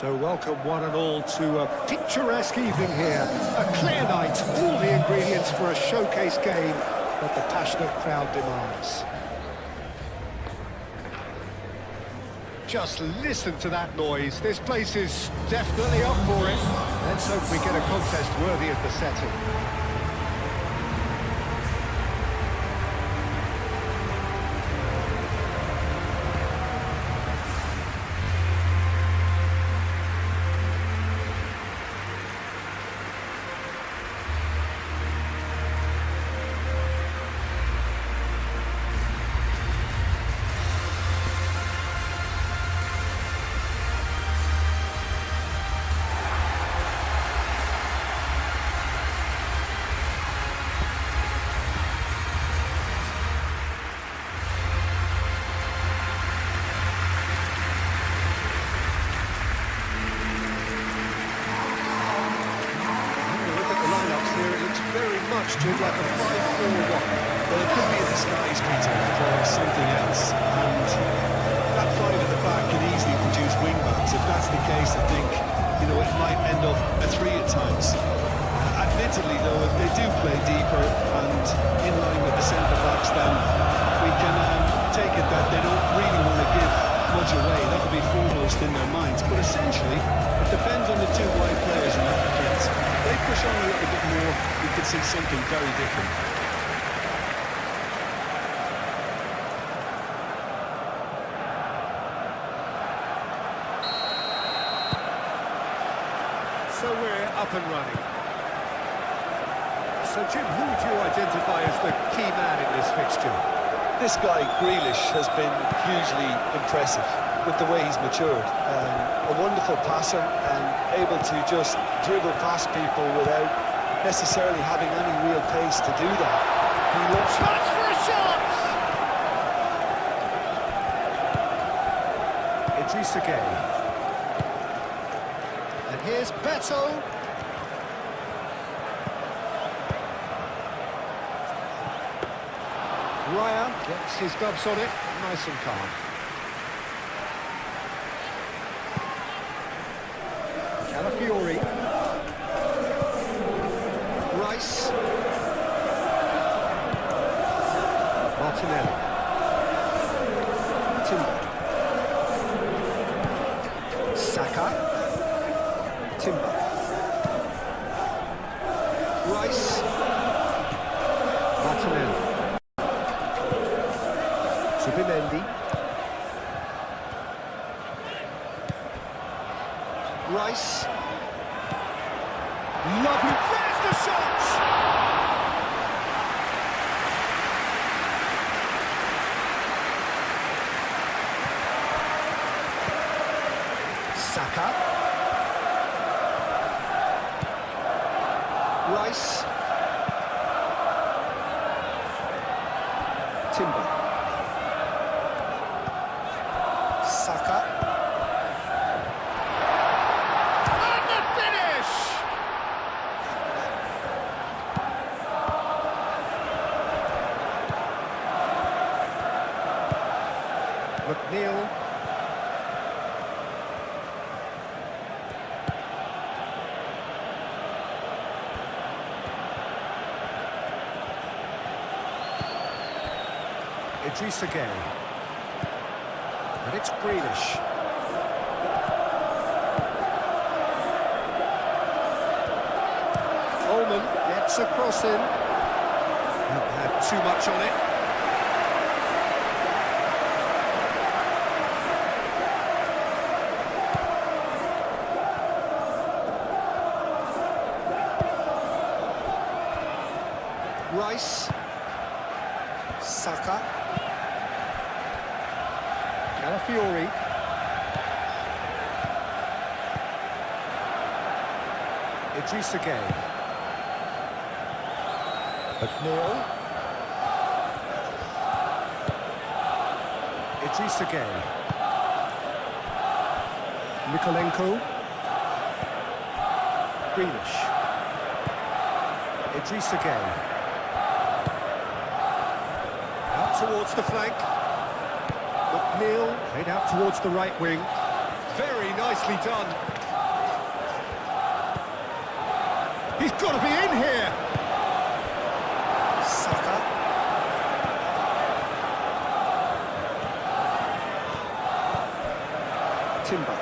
So welcome one and all to a picturesque evening here. A clear night, all the ingredients for a showcase game that the passionate crowd demands. Just listen to that noise. This place is definitely up for it. Let's hope we get a contest worthy of the setting. Like a 5-4-1. Well, it could be a disguise, Peter, for something else. And that five at the back can easily produce wing-backs. If that's the case, I think, you know, it might end up a 3 at times. Admittedly, though, if they do play deeper and in line with the centre-backs, then we can take it that they don't really want to give much away. That will be foremost in their minds. But essentially, it depends on the two wide players in that defence. If they push on a little bit more, we could see something very different. So we're up and running. So Jim, who would you identify as the key man in this fixture? This guy, Grealish, has been hugely impressive with the way he's matured. A wonderful passer and able to just dribble past people without necessarily having any real pace to do that. He looks... Chance for a shot! Idrissa Gueye. And here's Beto. Raya gets his gloves on it, nice and calm. Calafiori. Rice. Martinelli. Timber. Saka. Timber. Rice. Martinelli. Zubimendi. Rice. Lovely. There's the shot! Saka. Rice. Timber. Saka. And the finish! McNeil. Idrissa Gueye. And it's Grealish. Coleman gets across him. Not had too much on it. Rice. Saka. Calafiori. Idrissa Gueye. McNeil. Idrissa Gueye. Mikolenko. Grealish. Idrissa Gueye. Out towards the flank. McNeil played out towards the right wing. Very nicely done. He's got to be in here. Saka. Timber.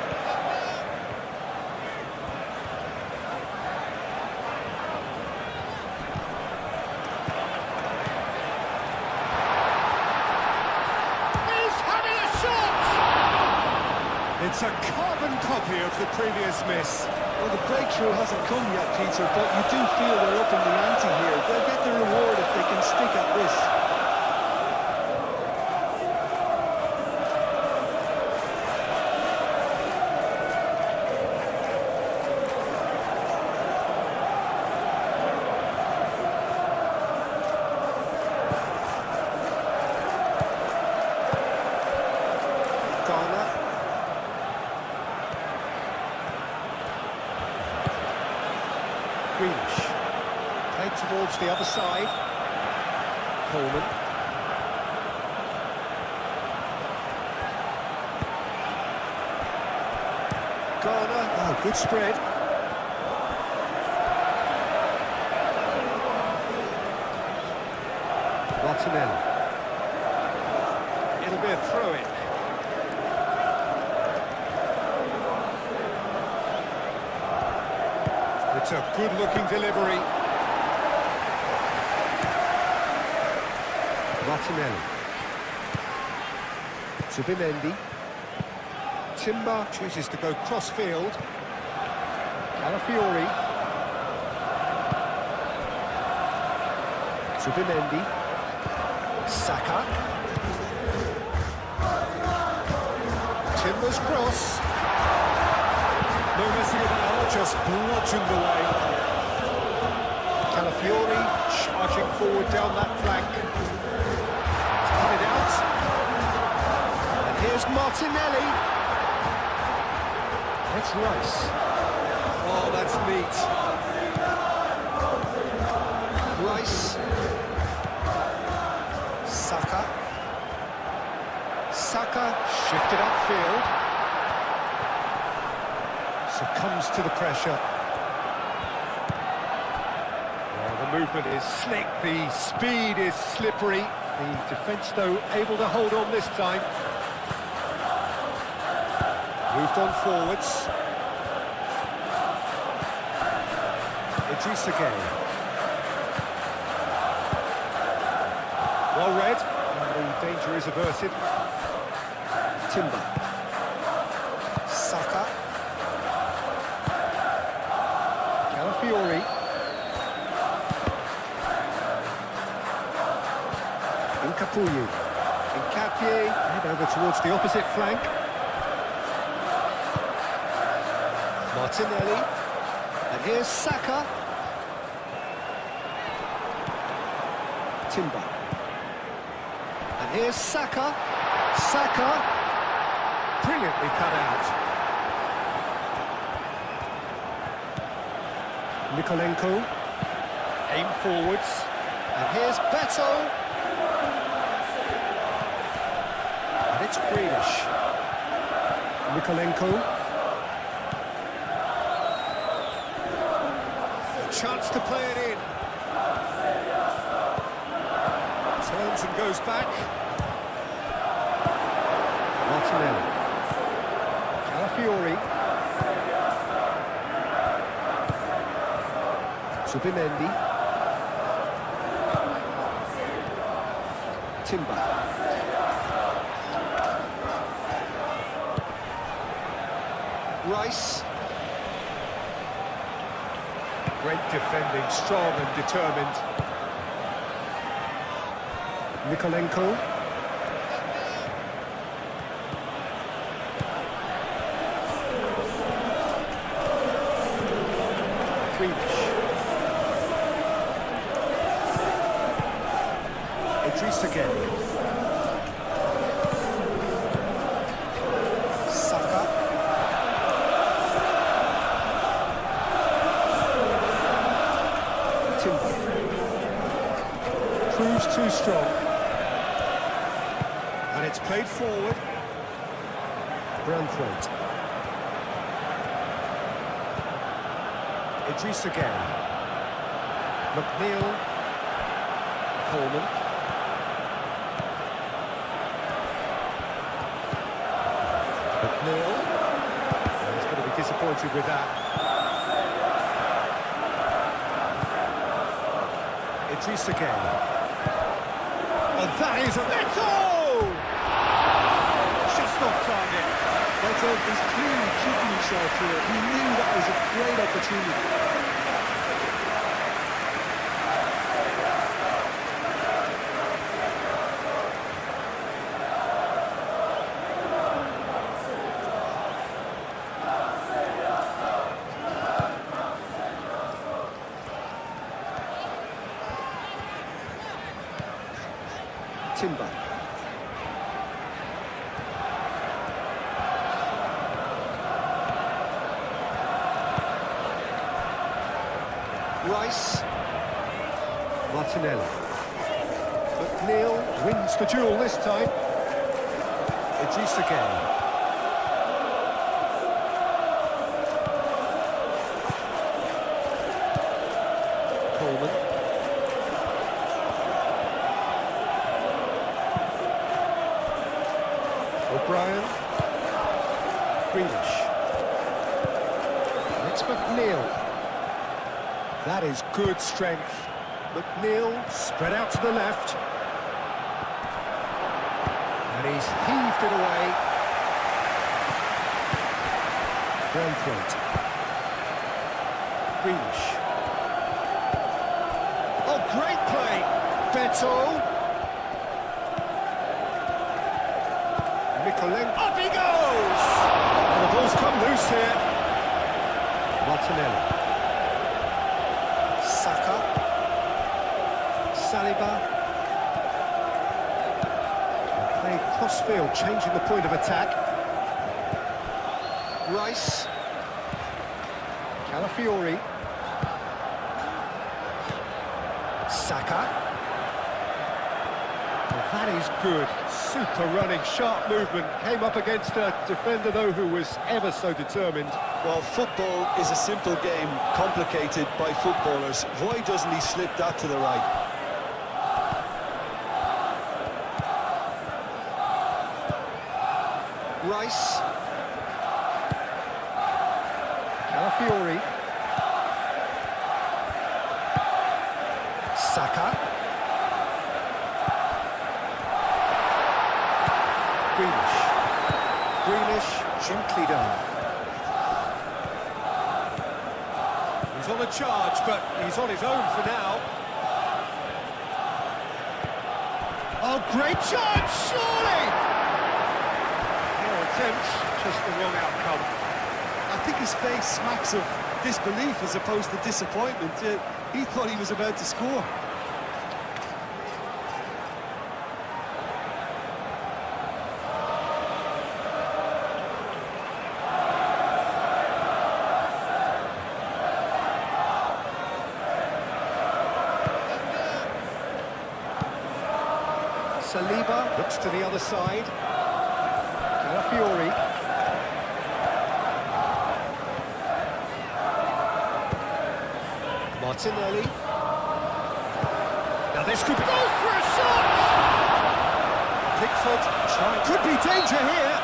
He's having a shot! It's a carbon copy of the previous miss. Well, the breakthrough hasn't come yet, Peter, but you do feel they're up in the ante here. They'll get the reward if they can stick at this. Greenish. Played towards the other side. Coleman. Garner. Oh, good spread. Martinelli. It'll be a throw-in. It's a good-looking delivery. Martinelli. Zubimendi. Timber chooses to go cross-field. Calafiori. Zubimendi. Saka. Timber's cross. No messing about, just bludgeoned away. Calafiori charging forward down that flank. It's coming out. And here's Martinelli. That's Rice. Oh, that's neat. Rice. Saka. Saka shifted upfield. Succumbs to the pressure. Well, the movement is slick, the speed is slippery. The defence, though, able to hold on this time. Moved on forwards. Idrissa Gueye. Well read, and the danger is averted. Timber. Saka. Calafiori. Nkapuyu. Nkapie, head over towards the opposite flank. Martinelli. And here's Saka. Timber. And here's Saka. Saka. Brilliantly cut out. Nikolenko. Aim forwards. And here's Beto. And it's Greenish. Nikolenko. A chance to play it in. Turns and goes back. Martinelli. Calafiori. Zubimendi. Timber. Rice. Great defending, strong and determined. Nikolenko. Greenish. Idrissa Gueye. Saka. Timber. Proves too strong. And it's played forward. Branthwaite. Idrissa Gueye. McNeil. Coleman. McNeil. He's going to be disappointed with that. Idrissa Gueye. And that is a Neto! Just off target. Neto is clearly kicking himself here. He knew that was a great opportunity. Timber. Rice. Martinelli. McNeil wins the duel this time. Idrissa Gueye. Coleman. O'Brien. Greenish. It's McNeil. That is good strength. McNeil spread out to the left. And he's heaved it away. Braithwaite. Greenish. Oh, great play. Beto. Mikolenko. Up he goes! And the ball's come loose here. Martinelli. Saka. Saliba. Playing cross-field, changing the point of attack. Rice. Calafiori. Saka. Well, that is good. Super running, sharp movement. Came up against a defender, though, who was ever so determined. Well, football is a simple game, complicated by footballers. Why doesn't he slip that to the right? Rice. Calafiori. Saka. Greenish, gently done. He's on a charge, but he's on his own for now. Oh, great charge, surely! Fair attempt, just the wrong outcome. I think his face smacks of disbelief as opposed to disappointment. He thought he was about to score. Saliba looks to the other side. Calafiori. Martinelli. Now this could go for a shot! Pickford trying. Could be danger here.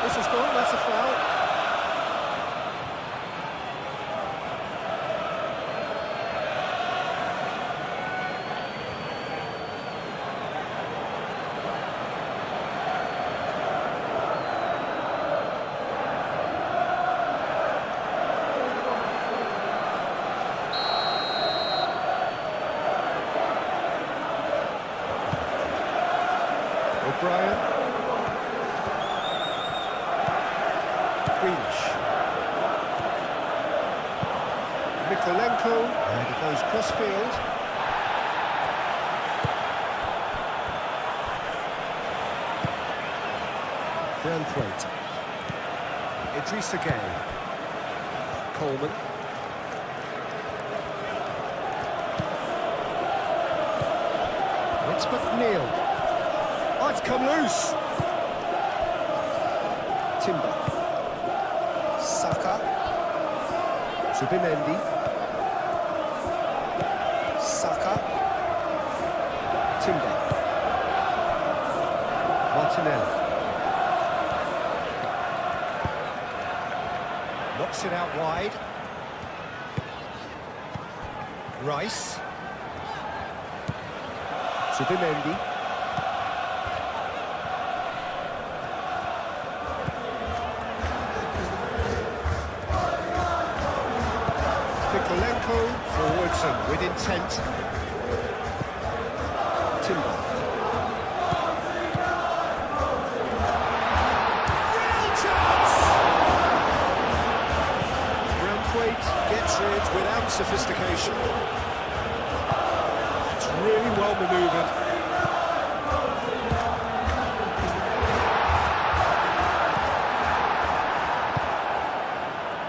This has gone, that's a foul. O'Brien. Greenish. Mikolenko. And it goes cross-field. Braithwaite. Idrissa Gueye. Coleman. It's McNeil. Oh, it's come loose. Timber. Saka. Zubimendi. Martinelli. Knocks it out wide. Rice. Subimendi. Forwards and with intent. Timber. Real chance! Braithwaite gets it without sophistication. It's really well manoeuvred.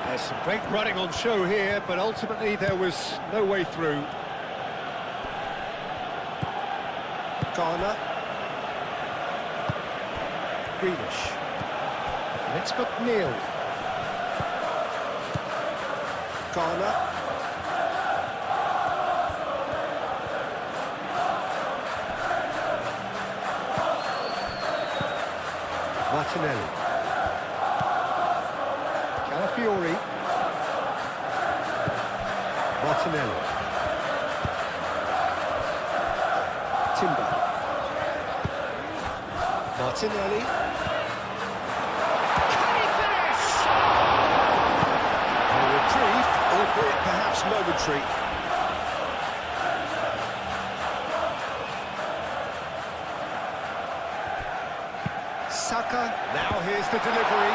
There's some great running on show here, but ultimately there was no way through. Garner. Grealish. And it's McNeil. Garner. Martinelli. Calafiori. Martinelli. Timber. Martinelli. Can he finish? A reprieve, albeit perhaps momentary. Saka, now here's the delivery.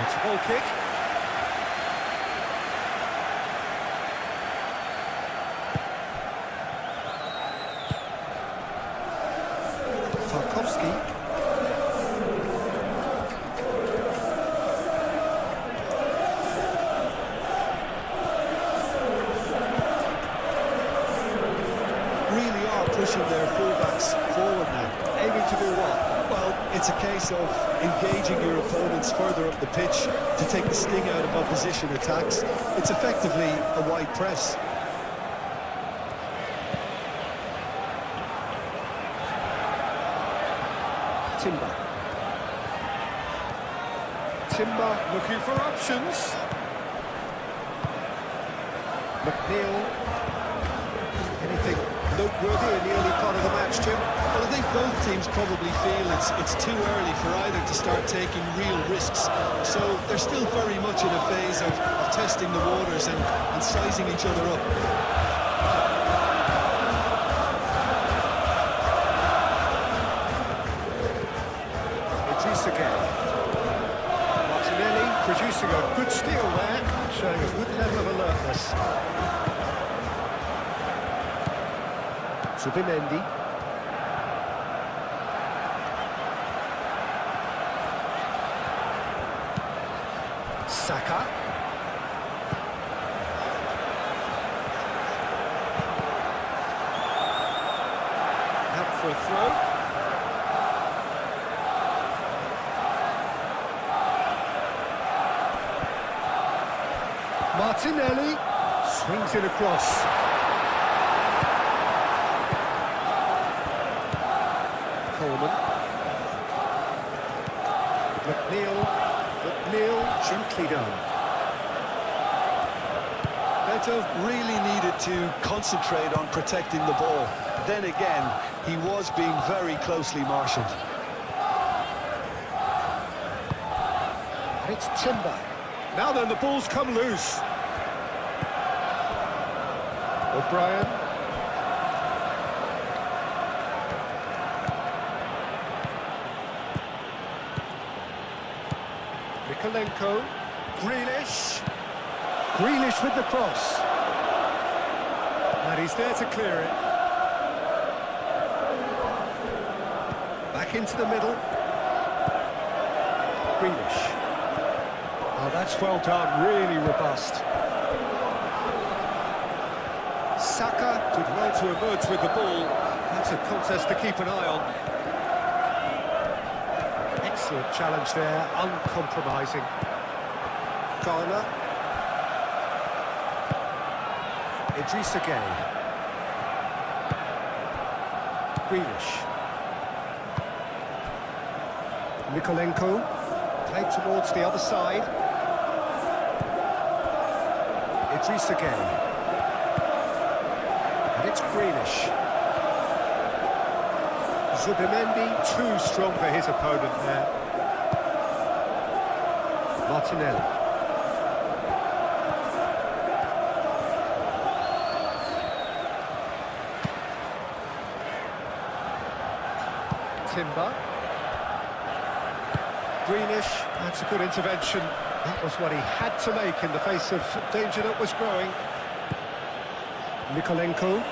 It's a ball kick. Really are pushing their fullbacks forward now. Aiming to do what? Well, it's a case of engaging your opponents further up the pitch to take the sting out of opposition attacks. It's effectively a wide press. Timber. Timber looking for options. McNeil. Anything noteworthy in the early part of the match, Jim? Well, I think both teams probably feel it's too early for either to start taking real risks. So they're still very much in a phase of testing the waters and sizing each other up. Martinelli producing a good steal there, showing a good level of alertness. Subimendi. Saka. Out for a throw. Martinelli swings it across. Coleman. McNeil gently done. Beto really needed to concentrate on protecting the ball. Then again, he was being very closely marshalled. And it's Timber. Now then, the ball's come loose. O'Brien. Mikolenko. Grealish. Grealish with the cross. And he's there to clear it. Back into the middle. Grealish. Oh, that's well done, really robust. Saka did well to emerge with the ball. That's a contest to keep an eye on. Excellent challenge there, uncompromising. Garner. Idrissa Gueye. Grealish. Mikolenko, played towards the other side. Idrissa Gueye. And it's Greenish. Zubimendi, too strong for his opponent there. Martinelli. Timber. Greenish, that's a good intervention. That was what he had to make in the face of danger that was growing. Mikolenko.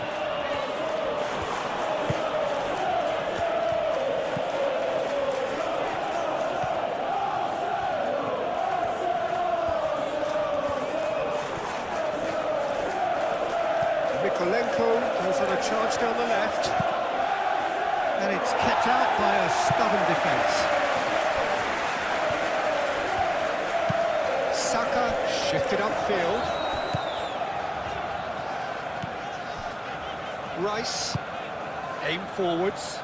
Mikolenko goes on a charge down the left. And it's kept out by a stubborn defence. Saka shifted upfield. Rice, aim forwards.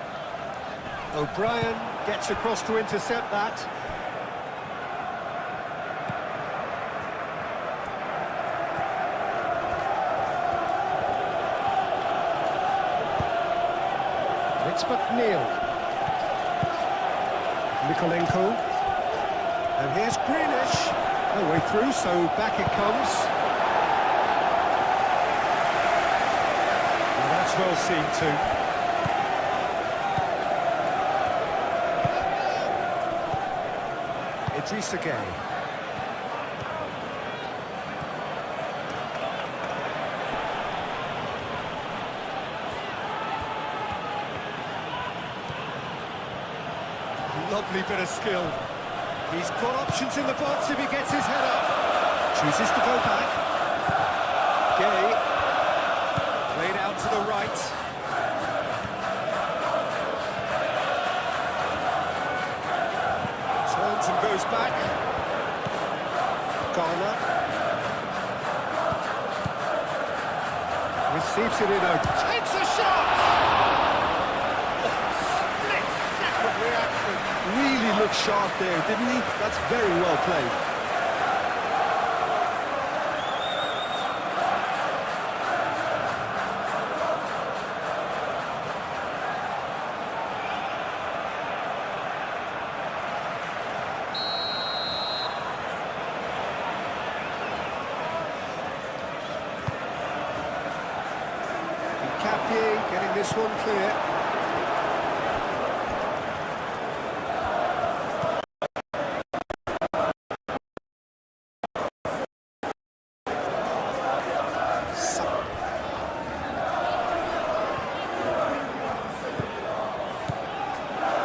O'Brien gets across to intercept that. It's McNeil. Mikolenko. And here's Greenish. No way through, so back it comes. Well, that's well seen too. Idrissa Gueye. Lovely bit of skill. He's got options in the box if he gets his head up. Chooses to go back. Gueye. Played out to the right. Turns and goes back. Garner. Receives it in a... Takes a shot! Split-second reaction. Really looked sharp there, didn't he? That's very well played. Capie getting this one clear.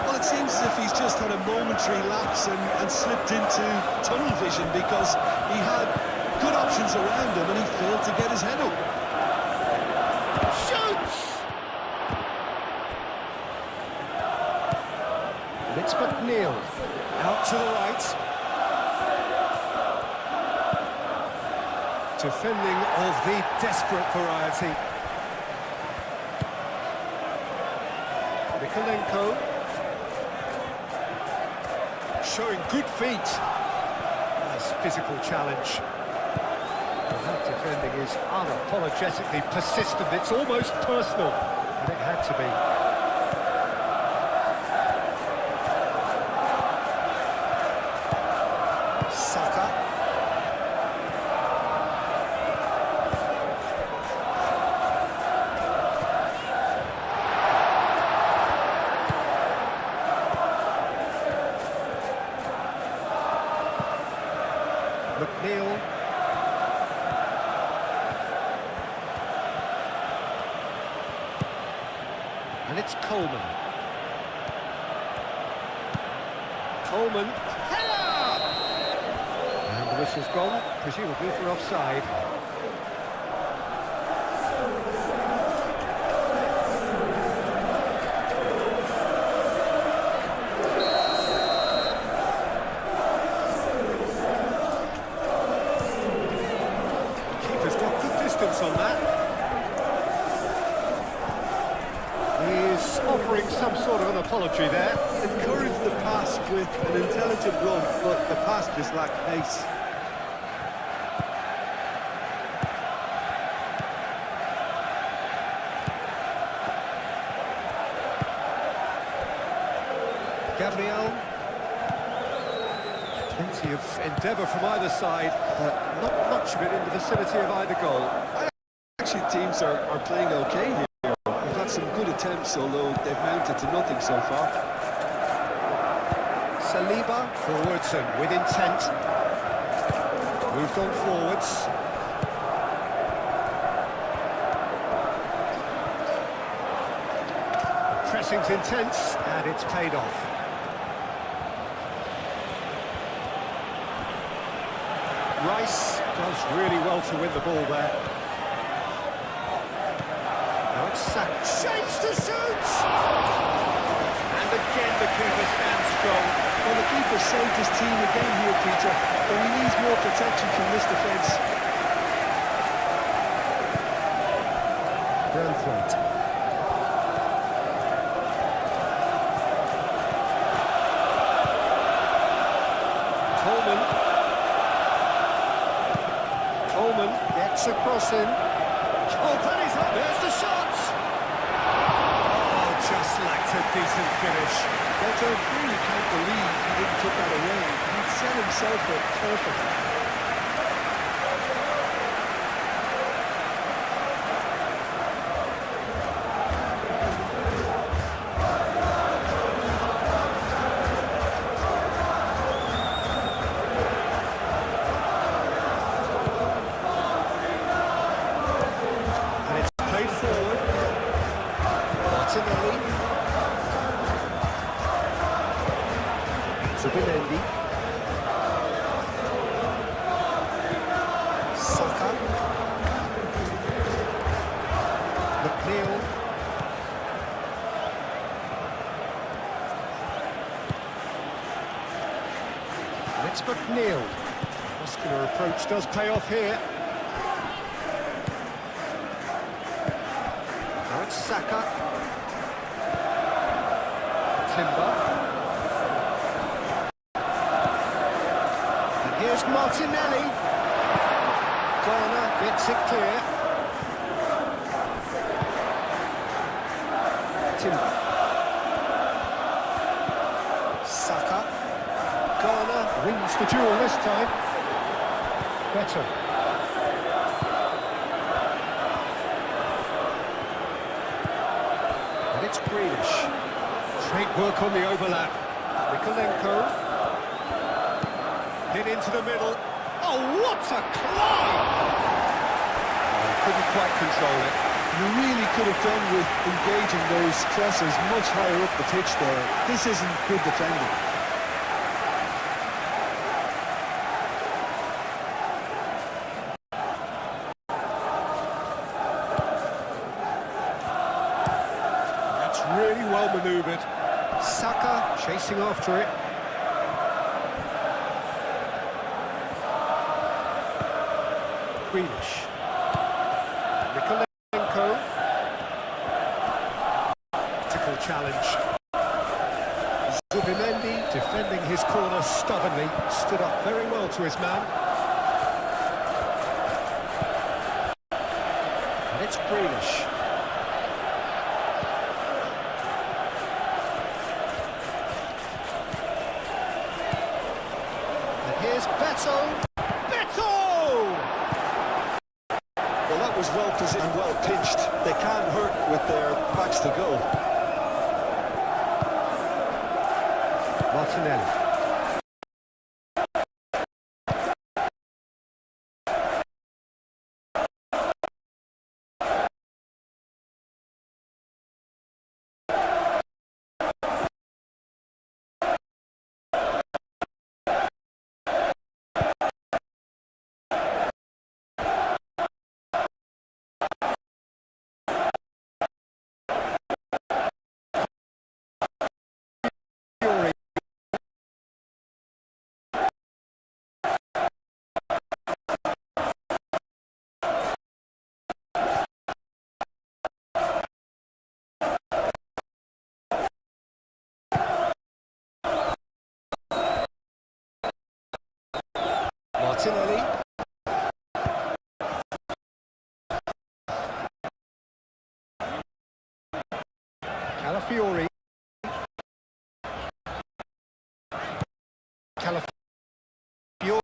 Well, it seems as if he's just had a momentary lapse and slipped into tunnel vision because he had good options around him and he failed to get his head up. Shoots! It's McNeil. Out to the right. Defending of the desperate variety. Mikolenko. Showing good feet. Nice physical challenge. Well, that defending is unapologetically persistent. It's almost personal. And it had to be. Saka. McNeil. And it's Coleman. Coleman. And the whistle's gone, presumably for offside. Keeper's got good distance on that. He's offering some sort of an apology there. Encouraged the pass with an intelligent run, but the pass just lacked pace. Gabriel. Plenty of endeavour from either side, but not much of it in the vicinity of either goal. Actually, teams are playing okay here. We've had some good attempts, although they've mounted to nothing so far. Saliba forwards and with intent. Moved on forwards. Pressing's intense, and it's paid off. Rice does really well to win the ball there. Now it's sacked. Shapes to shoot! And again the keeper stands strong. Well, the keeper saved his team again here, Peter, but he needs more protection from this defence. Braithwaite. Coleman gets across him. Oh, penny's up. There's the shot. Oh, just lacked a decent finish. But I really can't believe he didn't put that away. He'd set himself up perfectly. Zubimendi. Saka. McNeil. And it's McNeil. Muscular approach does pay off here. Now it's Saka. Timber. Here's Martinelli. Corner, gets it clear. Timber. Saka. Corner, wins the duel this time. Better. And it's Grealish. Great work on the overlap. Mikolenko. Hit into the middle. Oh, what a climb! Oh, couldn't quite control it. You really could have done with engaging those crosses much higher up the pitch there. This isn't good defending. That's really well manoeuvred. Saka chasing after it. Grealish. Mikolenko. Tactical challenge. Zubimendi defending his corner stubbornly. Stood up very well to his man. And it's Grealish. And here's Beto. Well positioned and well pinched. They can't hurt with their backs to goal. Martinelli. Martinelli. Calafiori. Calafiori.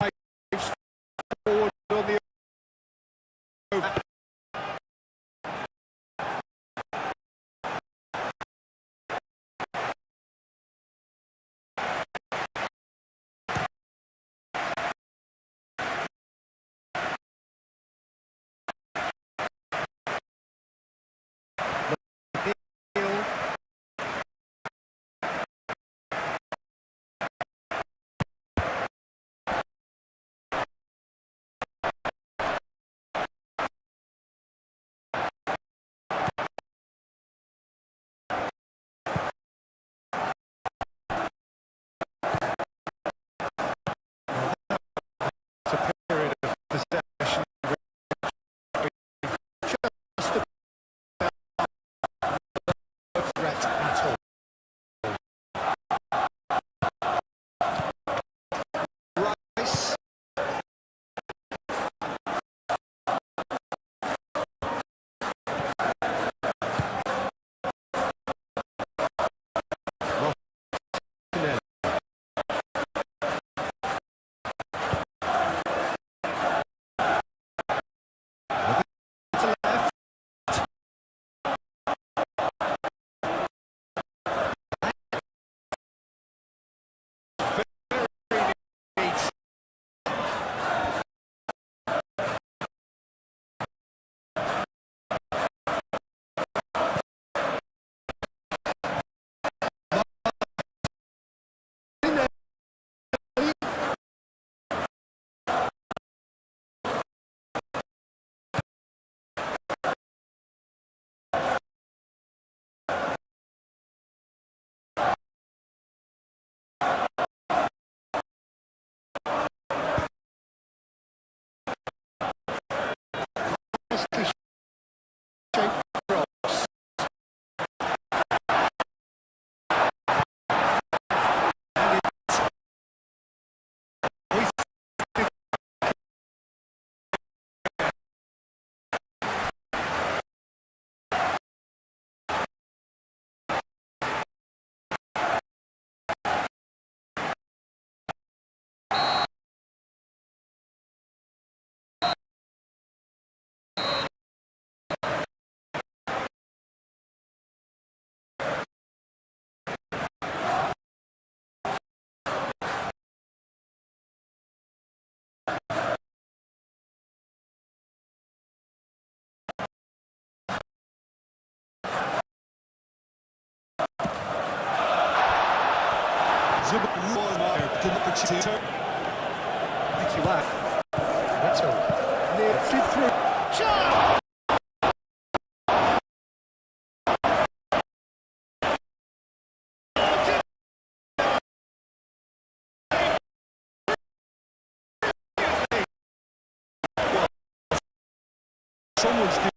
Drives forward on the over. Someone's doing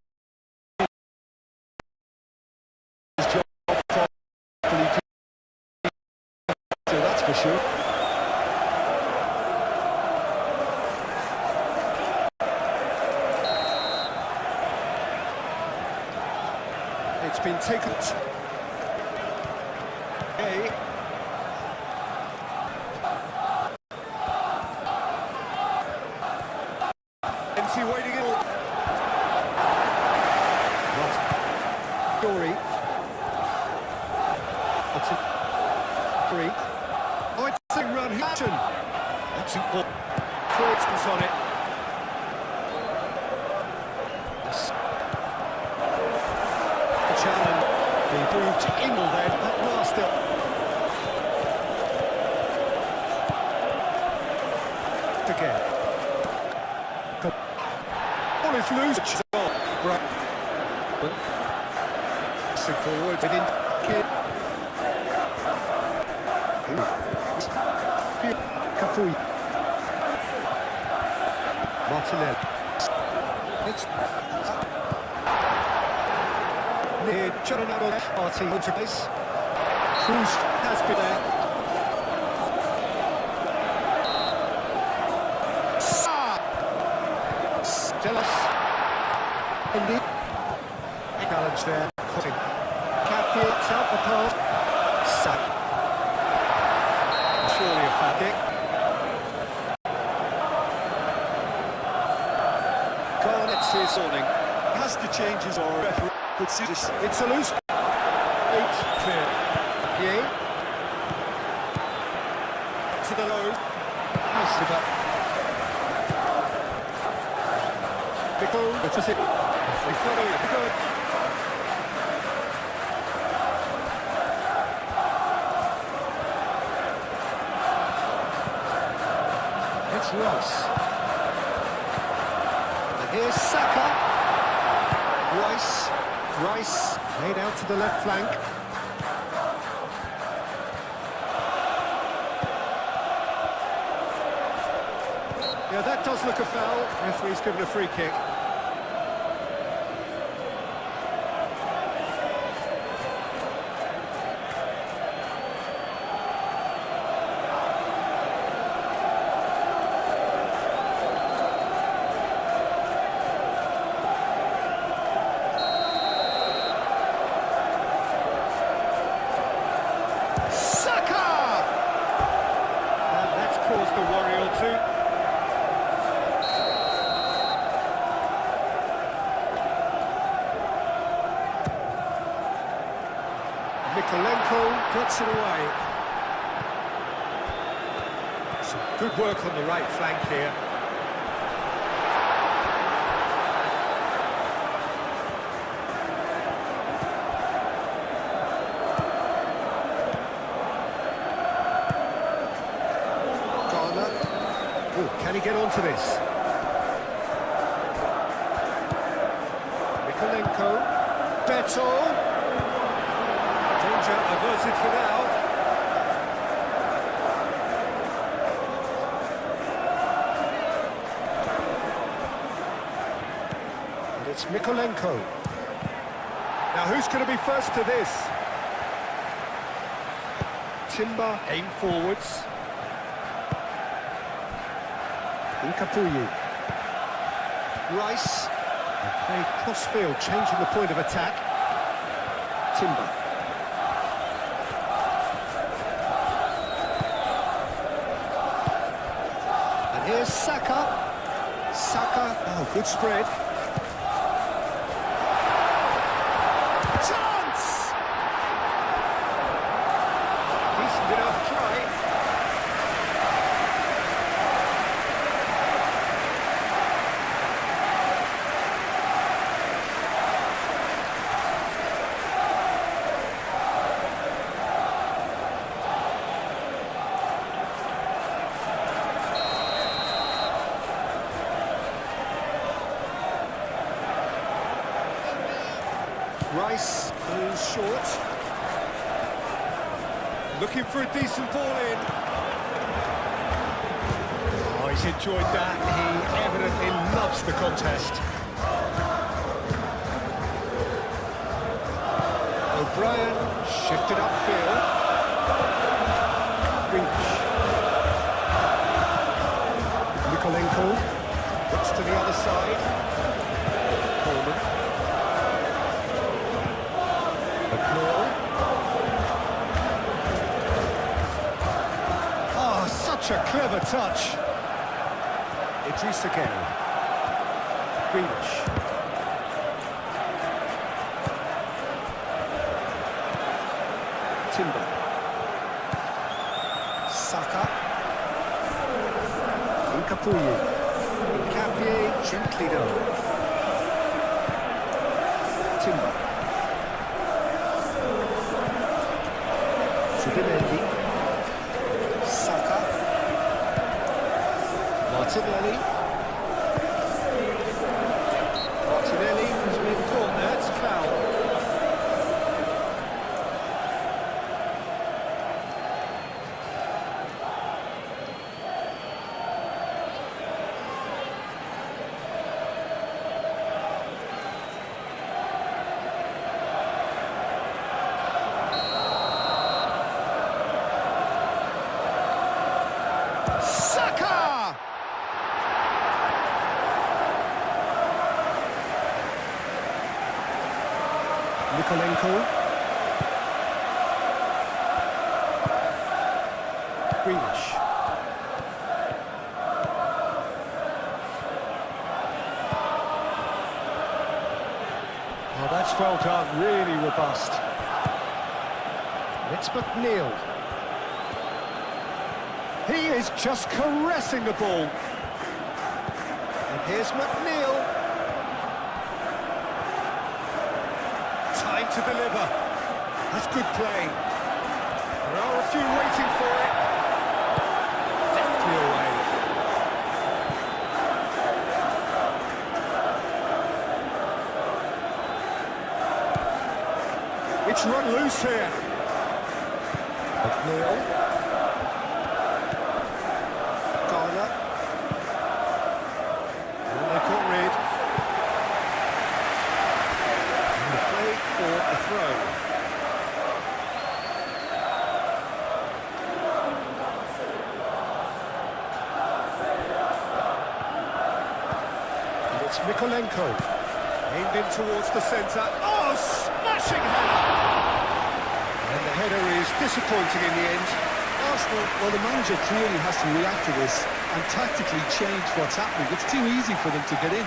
his job properly, so that's for sure. It's been taken. Hey. MC waiting in. Story. That's it. 3. Oh, it's a run action. That's it. Fortsman's on it. The challenge. The improved angle then. That last up. Again. Ball is loose. Forward within kid. Capui. Martinelli. It's near Jonathan Party into place. Cruz has been there. Delos. Indeed. Challenge there. Cutting. Cappy, it's out the pass. Sack. Surely a foul kick. Garnett's his warning. Has to change his or referee could see this. It's a loose. 8 clear. Pierre. To the low. Nicely done. Pickle. It's a sip. He's got it. Good. It's Ross. And here's Saka. Rice laid out to the left flank. Yeah, that does look a foul. Referee's given a free kick. The worry or two. Mikolenko gets it away. Some good work on the right flank here. Ooh, can he get onto this? Mikolenko. Beto. Danger averted for now. And it's Mikolenko. Now who's going to be first to this? Timber aim forwards. Nkapuyi. Rice. They play cross-field, changing the point of attack. Timber. And here's Saka. Oh, good spread. Chance! Decent enough try. Rice goes short. Looking for a decent ball in. Oh, he's enjoyed that. He evidently loves the contest. O'Brien shifted upfield. Reach. Mikolenko looks to the other side. Coleman. Oh, such a clever touch. Idrissa Gueye. Grealish. Timber. Saka. Nkapuyi. Nkapié, gently done. Timber. Subimendi. Saka. Martinelli. Martinelli has been caught there, it's a foul. Nikolenko. Grealish. Oh, that's well done, really robust. It's McNeil. He is just caressing the ball. And here's McNeil. Time to deliver. That's good play. There are a few waiting for it. Deftly away. It's run loose here. McNeil. Garner. And they caught rid. And the play for a throw. And it's Mikolenko. Aimed in towards the centre. Oh, smashing header! And the header is disappointing in the end. Arsenal, well, the manager clearly has to react to this and tactically change what's happening. It's too easy for them to get in.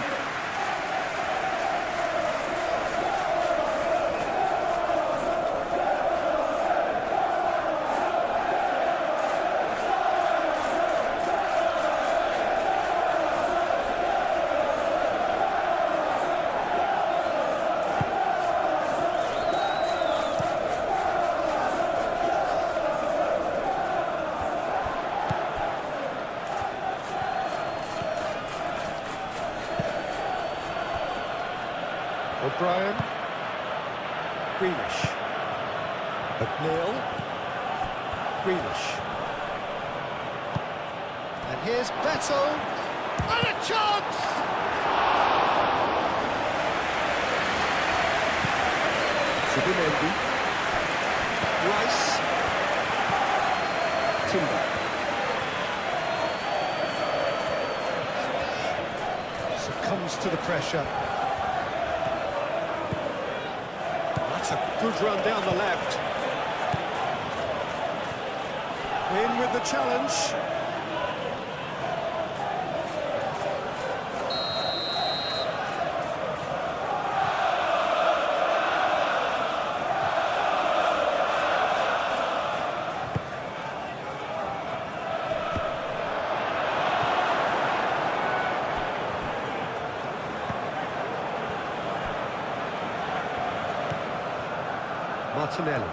O'Brien. Grealish. McNeil. Grealish. And here's Beto. And a chance! Subimendi. Rice. Timber. Succumbs to the pressure. That's a good run down the left. In with the challenge. Martinelli.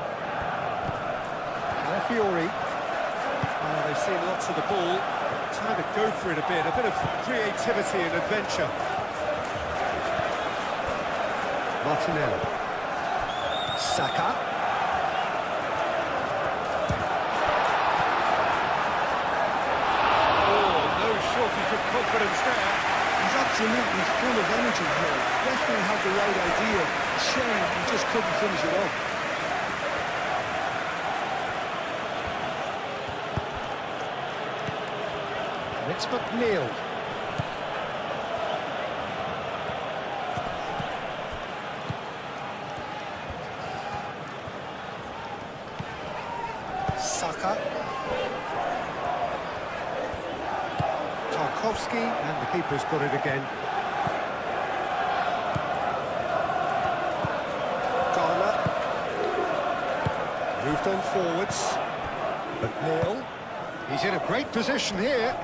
Calafiori. Oh, they've seen lots of the ball. Time to go for it a bit of creativity and adventure. Martinelli. Saka. Oh, no shortage of confidence there. He's absolutely full of energy here. Definitely had the right idea. Shame he just couldn't finish it off. It's McNeil. Saka. Tarkowski, and the keeper's got it again. Garner. Moved on forwards. McNeil. He's in a great position here.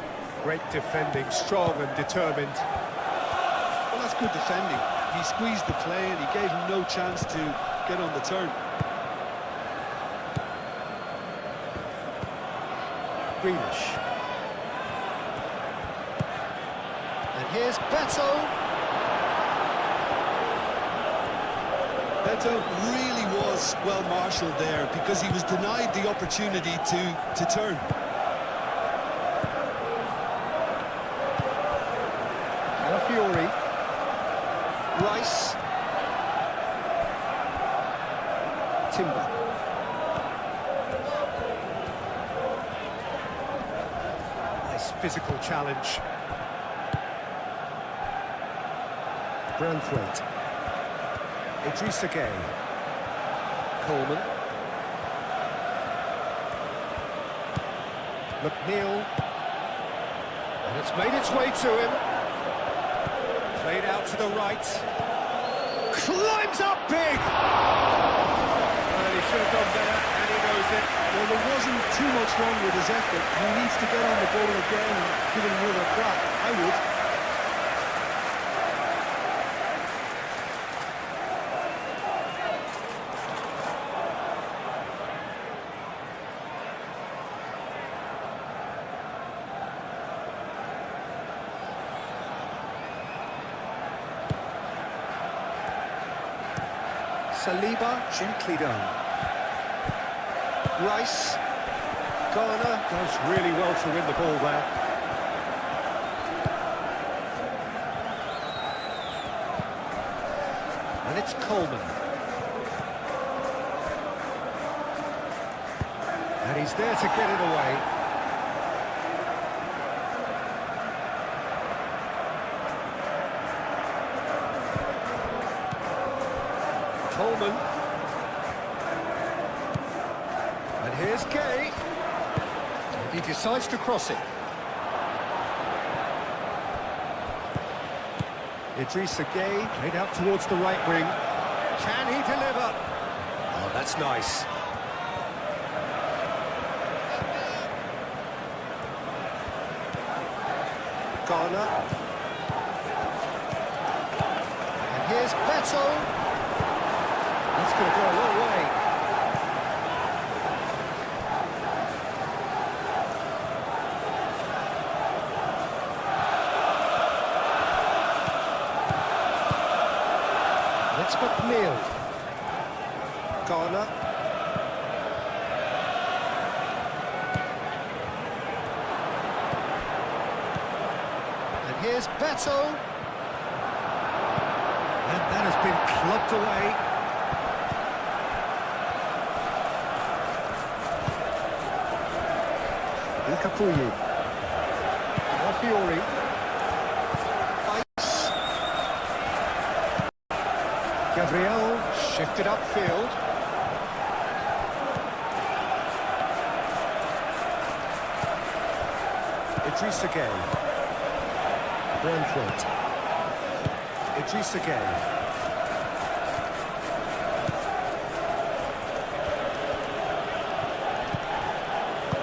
Great defending, strong and determined. Well, that's good defending. He squeezed the play and he gave him no chance to get on the turn. Grealish. And here's Beto. Beto really was well marshalled there because he was denied the opportunity to turn. Calafiori. Rice. Timber. Nice physical challenge. Branthwaite. Idrissa Gueye. Coleman. McNeil. And it's made its way to him. Played out to the right. Climbs up big! And he should have done better, and he knows it. Well, there wasn't too much wrong with his effort. He needs to get on the ball again and give it another crack. I would. Saliba, gently done. Rice. Garner does really well to win the ball there. And it's Coleman. And he's there to get it away. Coleman. And here's Gay. He decides to cross it. Idrissa Gay played out towards the right wing. Can he deliver? Oh, that's nice. Garner. And here's Beto. That's going to go a long way. It's McNeil. Garner. And here's Beto. And that has been clubbed away. Capuyi. Fiori. Ice. Gabriel shifted upfield. Idrissa Gay. Brentford. Idrissa Gay.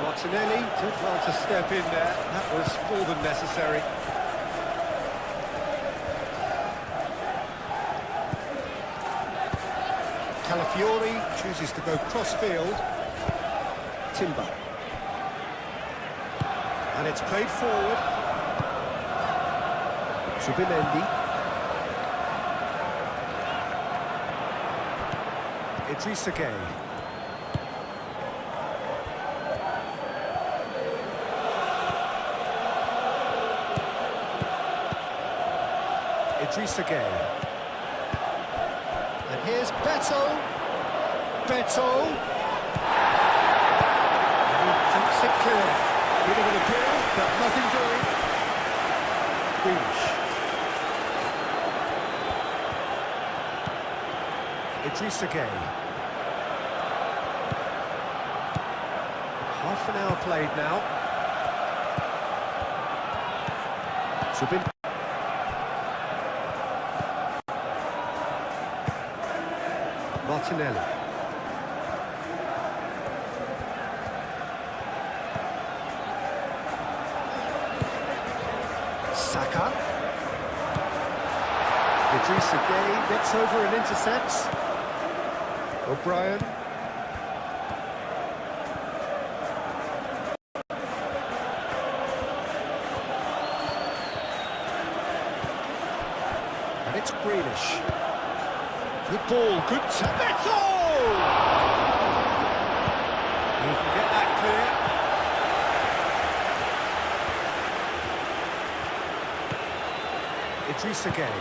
Martinelli did well to step in there. That was more than necessary. Calafiori chooses to go cross-field. Timber. And it's played forward. Subimendi. Idrissa Gay. Idrissa Gay. And here's Beto. Beto. And he takes it clear. Bit of an appeal, but nothing doing. Grealish. Idrissa Gay. Half an hour played now. Subin. Martinelli. Saka. Idrissa Gay gets over and intercepts. O'Brien. And it's Grealish. Good ball, good Beto! He can get that clear. Idrissa Gay.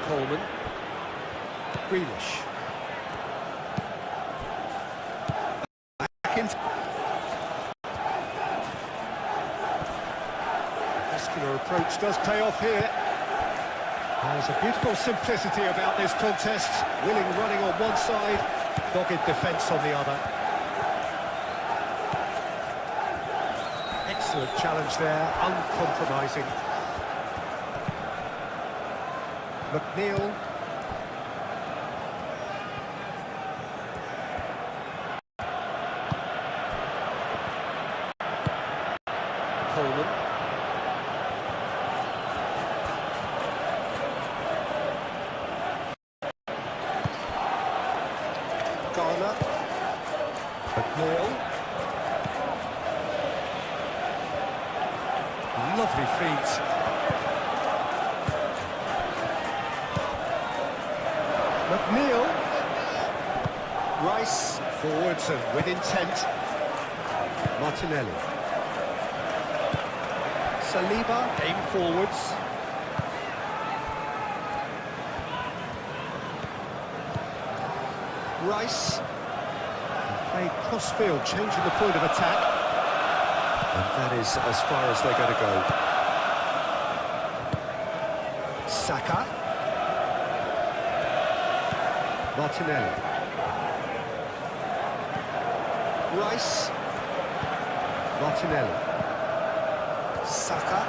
Coleman. Grealish. Back in. Muscular approach does pay off here. There's a beautiful simplicity about this contest. Willing running on one side, Dogged defence on the other. Excellent challenge there, uncompromising. McNeil. Coleman. Garner. McNeil. Lovely feet. McNeil. Rice forwards and with intent. Martinelli. Saliba aim forwards. Rice. Played cross-field, changing the point of attack. And that is as far as they're going to go. Saka. Martinelli. Rice. Martinelli. Saka.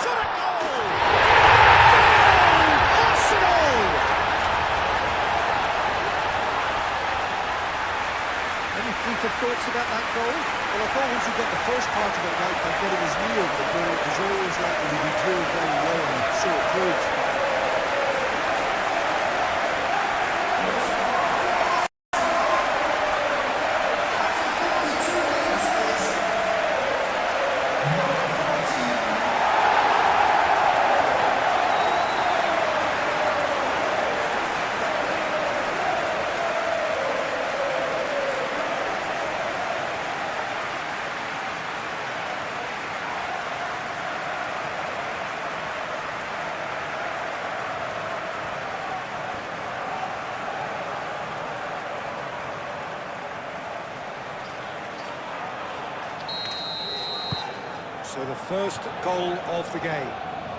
Shot at goal! Arsenal! Any deeper thoughts about that goal? Well, I thought once he got the first part of it right by getting his knee over the ball, it was always likely to be drilled very well, and so it proved. So the first goal of the game.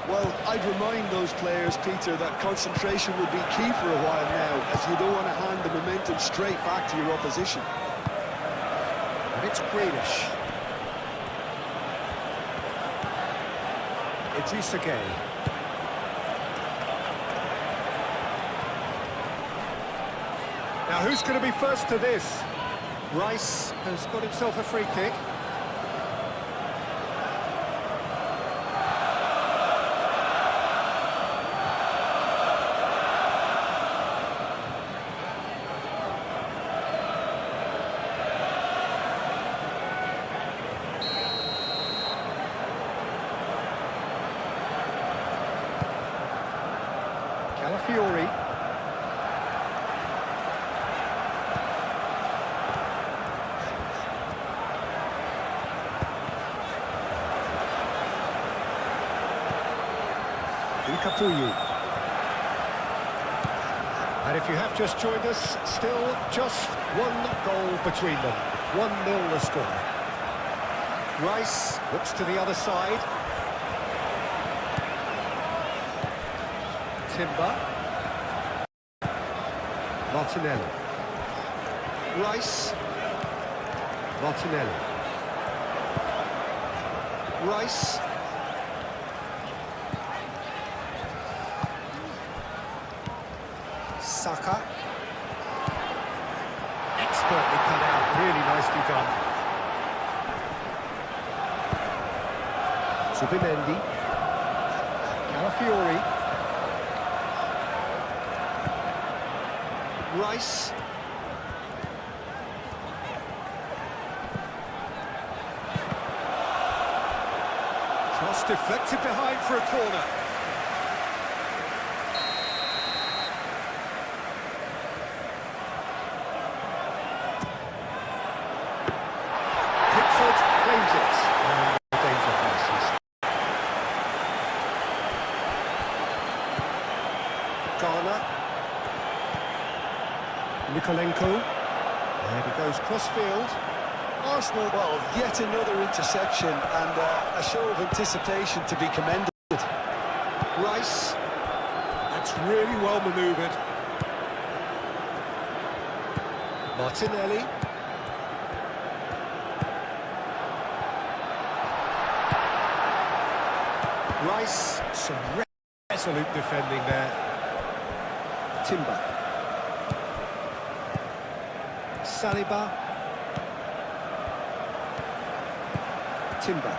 Well, I'd remind those players, Peter, that concentration will be key for a while now, as you don't want to hand the momentum straight back to your opposition. And it's Grealish. Idrissa Gueye. Now who's going to be first to this? Rice has got himself a free kick. Calafiori. Capuyi. And if you have just joined us, still just one goal between them. 1-0 the score. Rice looks to the other side. Timber. Martinelli. Rice. Martinelli. Rice. Saka. Expertly cut out, really nicely done. Zubimendi. Calafiori. Rice. Cross deflected behind for a corner. Pickford claims it. And the danger passes. Garner. Nikolenko. And he goes cross-field. Arsenal, well, yet another interception and a show of anticipation to be commended. Rice. And That's really well manoeuvred. Martinelli. Rice, some resolute defending there. Timber. Saliba. Timber.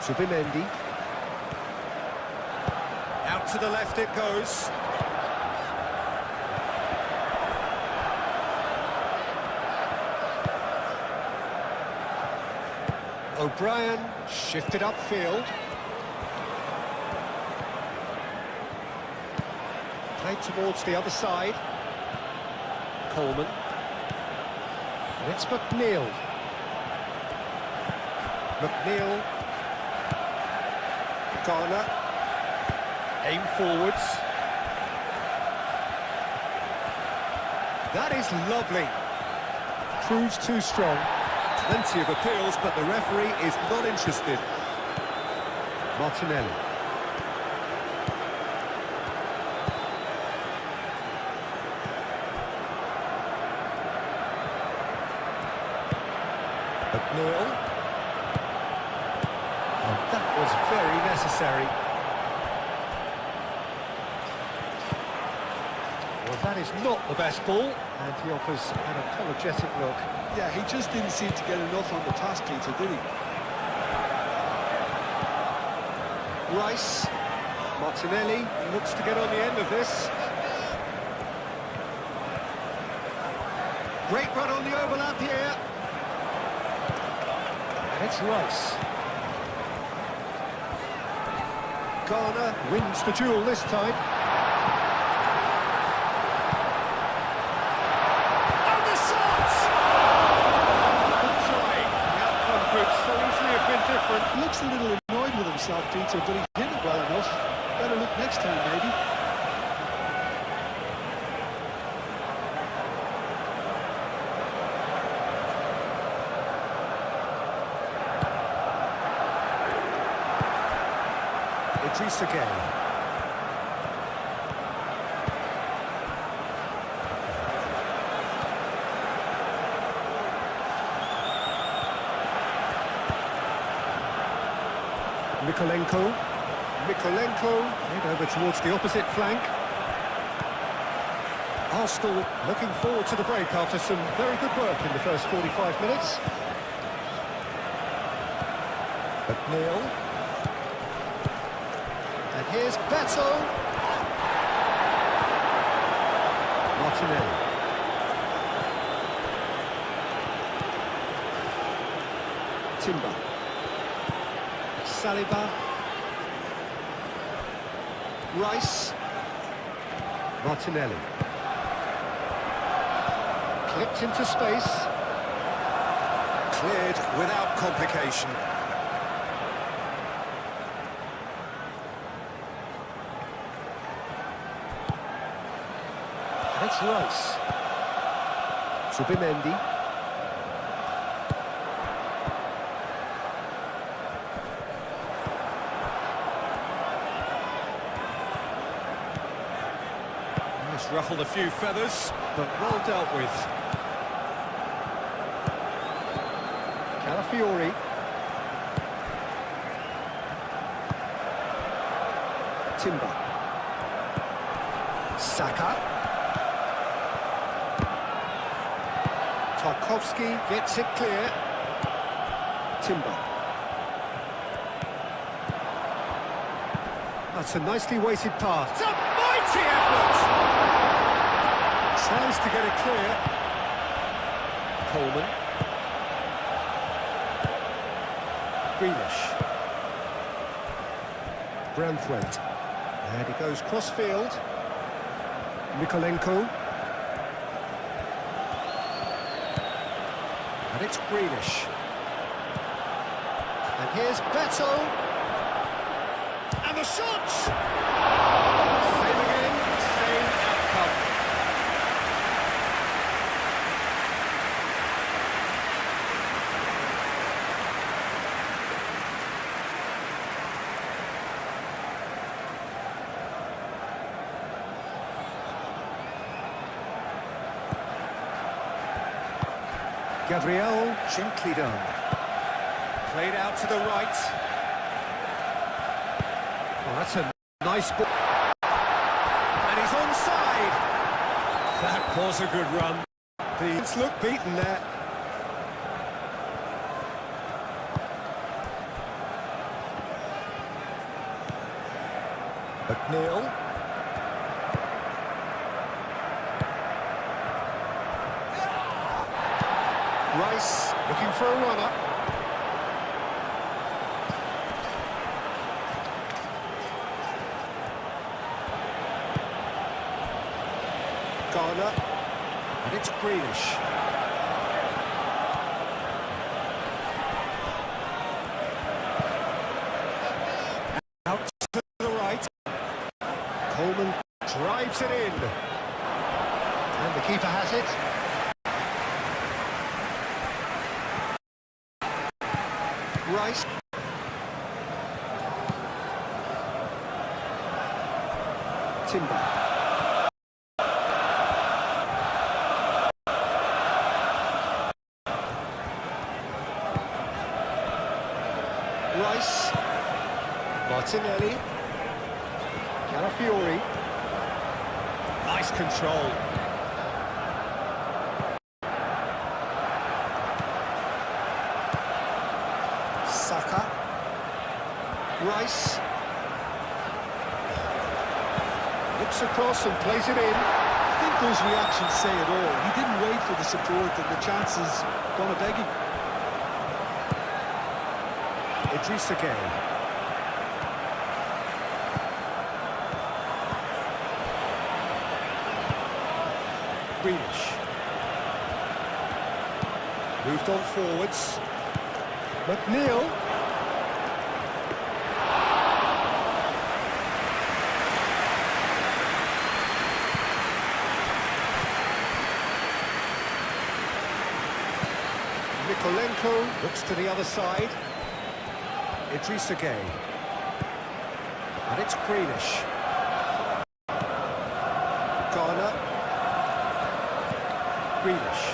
Zubimendi. Out to the left it goes. O'Brien shifted upfield. Played towards the other side. Coleman. And it's McNeil. McNeil. Garner. Aim forwards. That is lovely. Proves too strong. Plenty of appeals, but the referee is not interested. Martinelli. McNeil. And that was very necessary. Well, that is not the best ball, and he offers an apologetic look. Yeah, he just didn't seem to get enough on the task, Peter, did he? Rice. Martinelli looks to get on the end of this. Great run on the overlap here. And it's Rice. Garner wins the duel this time. He looks a little annoyed with himself, Peter, but he hit it well enough. Better look next time, maybe. Idrissa Gueye. Mikolenko head over towards the opposite flank. Arsenal looking forward to the break after some very good work in the first 45 minutes. McNeil. And here's Beto. Martinelli. Timber. Saliba. Rice. Martinelli. Clipped into space. Cleared without complication. And it's Rice. Zubimendi. Ruffled a few feathers, but well dealt with. Calafiori. Timber. Saka. Tarkowski gets it clear. Timber. That's a nicely weighted pass. It's a mighty effort! Tries to get it clear. Coleman. Grealish. Branthwaite. And he goes cross-field. Mikolenko. And it's Grealish. And here's Beto. And the shot! Same again, same outcome. Gabriel, gently done. Played out to the right. Oh, that's a nice ball. And he's onside. That was a good run. The look beaten there. McNeil. Rice looking for a runner. Garner, and it's Greenish. Out to the right. Coleman drives it in. And the keeper has it. Rice. Timber. Rice. Martinelli. Calafiori. Nice control. Saka. Rice. Looks across and plays it in. I think those reactions say it all. He didn't wait for the support and the chances gone a begging. Idrissa Gueye. Greenish. Moved on forwards. McNeil. Nikolenko looks to the other side. Idrissa Gueye. And it's Greenish. Garner. Greenish.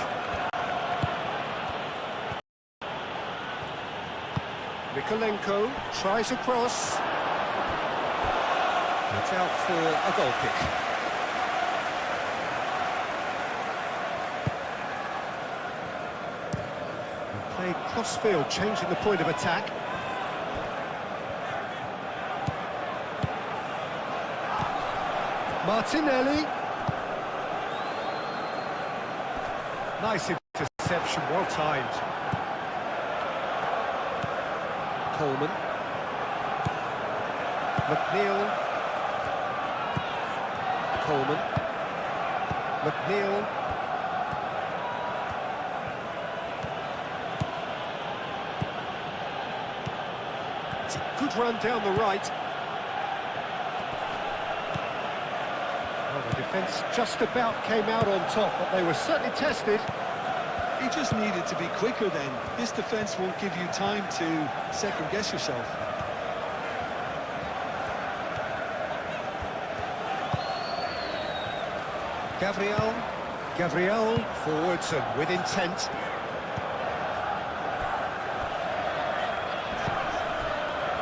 Nikolenko tries across. It's out for a goal kick. Played cross-field, changing the point of attack. Martinelli. Nice interception, well timed. Coleman. McNeil. Coleman. McNeil. It's a good run down the right. Well, the defence just about came out on top, but they were certainly tested. He just needed to be quicker then. This defence won't give you time to second-guess yourself. Gabriel forwards and with intent.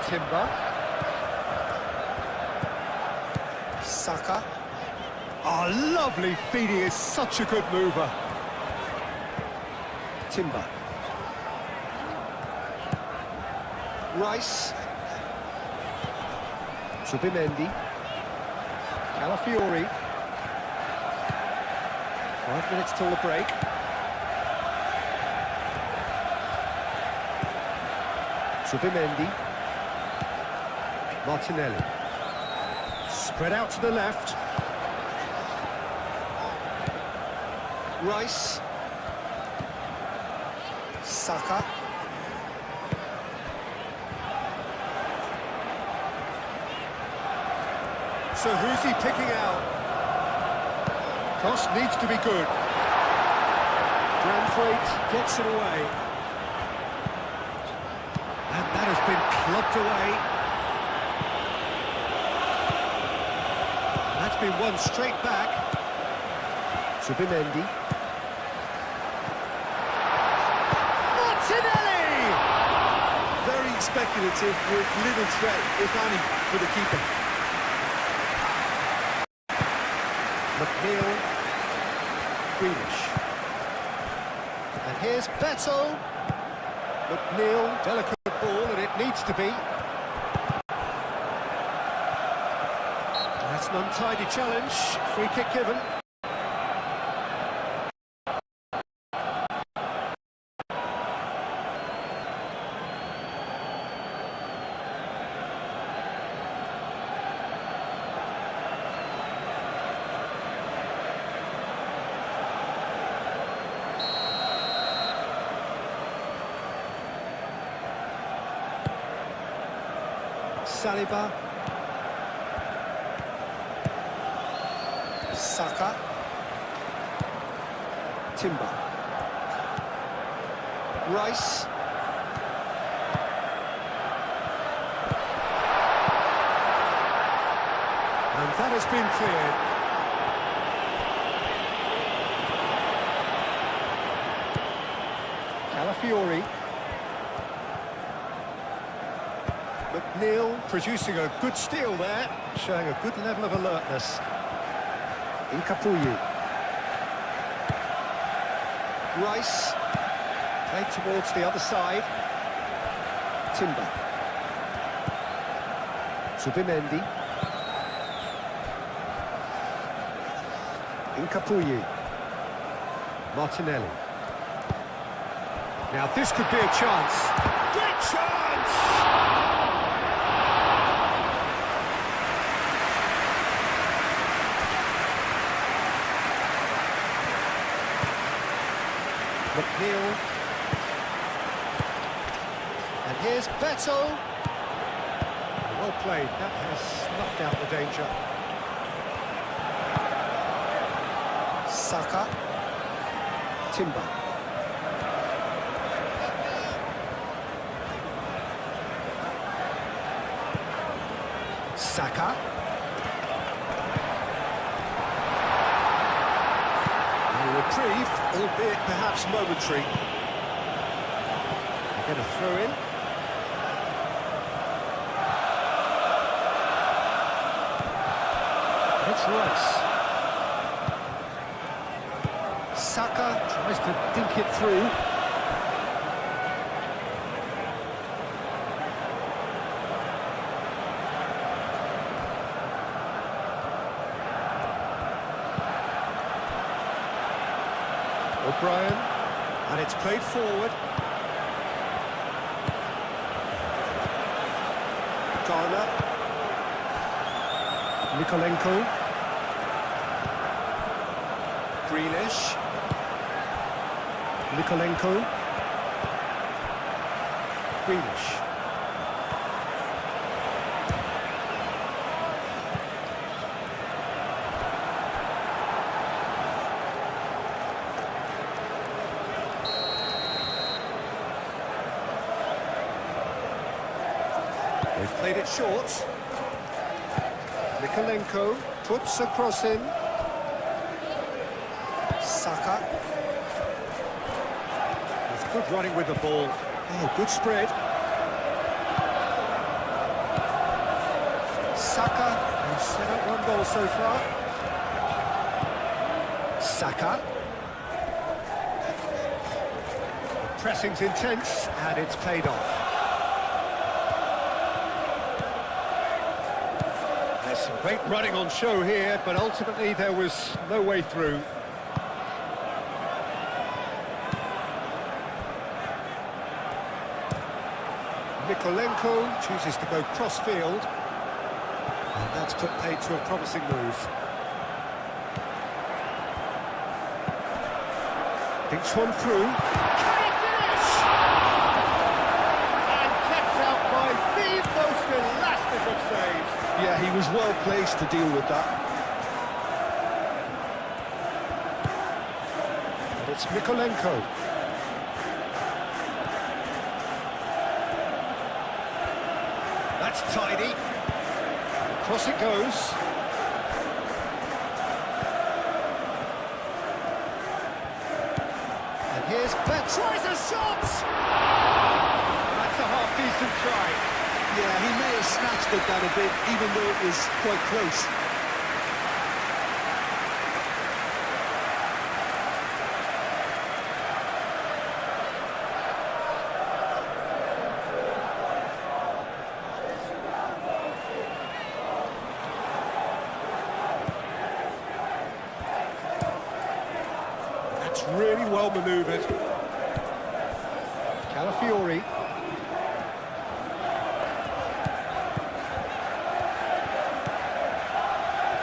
Timber. Saka. Oh, lovely feed, he is such a good mover. Timber. Rice. Subimendi. Calafiori. 5 minutes till the break. Subimendi. Martinelli. Spread out to the left. Rice. Saka. So who's he picking out? Cross needs to be good. Branthwaite gets it away. And that has been clubbed away. And that's been won straight back. Subimendi. speculative with little threat, if any, for the keeper. McNeil, Grealish. And here's Beto. McNeil, delicate ball, and it needs to be. That's an untidy challenge. Free kick given. Saliba. Saka. Timber. Rice. And that has been cleared. Calafiori. McNeil producing a good steal there, showing a good level of alertness. Incapuyu. Rice. Played towards the other side. Timber. Zubimendi. Incapuyu. Martinelli. Now this could be a chance. Great chance! McNeil. And here's Beto. Well played, that has snuffed out the danger. Saka. Timber. Saka. Reprieve, albeit perhaps momentary. They get a throw in. It's Rice. Saka tries to dink it through. O'Brien, and it's played forward. Garner. Nikolenko. Grealish. Nikolenko. Grealish. They've played it short. Nikolenko puts a cross in. Saka. He's good running with the ball. Oh, good spread. Saka, who's set up one goal so far. Saka. The pressing's intense, and it's paid off. There's some great running on show here, but ultimately there was no way through. Nikolenko chooses to go cross-field, and that's put paid to a promising move. Thinks one through. Can he finish? And kept out by the most elastic of saves. Yeah, he was well placed to deal with that. And it's Nikolenko. That's tidy. Across it goes. And here's Bet. Tries a shot! That's a half-decent try. Yeah, he may have snatched at that a bit, even though it was quite close. That's really well manoeuvred. Calafiori.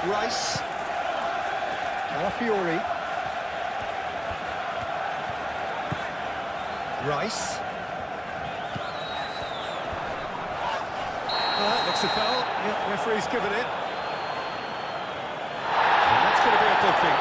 Rice. Calafiori. Rice. Looks a foul. Yep, referee's given it. And that's going to be a booking.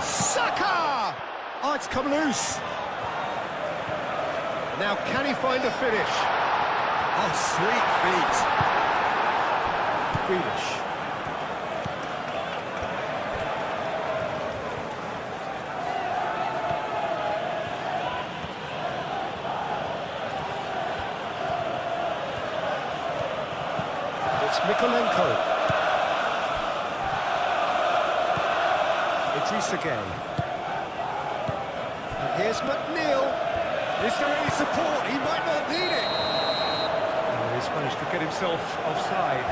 Saka! Oh, it's come loose. Now, can he find a finish? Oh, sweet feet. Grealish. It's Mikolenko. Idrissa Gueye. And here's McNeil. Is there any support? He might not need it. Oh, he's managed to get himself offside.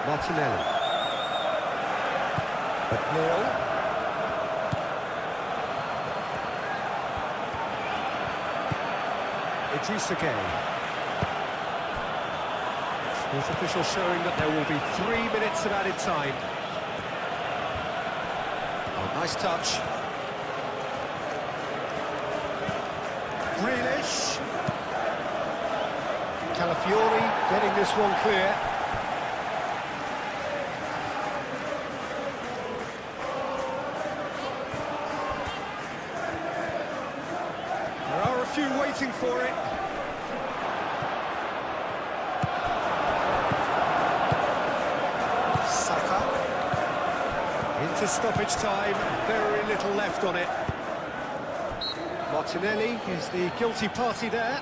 Martinelli. McNeil. Idrissa Gueye. Sports official showing that there will be 3 minutes of added time. Oh, nice touch. Grealish. Calafiori getting this one clear. Few waiting for it. Saka. Into stoppage time, very little left on it. Martinelli is the guilty party there.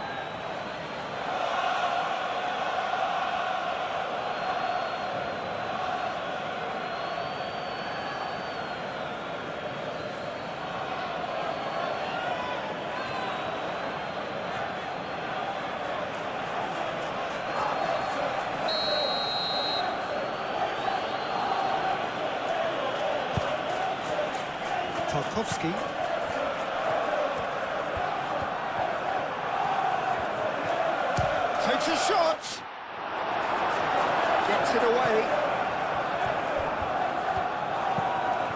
Tarkowski. Takes a shot. Gets it away.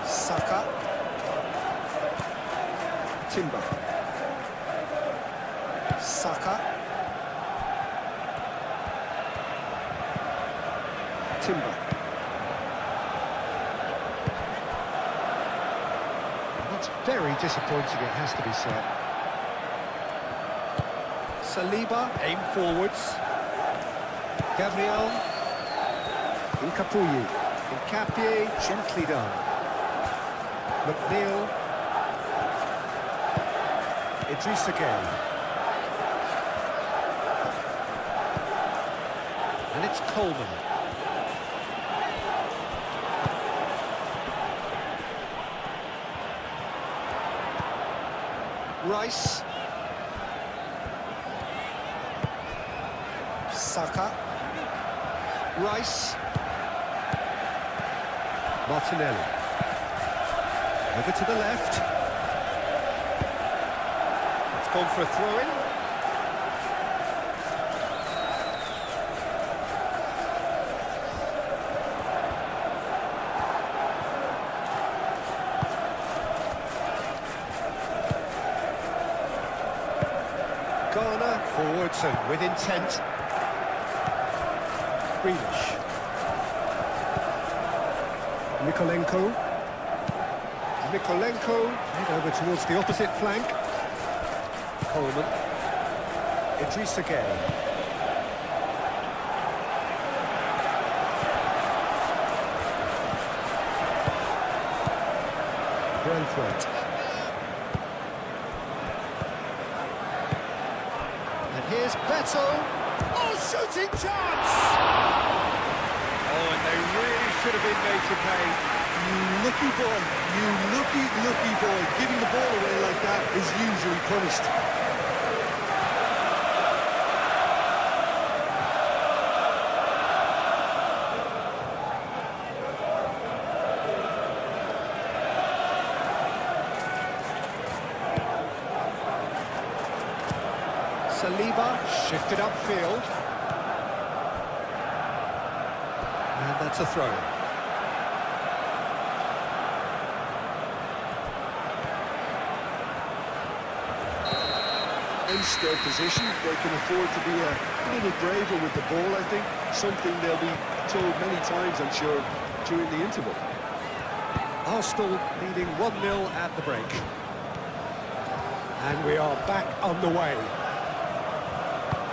Saka. Timber. Saka. Timber. Very disappointing, it has to be said. Saliba, aim forwards. Gabriel. Incapuyi. Incapie, gently done. McNeil. Idrissa Gueye. And it's Coleman. Rice. Saka. Rice. Martinelli. Over to the left. It's gone for a throw-in. Garner, forwards and with intent. Grealish. Mikolenko, head over towards the opposite flank. Coleman. Idrissa Gueye. Brentford. And here's Beto. Oh, shooting chance! Oh, and they really should have been made to pay. You lucky boy, you lucky boy. Giving the ball away like that is usually punished. Saliba shifted upfield. And that's a throw. Ace their position, they can afford to be a little braver with the ball, I think. Something they'll be told many times, I'm sure, during the interval. Arsenal leading 1-0 at the break. And we are back underway.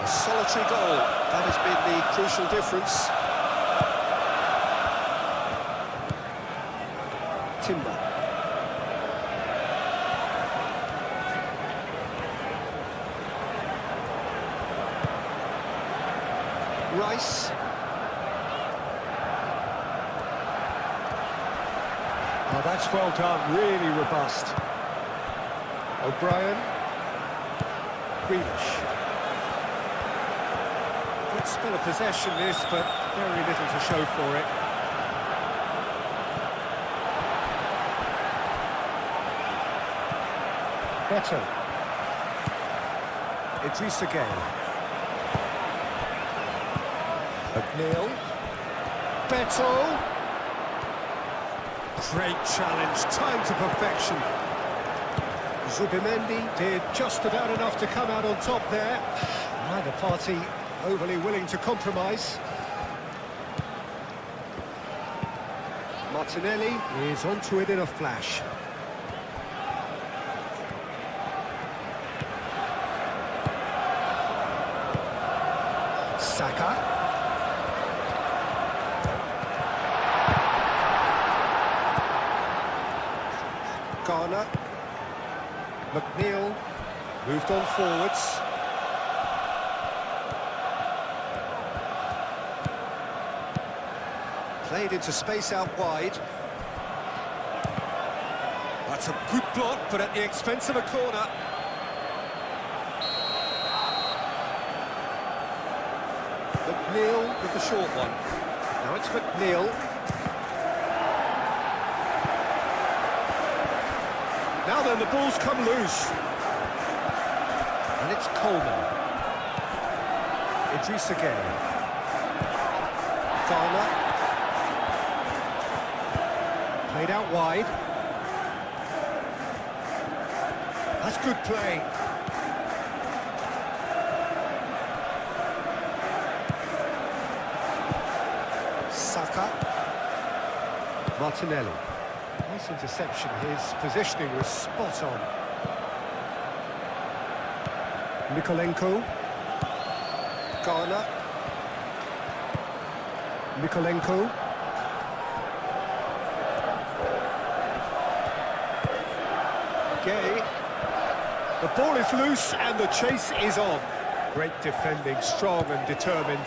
A solitary goal, that has been the crucial difference. Timber. Rice. Oh, that's well done, really robust. O'Brien. Grealish. Good spell of possession this, but very little to show for it. Beto. Idrissa Gueye. McNeil. Beto. Great challenge, time to perfection. Zubimendi did just about enough to come out on top there. Neither party overly willing to compromise. Martinelli is onto it in a flash. Saka. Garner. McNeil moved on forwards. Played into space out wide. That's a good block, but at the expense of a corner. McNeil with the short one. Now it's McNeil. Now then, the ball's come loose. And it's Coleman. Idrissa Gueye. Garner. Played out wide. That's good play. Saka. Martinelli. Nice interception, his positioning was spot on. Mikolenko. Garner. Mikolenko. Gueye. The ball is loose and the chase is on. Great defending, strong and determined.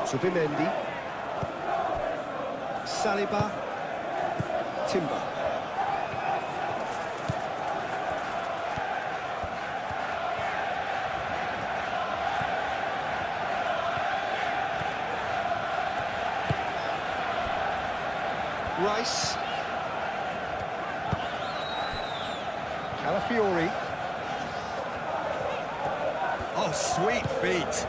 Zubimendi. Saliba. Timber. Rice. Calafiori. Oh, sweet feet.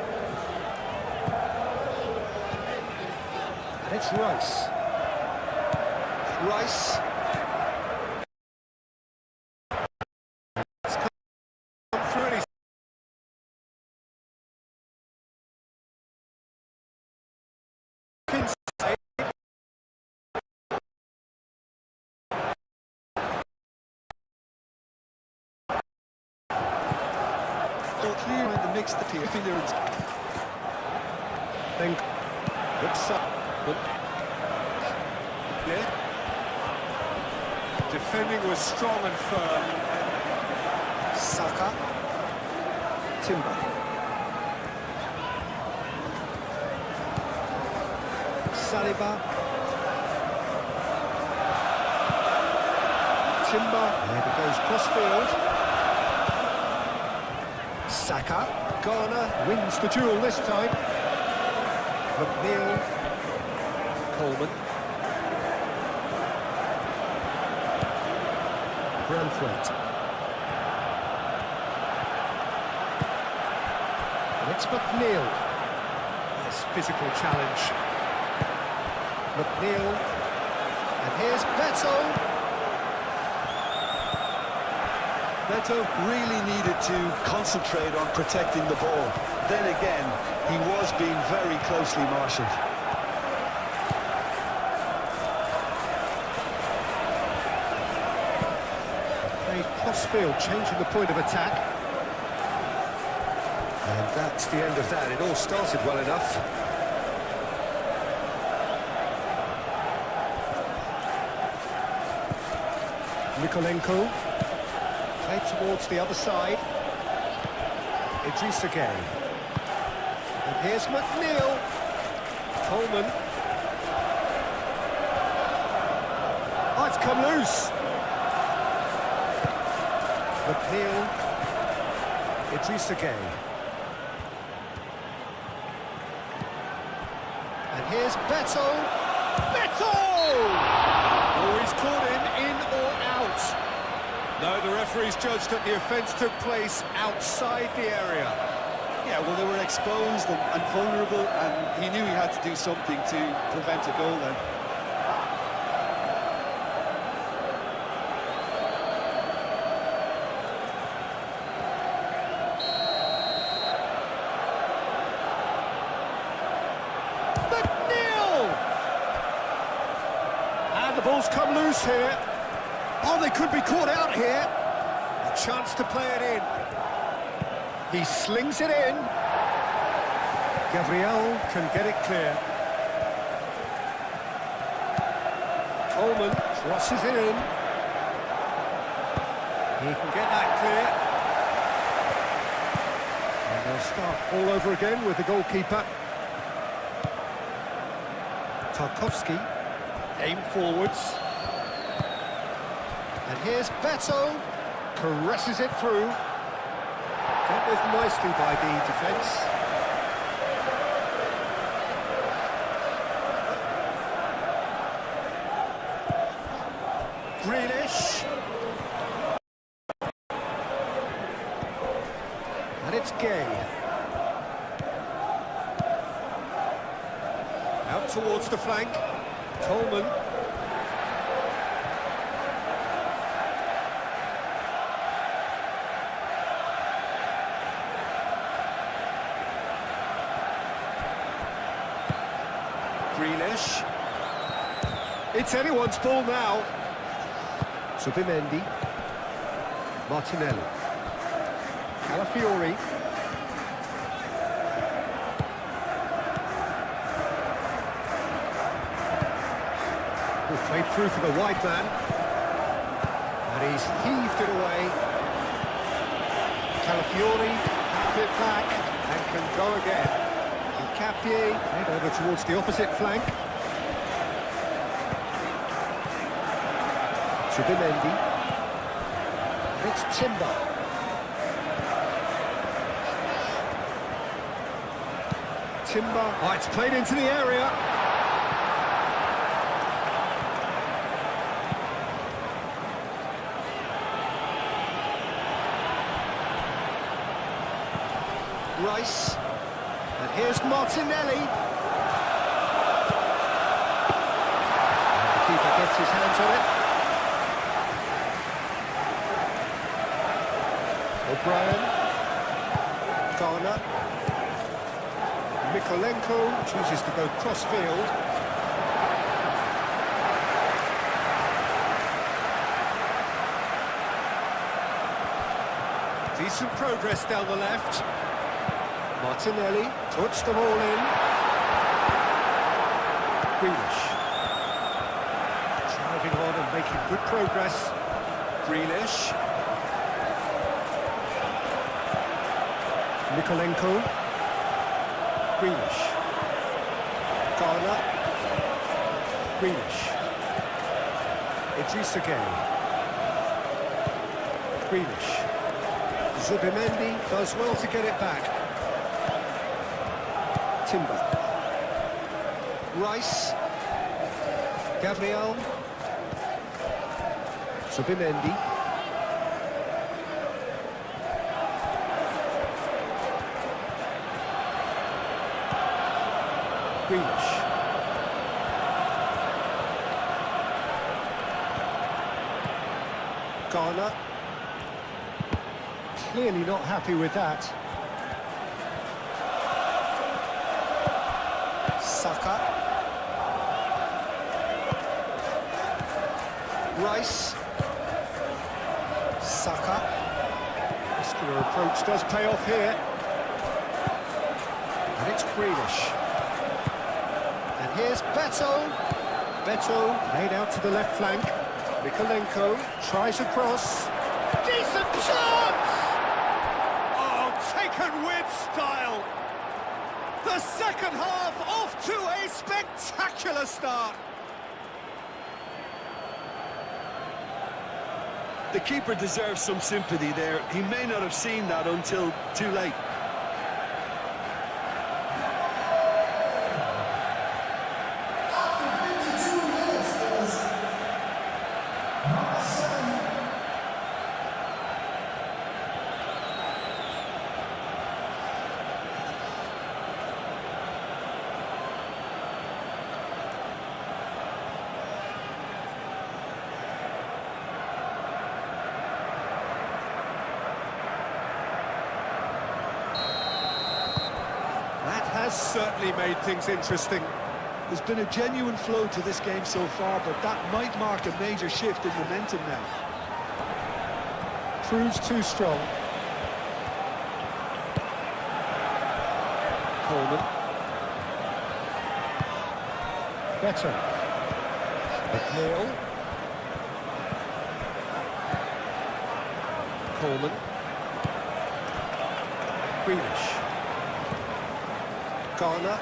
And it's Rice. Rice. mixed appearance. Then looks up. Yeah. Defending was strong and firm. Saka. Timber. Saliba. Timber. There it goes crossfield. Saka. Garner wins the duel this time. McNeil. Coleman. Branthwaite. And it's McNeil. Nice physical challenge. McNeil. And here's Beto. Beto really needed to concentrate on protecting the ball. Then again, he was being very closely marshalled. Crossfield changing the point of attack. And that's the end of that. It all started well enough. Mikolenko. Played towards the other side. Idrissa Gueye. And here's McNeil. Coleman. Oh, it's come loose. McNeil, Idrissa Gueye. And here's Beto. Beto! Oh, he's caught him in or out. No, the referee's judged that the offence took place outside the area. Yeah, well, they were exposed and vulnerable, and he knew he had to do something to prevent a goal then. The ball's come loose here. Oh, they could be caught out here. A chance to play it in. He slings it in. Gabriel can get it clear. Coleman crosses it in. He can get that clear. And they'll start all over again with the goalkeeper. Tarkowski. Aim forwards. And here's Beto. Caresses it through. Dealt with nicely by the defence. Grealish. And it's Gueye. Out towards the flank. Coleman. Grealish. It's anyone's ball now. Subimendi. Martinelli. Calafiori. Played through for the wide man. And he's heaved it away. Calafiori hands it back and can go again. Capie head over towards the opposite flank. Subimendi. And it's Timber. Timber. Oh, it's played into the area. Rice. And here's Martinelli. And the keeper gets his hands on it. O'Brien. Garner. Mikolenko chooses to go cross-field. Decent progress down the left. Martinelli puts them all in. Grealish. Driving on and making good progress. Grealish. Nikolenko. Grealish. Garner. Grealish. Idrissa Gueye. Grealish. Zubimendi does well to get it back. Timber. Rice. Gabriel. Zubimendi. Grealish. Garner. Clearly not happy with that. Saka. Rice. Saka. Muscular approach does pay off here. And it's Grealish. And here's Beto. Beto laid out to the left flank. Nikolenko tries a cross. Decent chance! Oh, taken with style. The second half off to a spectacular start. The keeper deserves some sympathy there. He may not have seen that until too late. Has certainly made things interesting. There's been a genuine flow to this game so far, but that might mark a major shift in momentum now. Proves too strong. Coleman. Better. McNeil. Coleman. Grealish. Garner.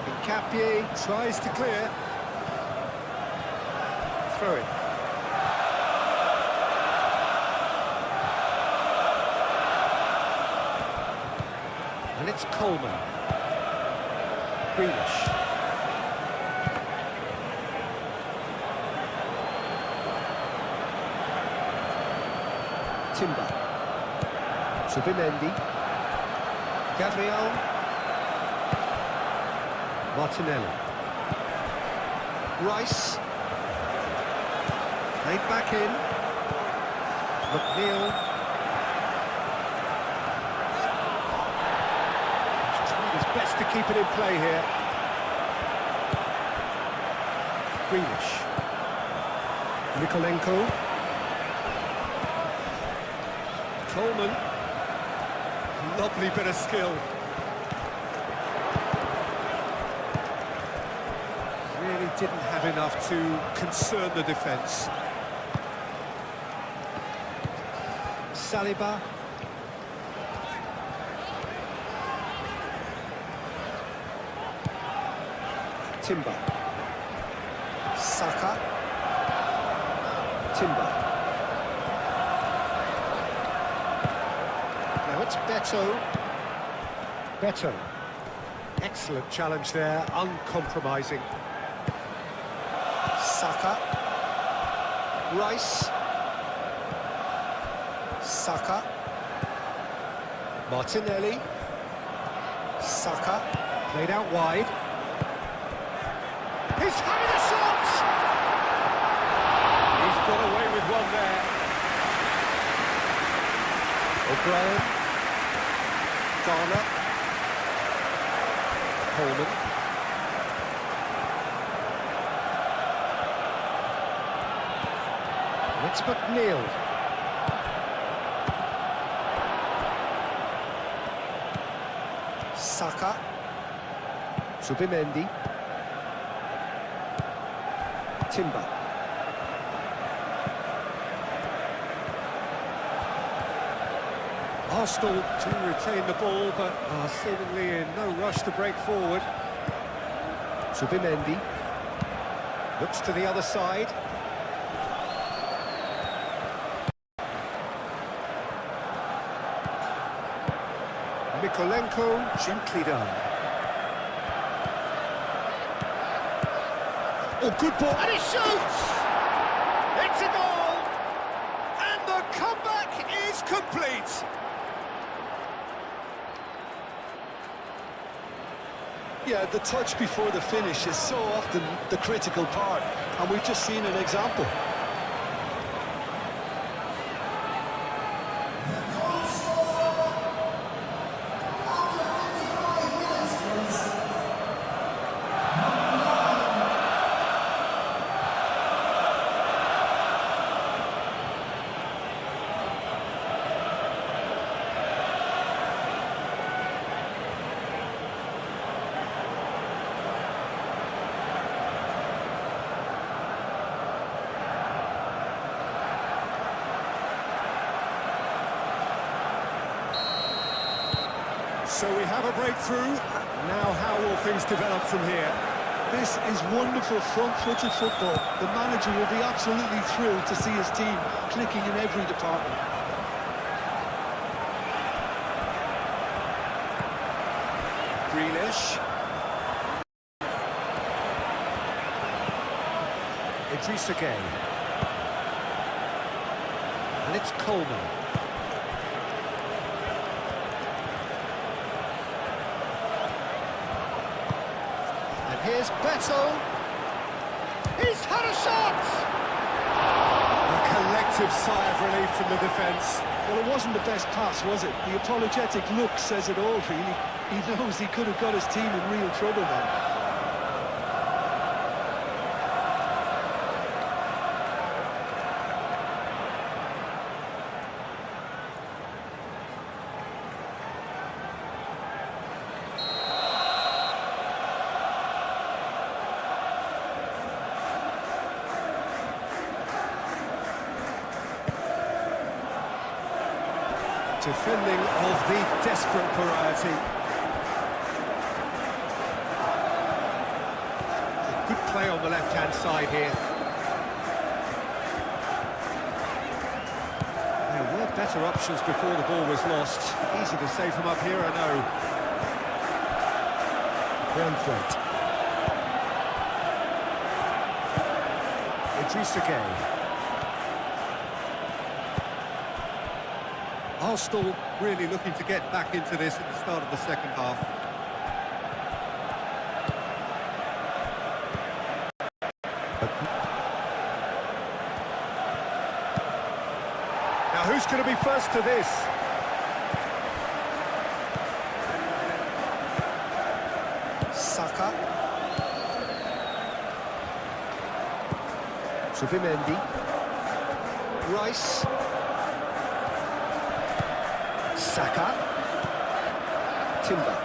Nkapie tries to clear. Throw it. And it's Coleman. Grealish. Timber. Zubimendi. Gabriel. Martinelli. Rice. Played back in. McNeil. Trying his best to keep it in play here. Grealish. Nikolenko. Coleman. Lovely bit of skill. Really didn't have enough to concern the defence. Saliba. Timber. Saka. Timber. Now it's Beto. Beto. Excellent challenge there, uncompromising. Saka. Rice. Saka. Martinelli. Saka. Played out wide. He's having a shot! He's got away with one there. O'Brien. Garner. Coleman. And it's McNeil. Saka. Subimendi. Timber. Arsenal to retain the ball, but are seemingly in no rush to break forward. Subimendi. Looks to the other side. Mikolenko, gently done. Oh, good ball. And he shoots! It's a goal! And the comeback is complete! Yeah, the touch before the finish is so often the critical part, and we've just seen an example. So we have a breakthrough. Now how will things develop from here? This is wonderful front-footed football. The manager will be absolutely thrilled to see his team clicking in every department. Grealish. Idrissa Gueye. And it's Coleman. Here's Beto. He's had a shot! A collective sigh of relief from the defence. Well, it wasn't the best pass, was it? The apologetic look says it all, really. He knows he could have got his team in real trouble then. Defending of the desperate variety. Good play on the left-hand side here. There were better options before the ball was lost. Easy to say from up here, I know. Brentford. Idrissa Gueye. Arsenal really looking to get back into this at the start of the second half. Now who's going to be first to this? Saka. Subimendi. Rice. Saka. Timber.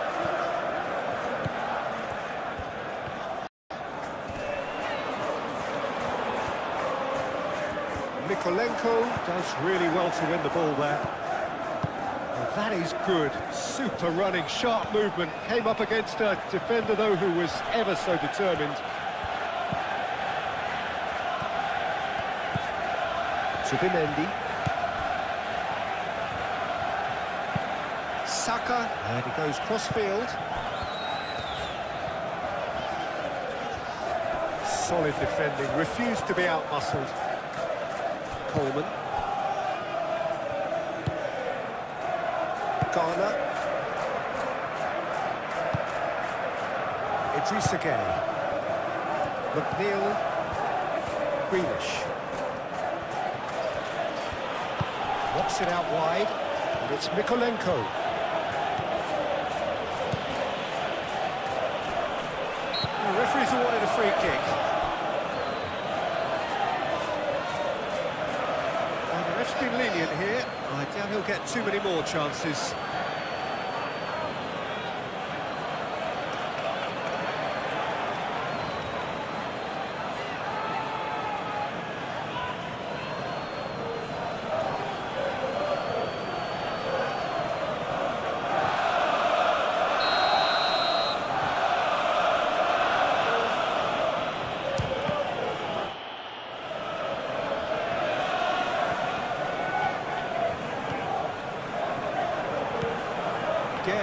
Mikolenko does really well to win the ball there. Well, that is good. Super running, sharp movement. Came up against a defender, though, who was ever so determined. Subimendi. Saka. And he goes cross-field. Solid defending, refused to be out-muscled. Coleman. Garner. Idrissa Gueye. McNeil. Grealish. Walks it out wide, and it's Mikolenko. The referee's awarded a free kick. And the ref's been lenient here. I doubt he'll get too many more chances.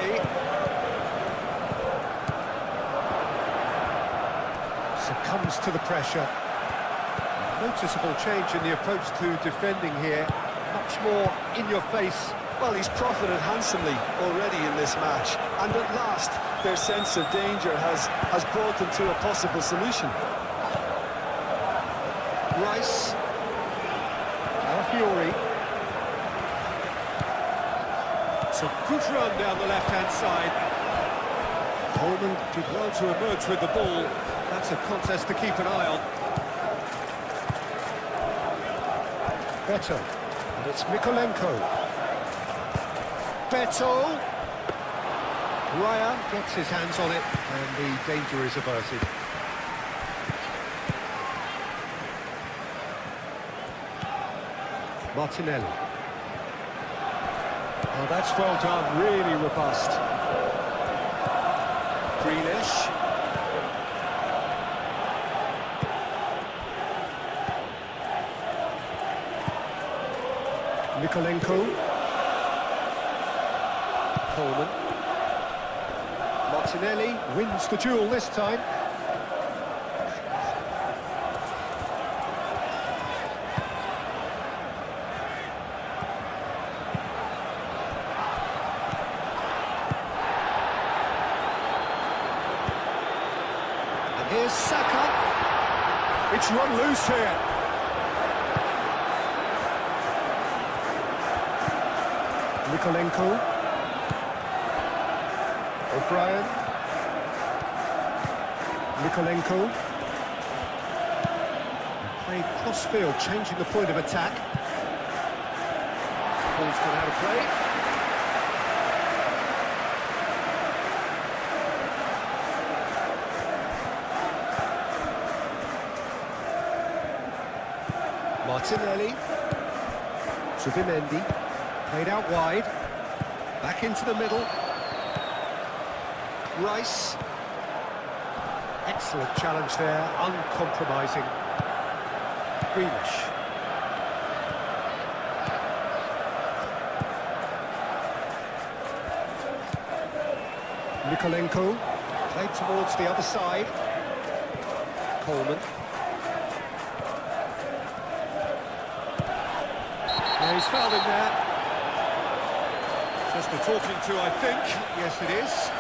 away. Succumbs to the pressure. Noticeable change in the approach to defending here. Much more in your face. Well, he's profited handsomely already in this match, and at last their sense of danger has brought them to a possible solution. Rice. Calafiori. It's a good run down the left-hand side. Coleman did well to emerge with the ball. That's a contest to keep an eye on. Beto. And it's Mikolenko. Beto. Raya gets his hands on it, and the danger is averted. Martinelli. Oh, that's well done, really robust. Grealish. Mikolenko. Coleman. Martinelli wins the duel this time. And here's Saka. It's run loose here. Mikolenko. O'Brien. Mikolenko. Played cross-field, changing the point of attack. Ball's gone out of play. Martinelli. Zubimendi. Played out wide. Back into the middle. Rice. Excellent challenge there, uncompromising. Grealish. Mikolenko. Played towards the other side. Coleman. Yeah, he's fouled him there. Just a talking to, I think. Yes, it is.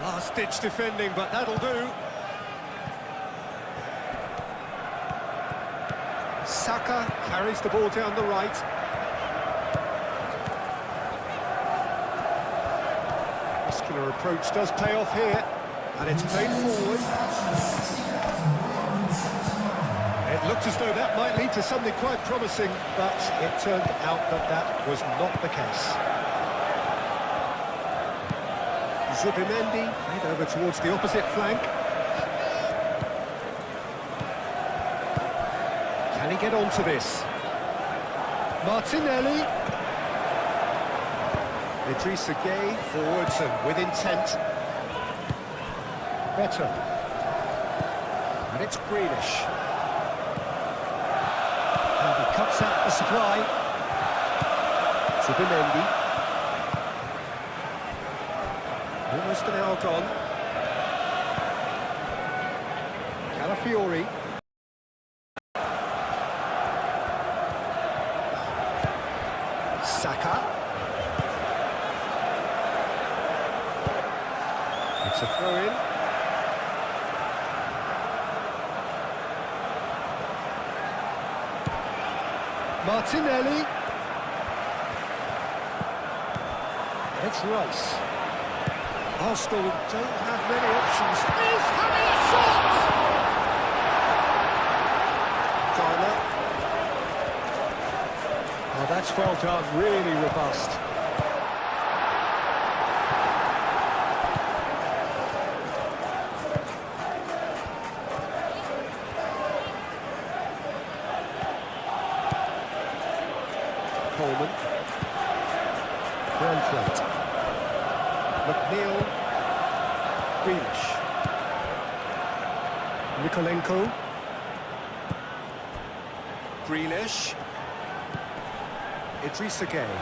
Last-ditch defending, but that'll do. Saka carries the ball down the right. Muscular approach does pay off here, and it's played forward. It looked as though that might lead to something quite promising, but it turned out that that was not the case. Zubimendi played over towards the opposite flank. Can he get onto this? Martinelli. Idrissa Gueye forwards and with intent. Beto. And it's Grealish. And he cuts out the supply. Zubimendi. Almost an hour gone. Calafiori. Saka. It's a throw-in. Martinelli. It's Rice. Arsenal don't have many options. He's having a shot! Garner. Oh, that's well done, really robust. Coleman. Brandtland. McNeil. Grealish. Nikolenko. Grealish. Idrissa Gueye.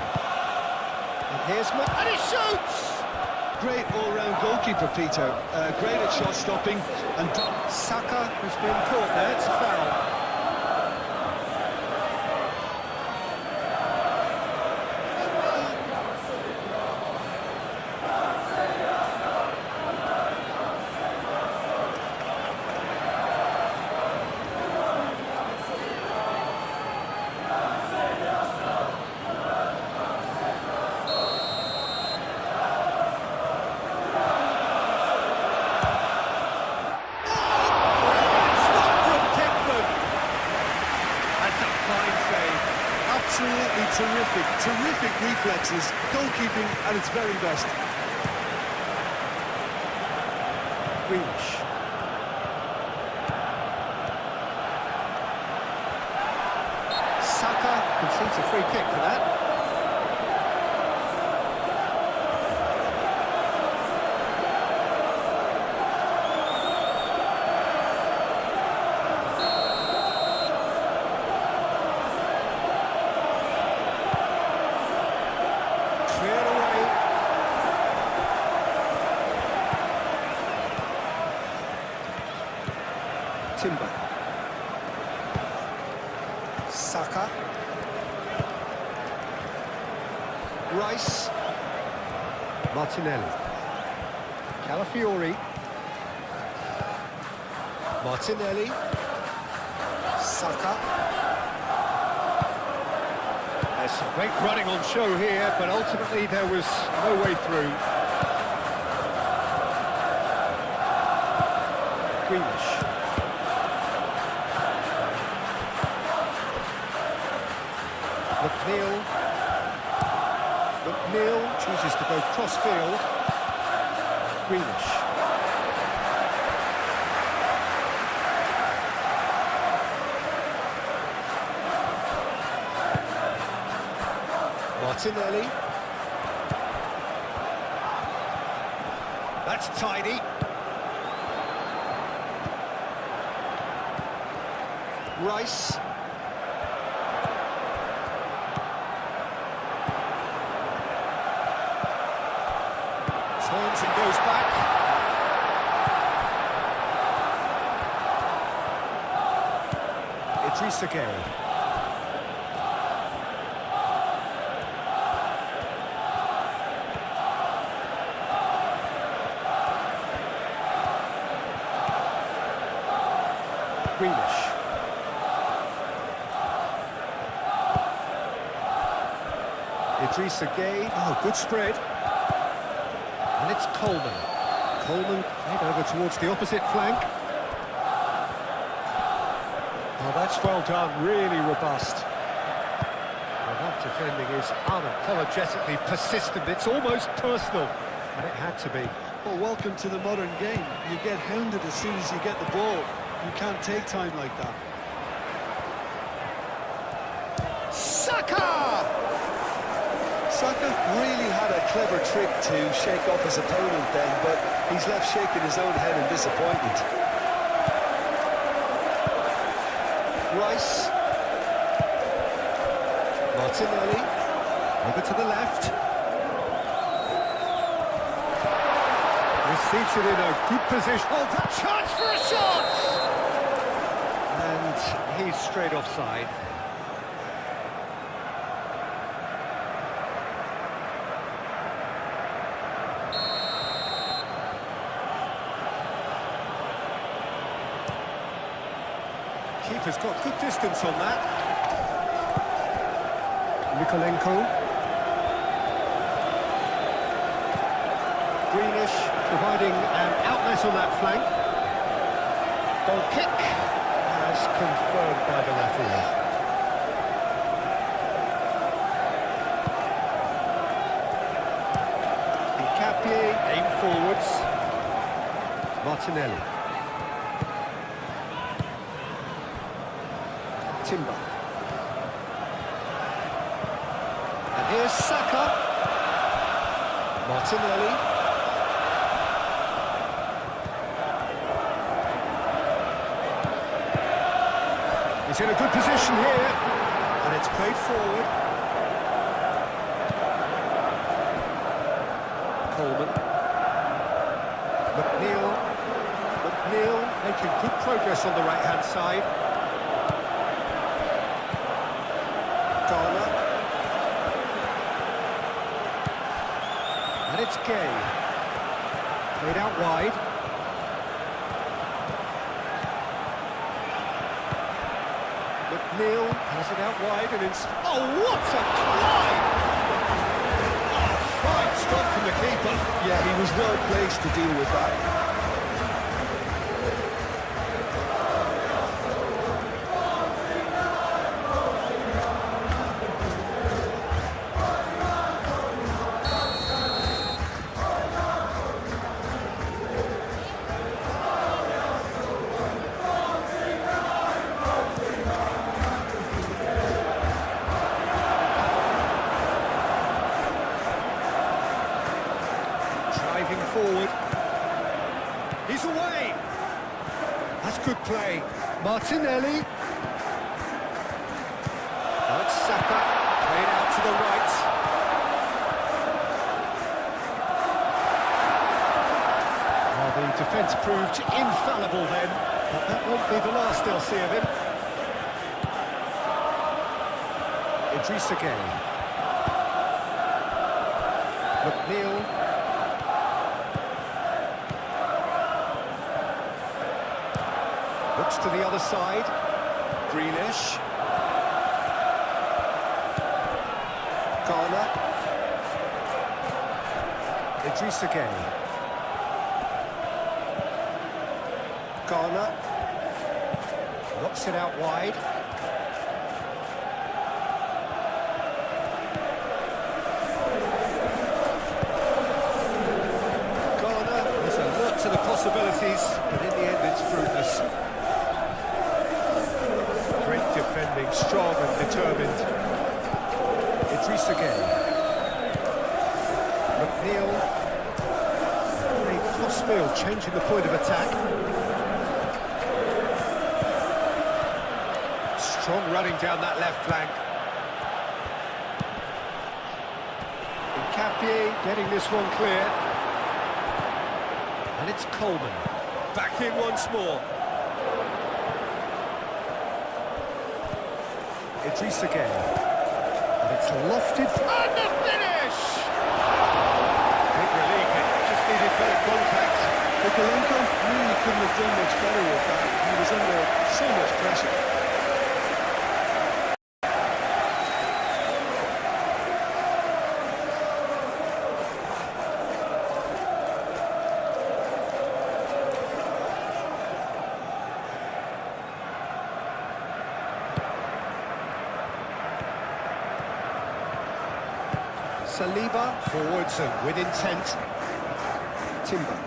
And here's and he shoots! Great all-round goalkeeper, Peter. Great at shot stopping, and Saka has been caught there, it's a foul. Absolutely terrific reflexes, goalkeeping at its very best. Grealish. Saka concedes a free kick for that. Timber. Saka. Rice. Martinelli. Calafiori. Martinelli. Saka. There's some great running on show here, but ultimately there was no way through. Grealish. McNeil chooses to go cross-field. Grealish. Martinelli. That's tidy. Rice. Turns and goes back. Idrissa Gueye. Grealish. Idrissa Gueye. Oh, good spread. And it's Coleman. Coleman played over towards the opposite flank. Oh, that's well done, really robust. Well, that defending is unapologetically persistent. It's almost personal, and it had to be. Well, welcome to the modern game. You get hounded as soon as you get the ball. You can't take time like that. Saka! Saka really had a clever trick to shake off his opponent then, but he's left shaking his own head in disappointment. Rice. Martinelli. Over to the left. Receives it in a good position. Oh, that chance for a shot! And he's straight offside. Keeper's got good distance on that. Nikolenko. Grealish providing an outlet on that flank. Goal kick as confirmed by the referee. Capie aim forwards. Martinelli. Timber. And here's Saka. Martinelli. He's in a good position here, and it's played forward. Coleman. McNeil making good progress on the right-hand side. Garner. And it's Gay. Played out wide. McNeil has it out wide and it's... Oh, what a climb! Oh, fine stop from the keeper. Yeah, he was well placed to deal with that. Forward. He's away. That's good play. Martinelli. Now it's Saka. Played out to the right. Well, the defence proved infallible then, but that won't be the last they'll see of him. Idrissa Gueye. McNeil. Looks to the other side. Grealish. Garner. Idrissa Gueye. Garner. Knocks it out wide. Garner has alert to the possibilities, but in the end it's fruitless. Defending, strong and determined. Idrissa Gueye. McNeil. Playing crossfield, changing the point of attack. Strong running down that left flank. Nkapie getting this one clear. And it's Coleman. Back in once more. Idrissa Gueye. And it's lofted and the finish! Big relief, it just needed better contact. Mikalenko really couldn't have done much better with that. He was under so much pressure. Saliba forwards and with intent. Timber.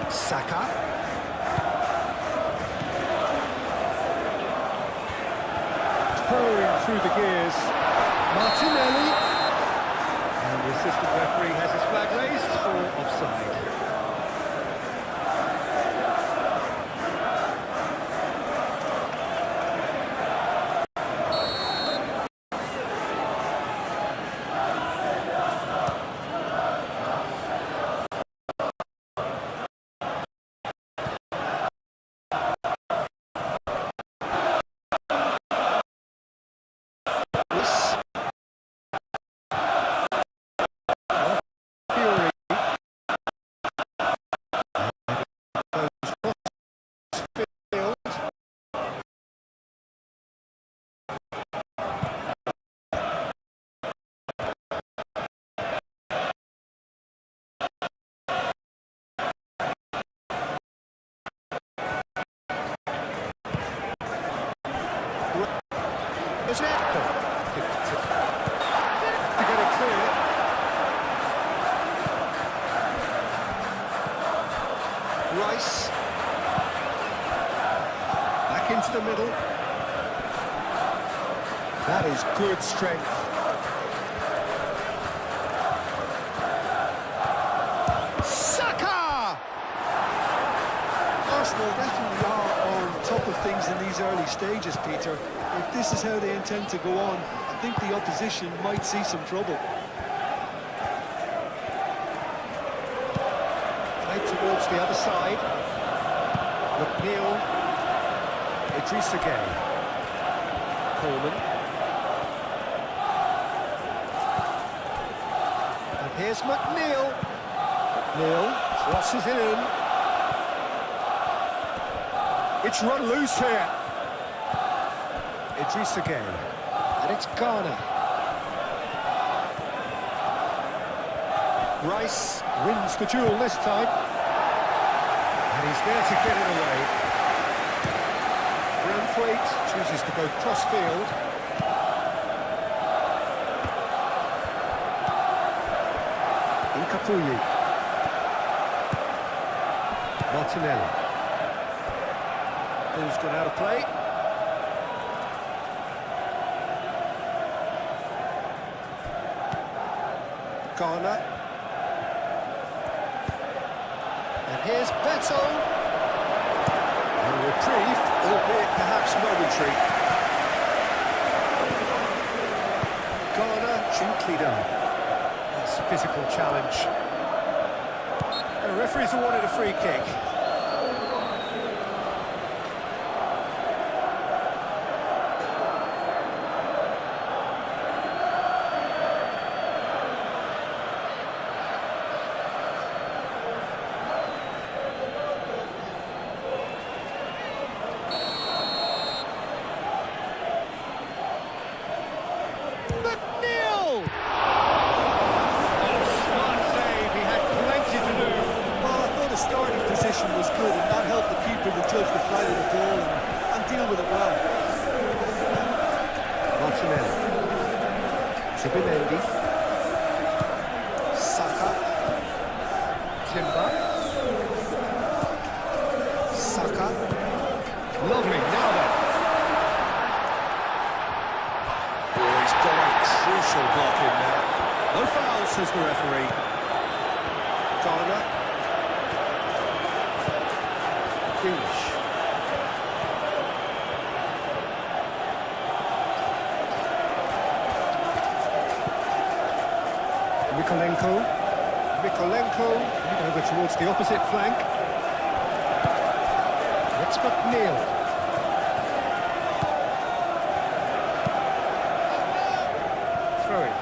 Saka. Pouring through the gears. Martinelli. And the assistant referee has his flag raised for offside. To get it clear. Rice. Back into the middle. That That is good strength. Saka! Arsenal definitely are on top of things in these early stages, Peter. If this is how they intend to go on, I think the opposition might see some trouble. Played towards the other side. McNeil. Idrissa Gueye. Coleman. And here's McNeil. McNeil crosses it in. It's run loose here. Idrissa Gueye. And it's Ghana. Rice wins the duel this time. And he's there to get it away. Braithwaite chooses to go cross-field. Incapuyi. Martinelli. Ball's gone out of play. Ghana. And here's Beto. A reprieve, albeit perhaps momentary. Ghana, gently done. That's a physical challenge. The referee's awarded a free kick. McNeil! Smart save, he had plenty to do. Well, I thought the starting position was good, and that helped the keeper to judge the flight of the ball and deal with it well. Martinelli. Zubimendi. Saka. Timber. Saka. Lovely, now then. Oh, he's got a crucial block in there. No foul, says the referee. Ghana. Grealish. Mikolenko, over towards the opposite flank. It's McNeil. Throw it.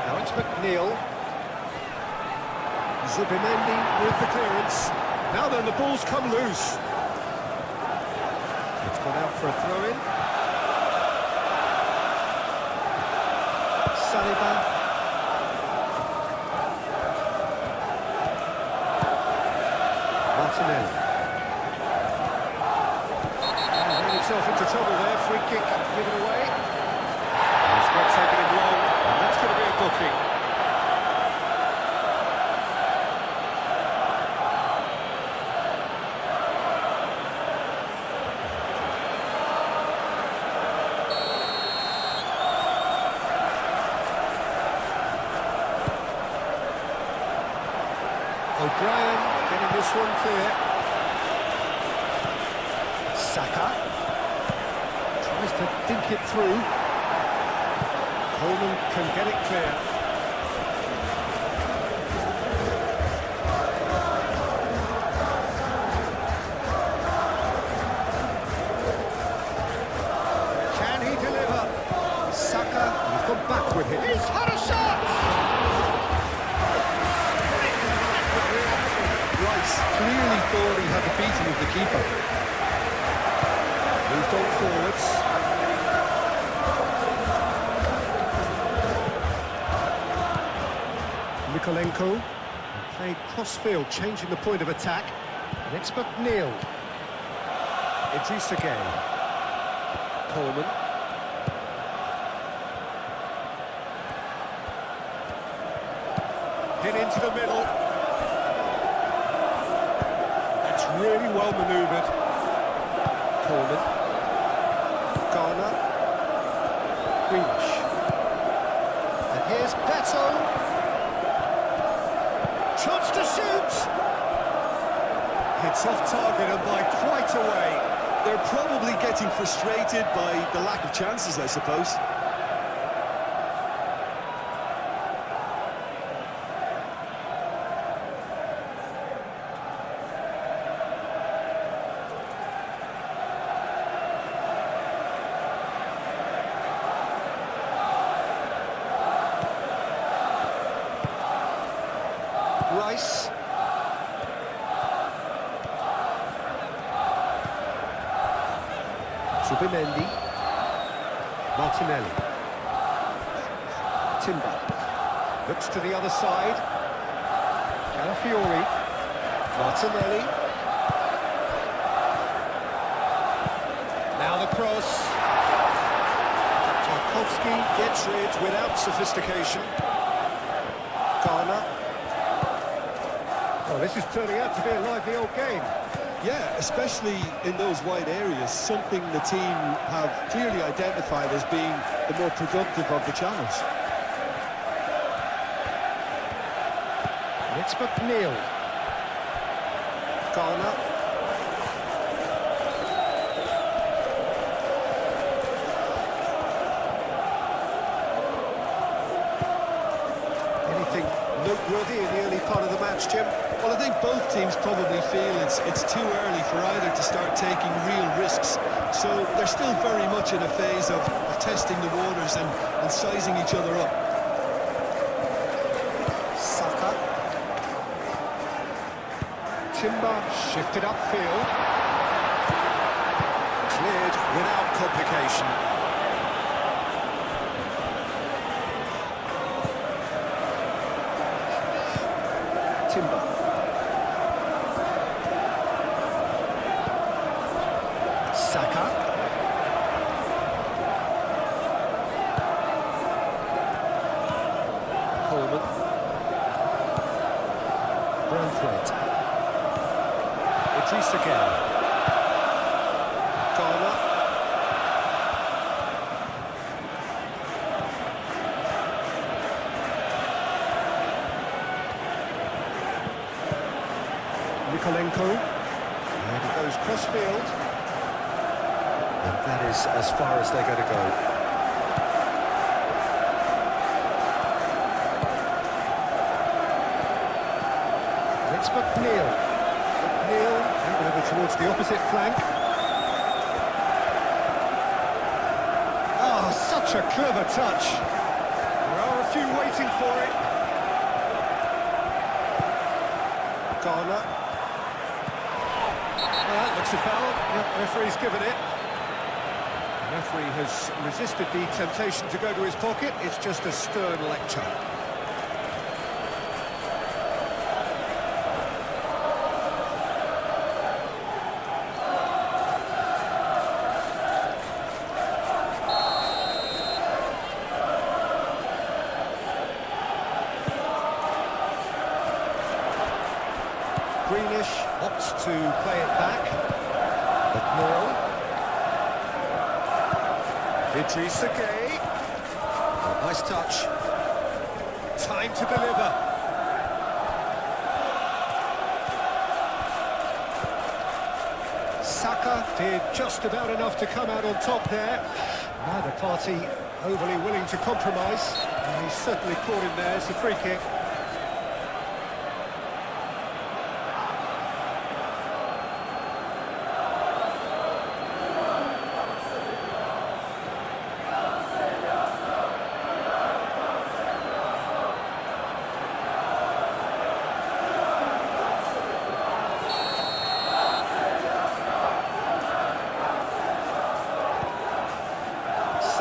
Now it's McNeil. Zubimendi with the clearance. Now then, the ball's come loose. It's gone out for a throw-in. Saliba. Martinelli. Ran himself into trouble there. Free kick given away. It's not taking him long, and that's going to be a booking. O'Brien getting this one clear. Saka tries to think it through. Coleman can get it clear. Can he deliver? Saka, he's gone back with it. He's had a shot! Rice clearly thought he had the beating of the keeper. Moved on forwards. Mikolenko played cross-field, changing the point of attack. And it's McNeil. Idrissa Gueye. Coleman. Hit into the middle. really well manoeuvred. Coleman. Garner. Greenish. And here's Beto. Chance to shoot! It's off target and by quite a way. They're probably getting frustrated by the lack of chances, I suppose. Rice. Subimendi. Martinelli. Timber. Looks to the other side. Calafiori. Martinelli. Now the cross. Tarkovsky gets rid without sophistication. Garner. Well, this is turning out to be a lively old game. Yeah, especially in those wide areas, something the team have clearly identified as being the more productive of the channels. And it's McNeil. Garner. Anything noteworthy in the early part of the match, Jim? Well, I think both teams probably feel it's too early for either to start taking real risks. So they're still very much in a phase of testing the waters and sizing each other up. Saka. Timber shifted upfield. Cleared without complication. Timber. Saka. Coleman. Branthwaite. Idrissa Gueye. Garner. Nikolenko. And it goes cross-field. And that is as far as they're going to go. And it's McNeil. McNeil and over towards the opposite flank. Oh, such a clever touch. There are a few waiting for it. Garner. Well, that looks a foul. Yep, referee's given it. The referee has resisted the temptation to go to his pocket. It's just a stern lecture. Greenish opts to play it back. McNeil. Idrissa Gueye. Oh, nice touch. Time to deliver. Saka did just about enough to come out on top there. Neither party overly willing to compromise. And he's certainly caught him there. It's a free kick.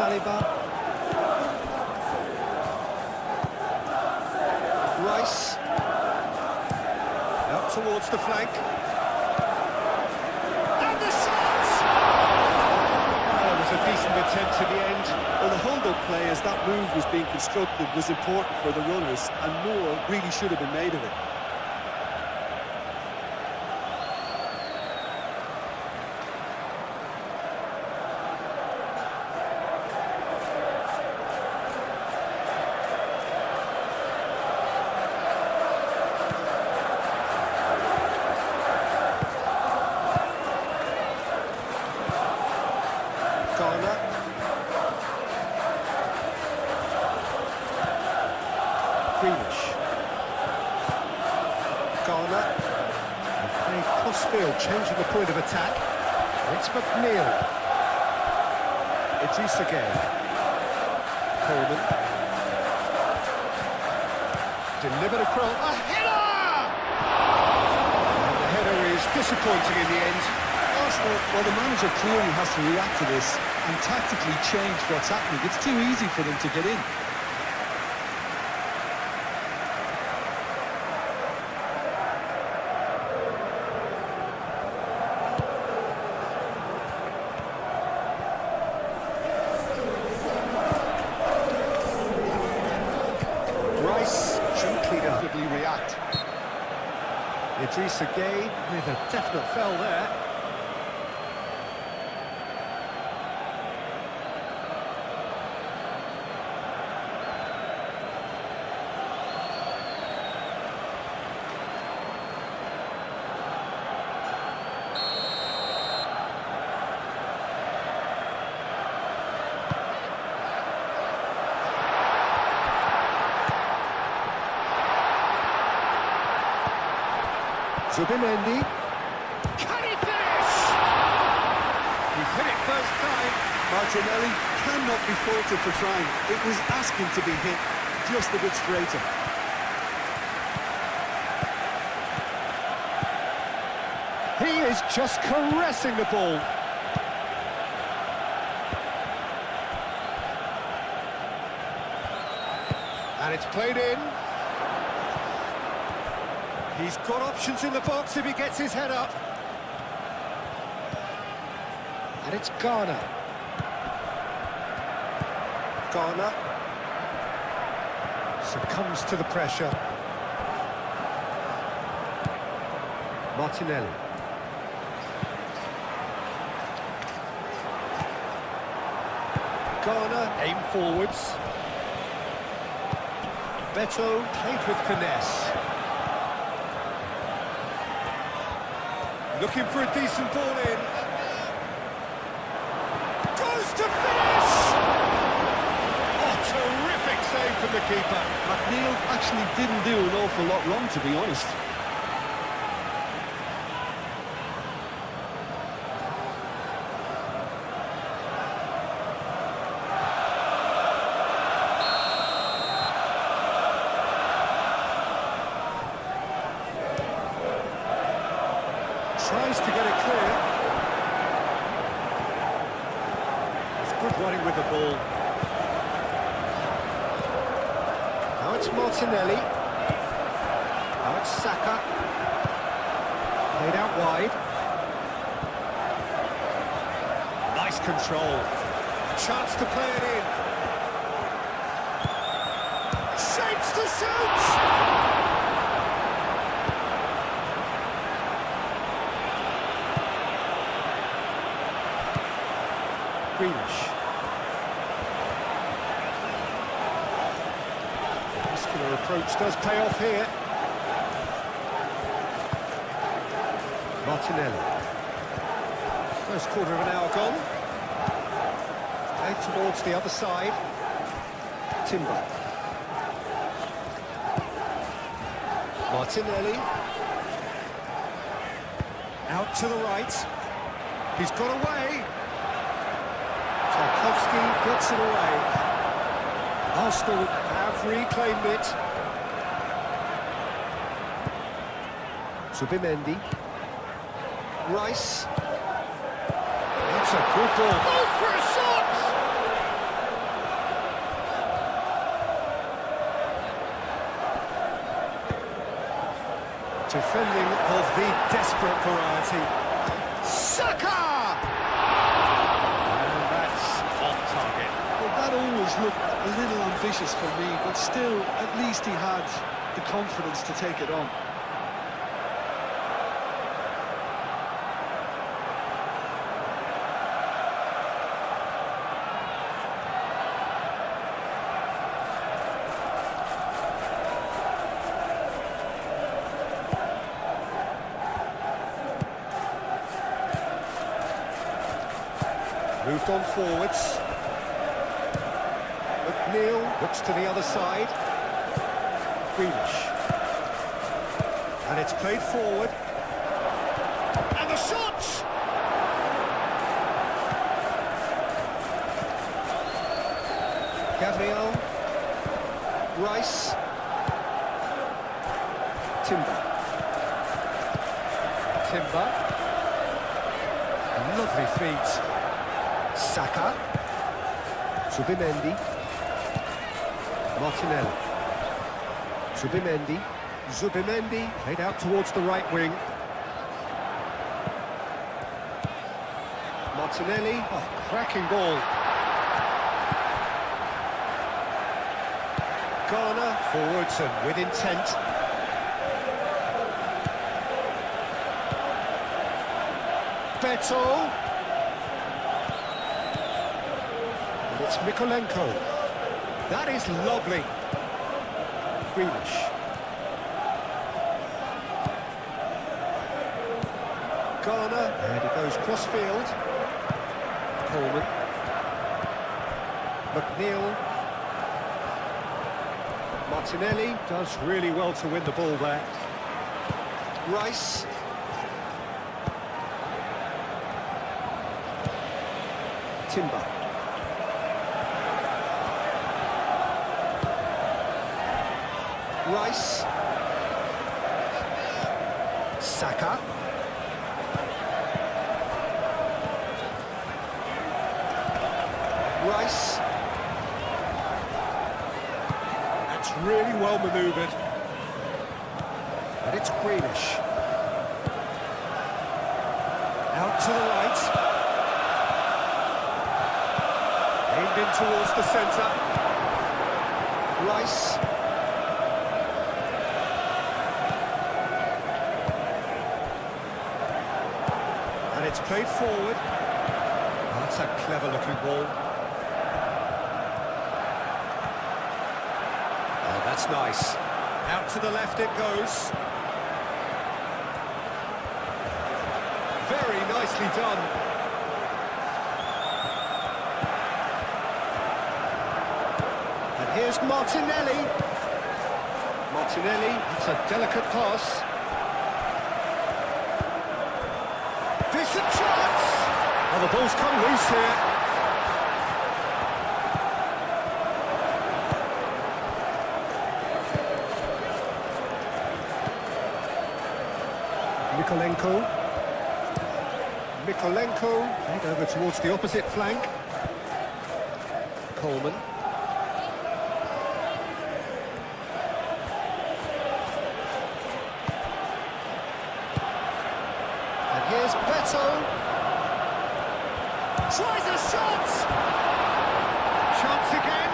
Saliba. Rice. Out towards the flank. And the shot! That was a decent attempt in the end. Well, the hold-up play as that move was being constructed was important for the runners, and more really should have been made of it. Corner. Greenish. Corner. And played cross-field, changing the point of attack. It's McNeil. Idrissa Gueye. Coleman. Delivered across. A header! And the header is disappointing in the end. Arsenal, well, the manager clearly has to react to this and tactically change what's happening. It's too easy for them to get in. React. Idrissa Gueye with a definite foul there. Zubimendi. Can he finish? He's hit it first time. Martinelli cannot be faulted for trying. It was asking to be hit just a bit straighter. He is just caressing the ball. And it's played in. He's got options in the box if he gets his head up. And it's Garner. Garner succumbs to the pressure. Martinelli. Garner, aim forwards. Beto played with finesse. Looking for a decent ball in. Goes to finish! Oh, terrific save from the keeper. McNeil actually didn't do an awful lot wrong, to be honest. Tries to get it clear. It's good running with the ball. Now it's Martinelli. Now it's Saka. Played out wide. Nice control. Chance to play it in. Shapes to shoot! Greenish. The muscular approach does pay off here. Martinelli. First quarter of an hour gone. Played towards the other side. Timber. Martinelli. Out to the right. He's got away. Tarkowski gets it away. Arsenal have reclaimed it. Zubimendi. Rice. That's a good ball. Go for a shot! Defending of the desperate variety. Saka! That always looked a little ambitious for me, but still, at least he had the confidence to take it on. Moved on forwards. McNeil looks to the other side. Grealish. And it's played forward. And the shot! Gabriel. Rice. Timber. Lovely feet. Saka. Zubimendi. Martinelli. Zubimendi played out towards the right wing. Martinelli. Oh, cracking ball. Garner forwards and with intent. Beto. And it's Mikolenko. That is lovely. Grealish. Garner, and he goes cross-field. Coleman. McNeil. Martinelli does really well to win the ball there. Rice. Timber. Rice. Saka. Rice. That's really well manoeuvred. And it's Grealish. Out to the right. Aimed in towards the centre. Rice. And it's played forward. Oh, that's a clever-looking ball. Oh, that's nice. Out to the left it goes. Very nicely done. Here's Martinelli. It's a delicate pass. Decent chance! Oh, the ball's come loose here. Mikolenko, played over towards the opposite flank. Coleman. Here's Beto. Tries a shot! Chance again?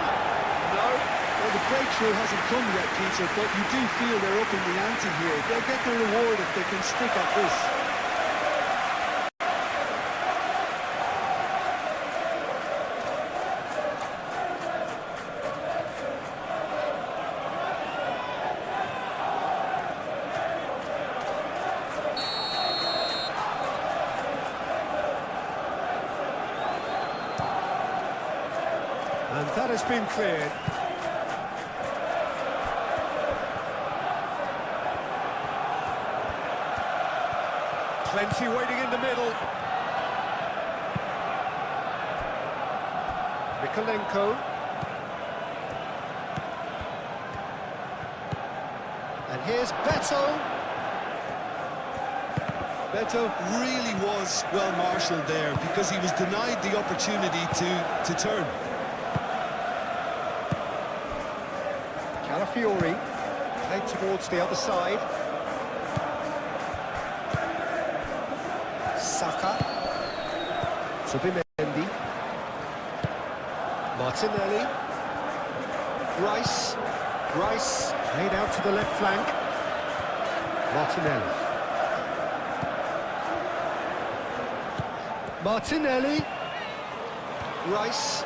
No. Well, the breakthrough hasn't come yet, Peter, but you do feel they're up in the ante here. They'll get the reward if they can stick at this. And that has been cleared. Plenty waiting in the middle. Mikolenko. And here's Beto. Beto really was well marshalled there because he was denied the opportunity to turn. Calafiori, played towards the other side. Saka. Zubimendi. Martinelli. Rice. Played out to the left flank. Martinelli. Rice.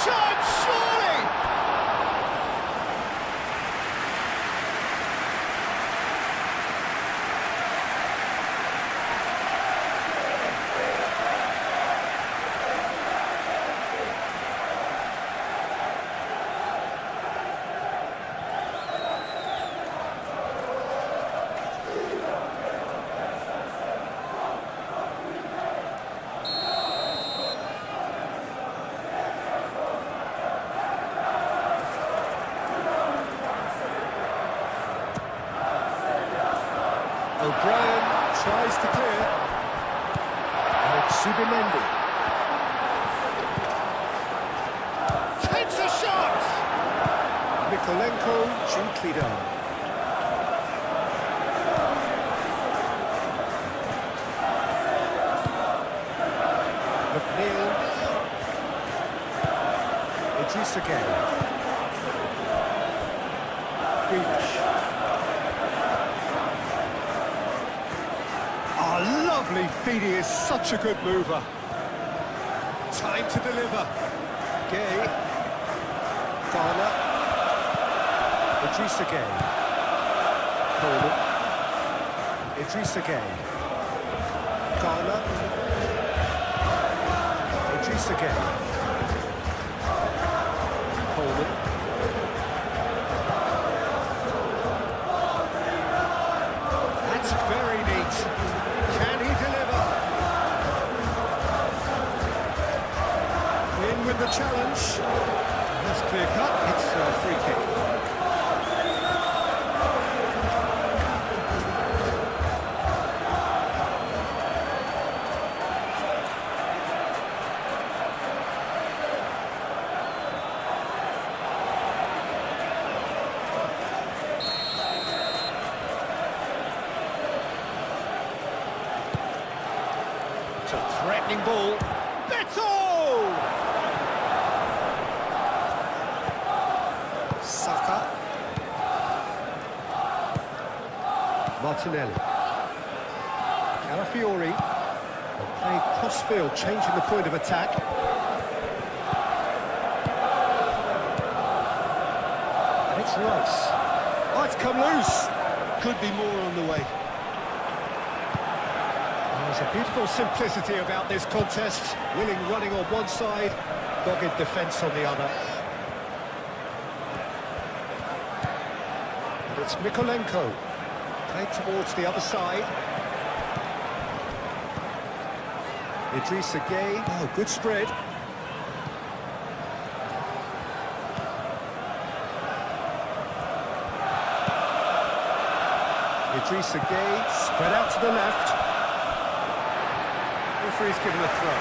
Shot, surely! O'Brien tries to clear. And it's Subimendi. Takes a shot! Mikolenko gently down. McNeil. Idrissa Gueye. Grealish. Oh, lovely feed, he is such a good mover. Time to deliver. Gueye. Garner. Idrissa Gueye. Coleman. Idrissa Gueye. Garner. Idrissa Gueye. Coleman. That's very neat. Can he deliver? In with the challenge. That's clear cut. It's a free kick. It's a threatening ball. Beto! Saka. Martinelli. Calafiori. Playing cross-field, changing the point of attack. And it's Rice. Oh, it's come loose. Could be more on the way. There's a beautiful simplicity about this contest. Willing running on one side, dogged defence on the other. And it's Mikolenko. Played towards the other side. Idrissa Gueye. Oh, good spread. Idrissa Gueye, spread out to the left. Referee's given a throw.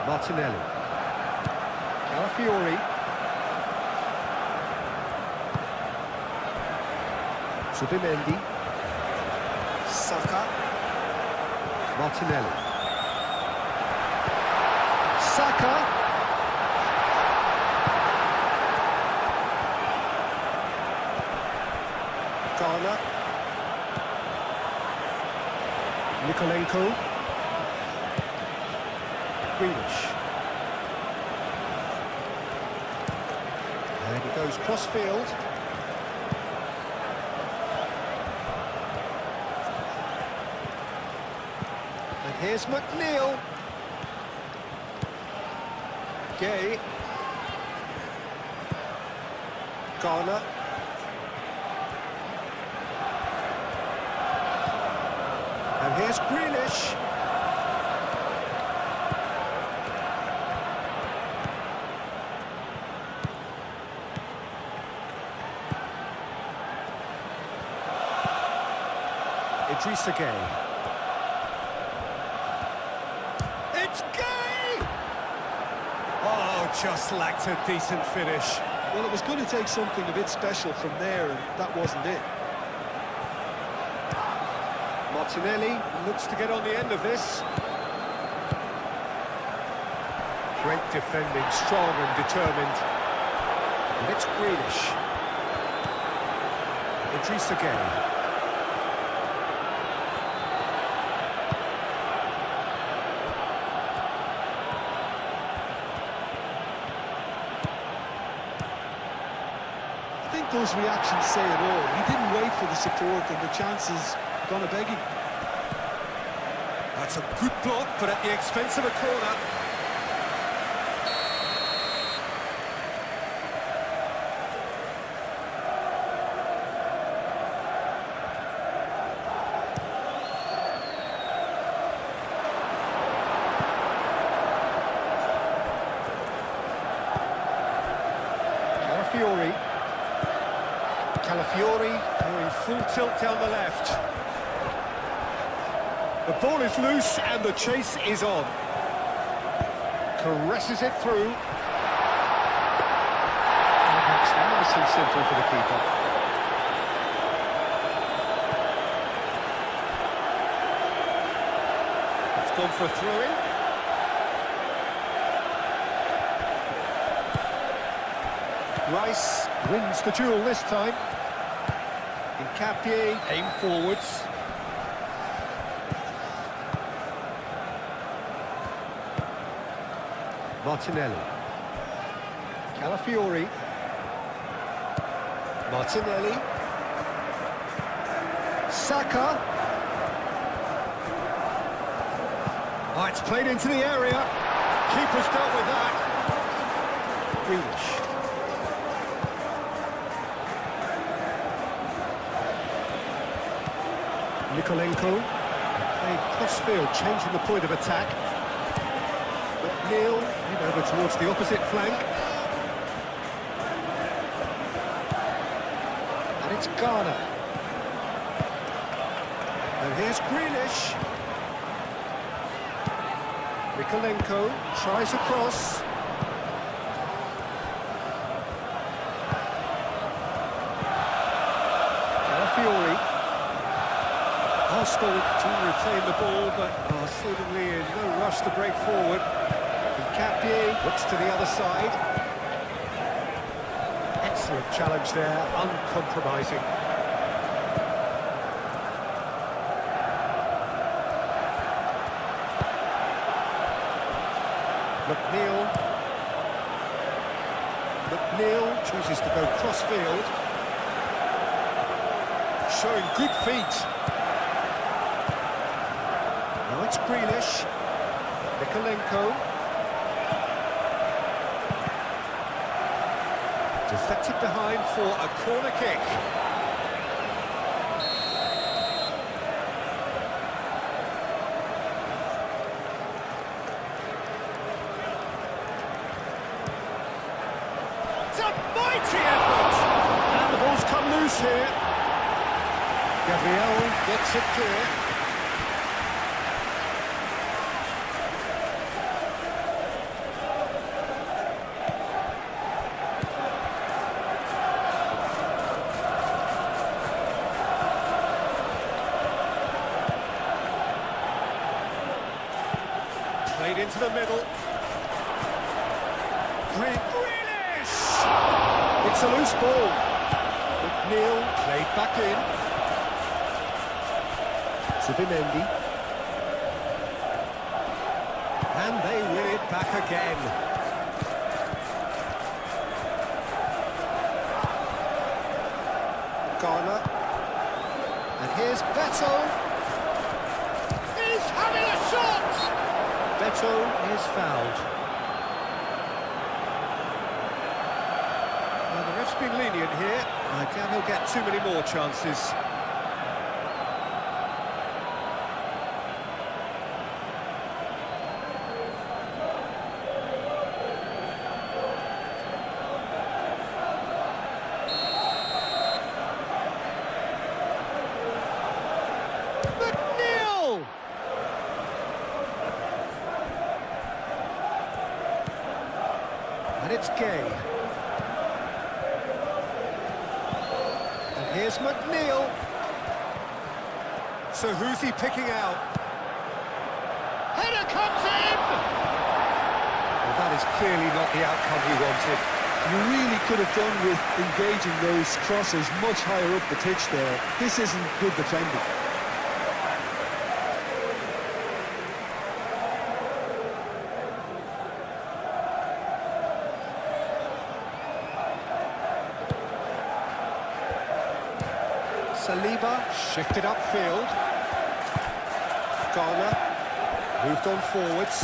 Martinelli. Calafiori. Subimendi. Saka. Martinelli. Saka. Garner. Mikolenko. Grealish. And he goes cross-field. And here's McNeil. Gueye. Garner. And here's Grealish. Idrissa Gueye. It's Gueye! Oh, just lacked a decent finish. Well, it was going to take something a bit special from there, and that wasn't it. Martinelli looks to get on the end of this. Great defending, strong and determined. And it's Grealish. Idrissa Gueye. I think those reactions say it all. He didn't wait for the support, and the chances gonna beg him. That's a good block, but at the expense of a corner. Calafiori going full tilt down the left. The ball is loose and the chase is on. Caresses it through. And that's nice and simple for the keeper. It's gone for a throw-in. Rice wins the duel this time. Nkapie aim forwards. Martinelli. Calafiori. Martinelli. Saka. Oh, it's played into the area. Keeper's dealt with that. Grealish. Nikolenko. Played cross-field, changing the point of attack. McNeil in over towards the opposite flank. And it's Garner. And here's Grealish. Nikolenko tries a cross. Calafiori. Arsenal to retain the ball, but are seemingly in no rush to break forward. Nkapie looks to the other side. Excellent challenge there, uncompromising. McNeil chooses to go cross-field. Showing good feet. Now it's Grealish. Nikolenko. Deflected behind for a corner kick. It's a mighty effort! And the ball's come loose here. Gabriel gets it clear. Played into the middle. Grealish! It's a loose ball. McNeil played back in. Zubimendi. And they win it back again. Garner. And here's Beto. He's having a shot! Beto is fouled. Well, the ref's been lenient here. I doubt he'll get too many more chances. McNeil! And it's Gay. And here's McNeil. So who's he picking out? Header comes in! Well, that is clearly not the outcome he wanted. You really could have done with engaging those crosses much higher up the pitch there. This isn't good defending. Saliba shifted upfield. Garner moved on forwards.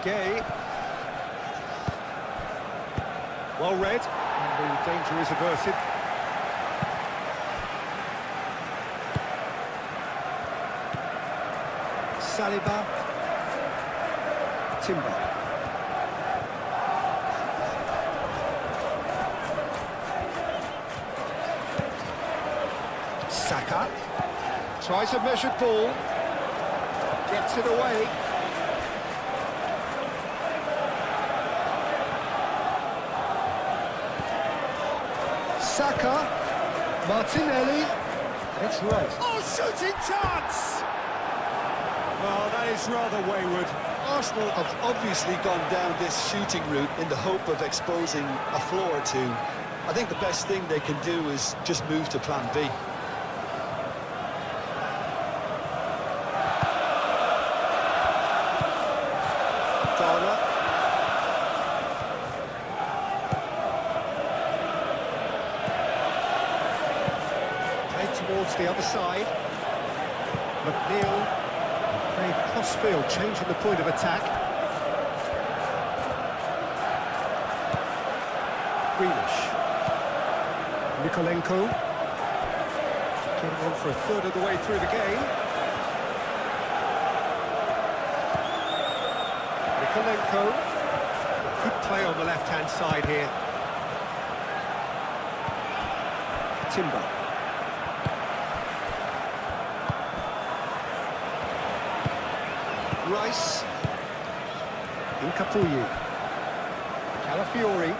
Gay. Well read, and the danger is averted. Saliba. Timber. Saka tries a measured ball, gets it away. Saka, Martinelli, and it's right. Oh, shooting chance! Well, that is rather wayward. Arsenal have obviously gone down this shooting route in the hope of exposing a flaw or two. I think the best thing they can do is just move to plan B. Garner. Played towards the other side. McNeil played cross-field, changing the point of attack. Grealish. Nikolenko. Getting on for a third of the way through the game. Nikolenko. Good play on the left-hand side here. Timber. Rice. Incapuyi. Calafiori.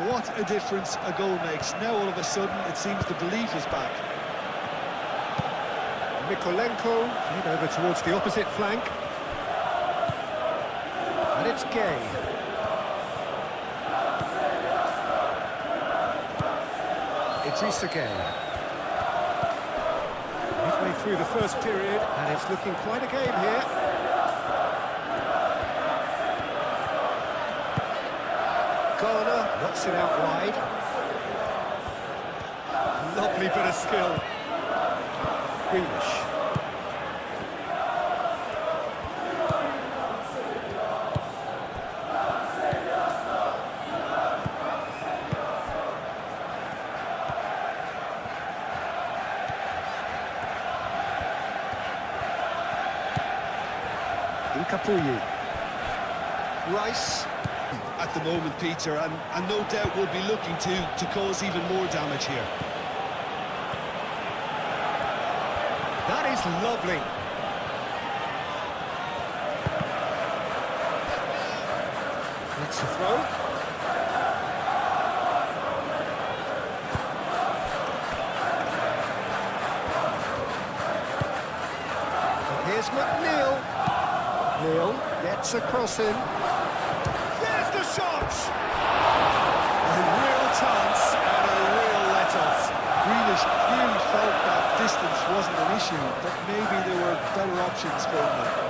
What a difference a goal makes. Now all of a sudden it seems the belief is back. Nikolenko. Played over towards the opposite flank. And it's Gay. Idrissa Gay. Midway through the first period, and it's looking quite a game here. Garner knocks it out wide. Lovely bit of skill. Grealish. Incapuyi. Rice. At the moment, Peter, and no doubt will be looking to cause even more damage here. That is lovely. That's a throw. And here's McNeil. Neil gets across him. There's the shot! A real chance and a real let-off. Grealish clearly felt that distance wasn't an issue, but maybe there were better options for him there.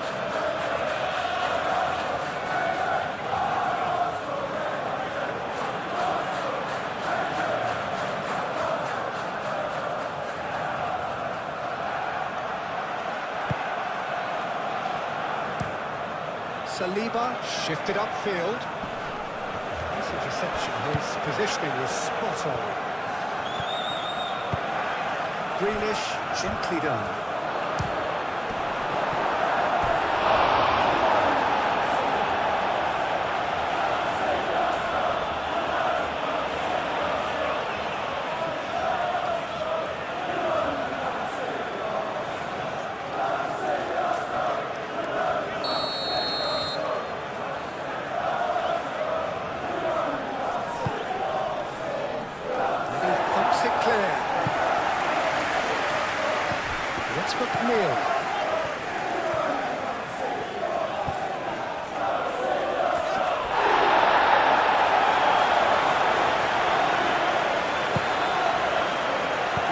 Saliba shifted upfield. Nice interception. His positioning was spot on. Grealish, gently done. It's McNeil.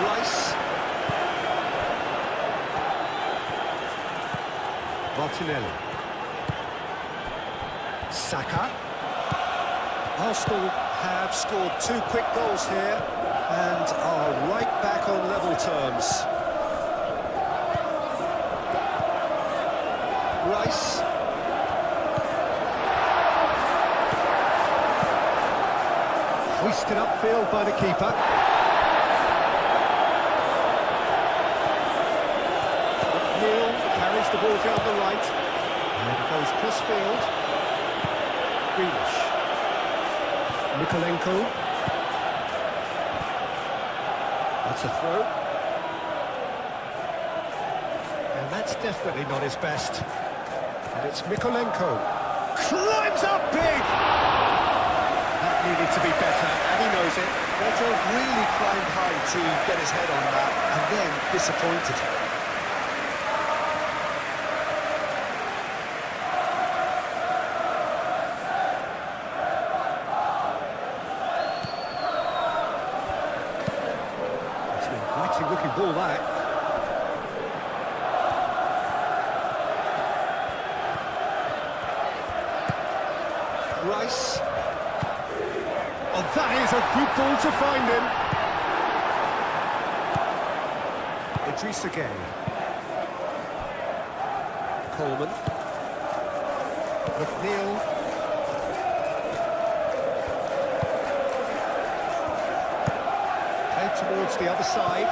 Rice. Martinelli. Saka. Arsenal have scored 2 quick goals here and are right back on level terms. Rice. Hoisted upfield by the keeper. McNeil carries the ball down the right. And it goes cross-field. Grealish. Nikolenko. That's a throw. And that's definitely not his best. And it's Mikolenko. Climbs up big! That needed to be better, and he knows it. Beto really climbed high to get his head on that, and then disappointed. It's an inviting looking ball, that. Rice. Oh, that is a good ball to find him. Idrissa Gueye. Coleman. McNeil. Played towards the other side.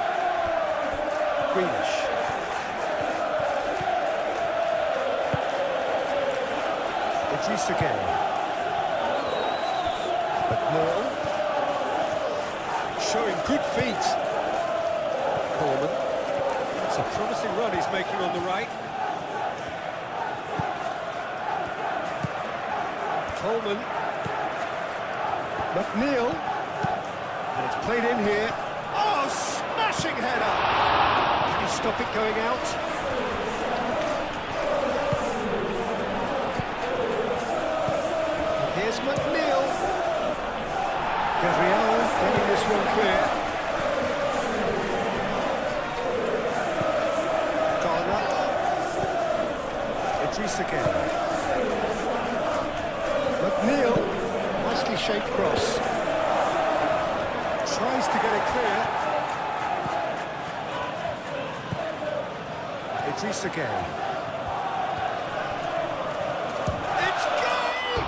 Greenish. Idrissa Gueye. McNeil. Showing good feet. Coleman. It's a promising run he's making on the right. Coleman. McNeil. And it's played in here. Oh, smashing header! Can he stop it going out? And here's McNeil. Gabriel getting this one clear. Garner. Idrissa Gueye. McNeil. Nicely shaped cross. Tries to get it clear. Idrissa Gueye. It's Gueye!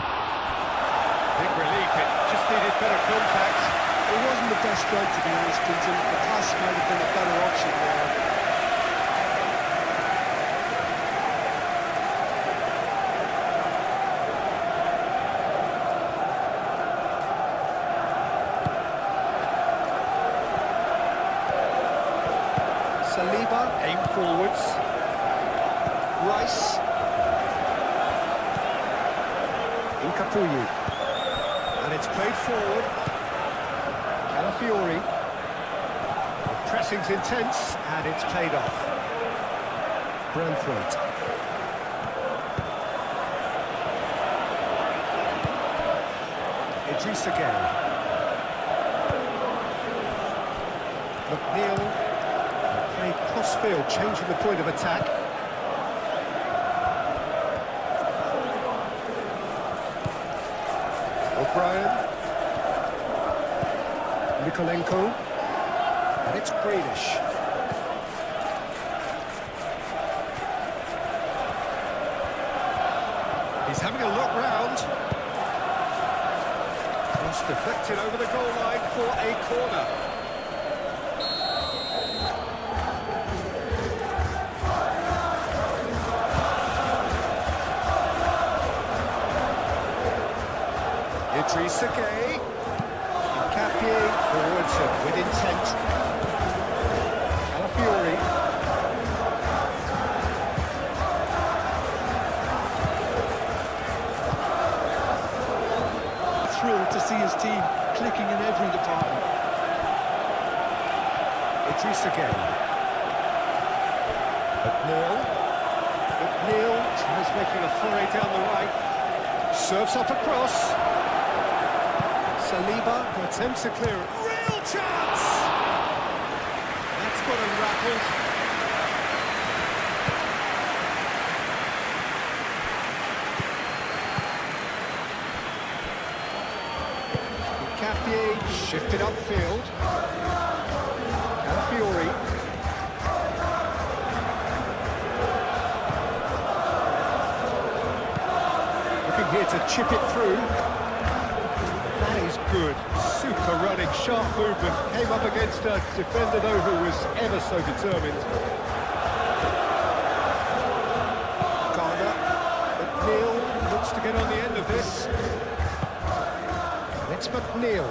Big relief, it just needed better contact. It wasn't the best strike, to be honest, Clinton. The pass might have been a better option there. Saliba, aim forwards. Rice. Incapuyi. And it's played forward. Calafiori. The pressing's intense, and it's played off. Branthwaite. Idrissa Gueye. McNeil. Played cross-field, changing the point of attack. O'Brien. Mikolenko. And it's Greenish. He's having a look round. Cross deflected over the goal line for a corner. Idrissa Gueye. Capie forwards with intent. Calafiori. Thrilled to see his team clicking in every department. Idrissa Gueye. McNeil tries making a foray down the right. Serves up across. Saliba attempts a clear. Real chance! That's got him rattled. Capie shifted upfield. Calafiori. Looking here to chip it through. That is good. Super running, sharp movement. Came up against a defender, though, who was ever so determined. Garner. McNeil looks to get on the end of this. It's McNeil.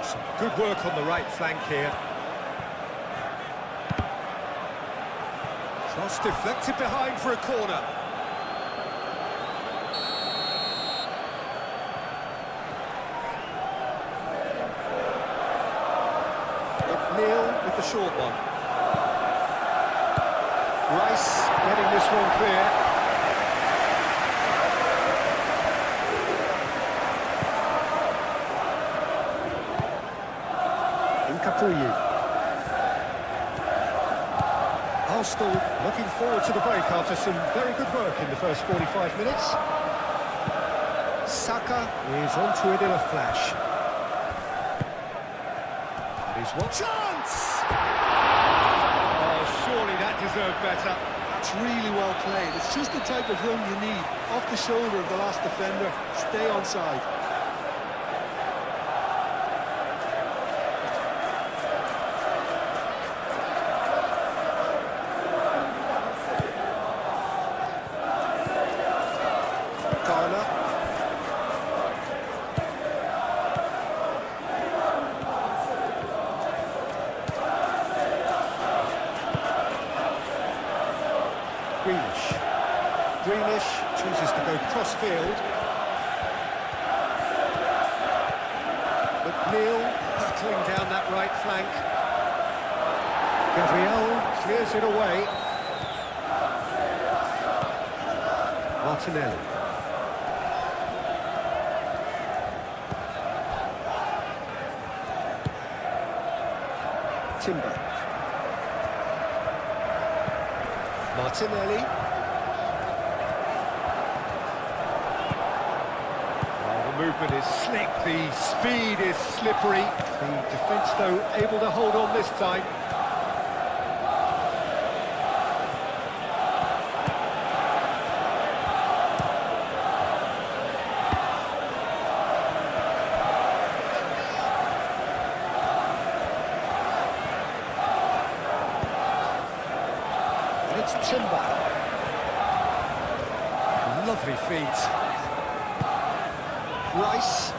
Some good work on the right flank here. Cross deflected behind for a corner. Neil with the short one. Rice getting this one clear. Incapuyi. Arsenal looking forward to the break after some very good work in the first 45 minutes. Saka is onto it in a flash. He's what? Chance! Oh, surely that deserved better. It's really well played. It's just the type of run you need. Off the shoulder of the last defender. Stay onside. Greenish chooses to go cross-field. McNeil battling down that right flank. Gabriel clears it away. Martinelli. Timber. Martinelli. The movement is slick, the speed is slippery. The defence, though, able to hold on this time. And it's Timber. Lovely feet. Rice.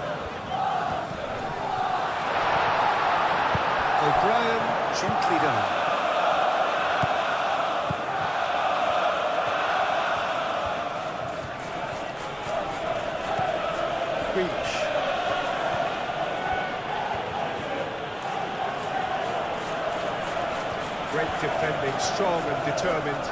O'Brien, gently done. Greenish. Great defending, strong and determined.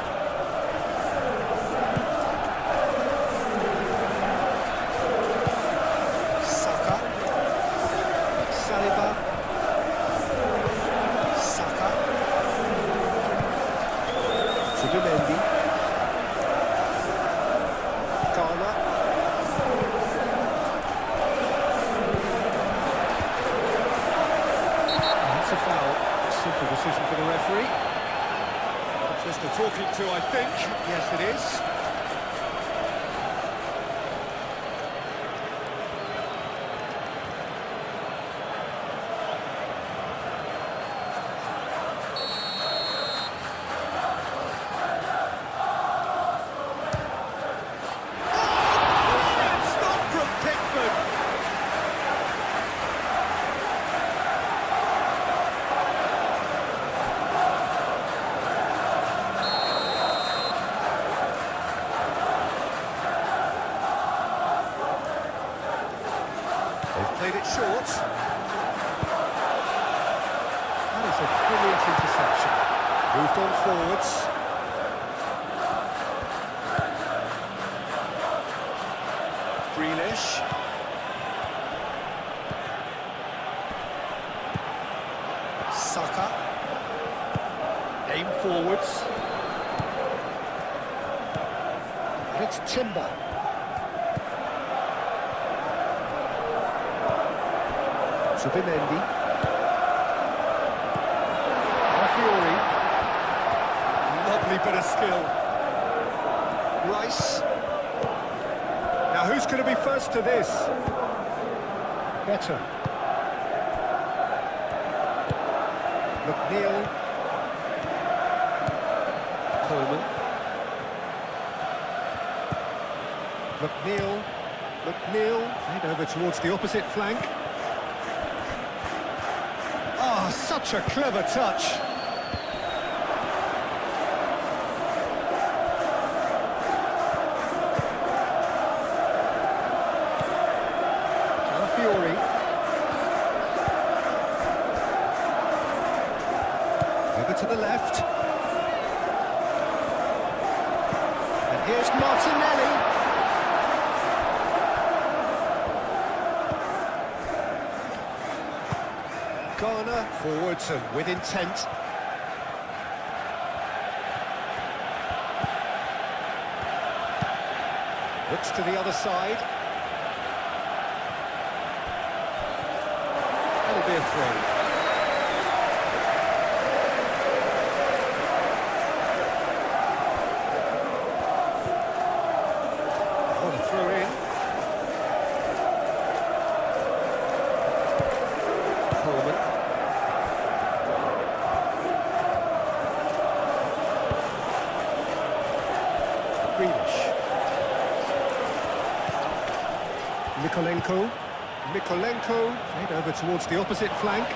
Simple decision for the referee. Just a talking to, I think. Yes, it is. Played it short. That is a brilliant interception. Moved on forwards. Grealish. Saka. Aim forwards. And it's Timber. Subimendi. Fiori. Lovely bit of skill. Rice. Now who's going to be first to this? Better. McNeil. Coleman. McNeil. Played over towards the opposite flank. Oh, such a clever touch. Over to the left. And here's Martinelli. Garner forwards and with intent. Looks to the other side. That'll be a throw. What a throw in. Coleman. Greenish. Mikolenko, played over towards the opposite flank.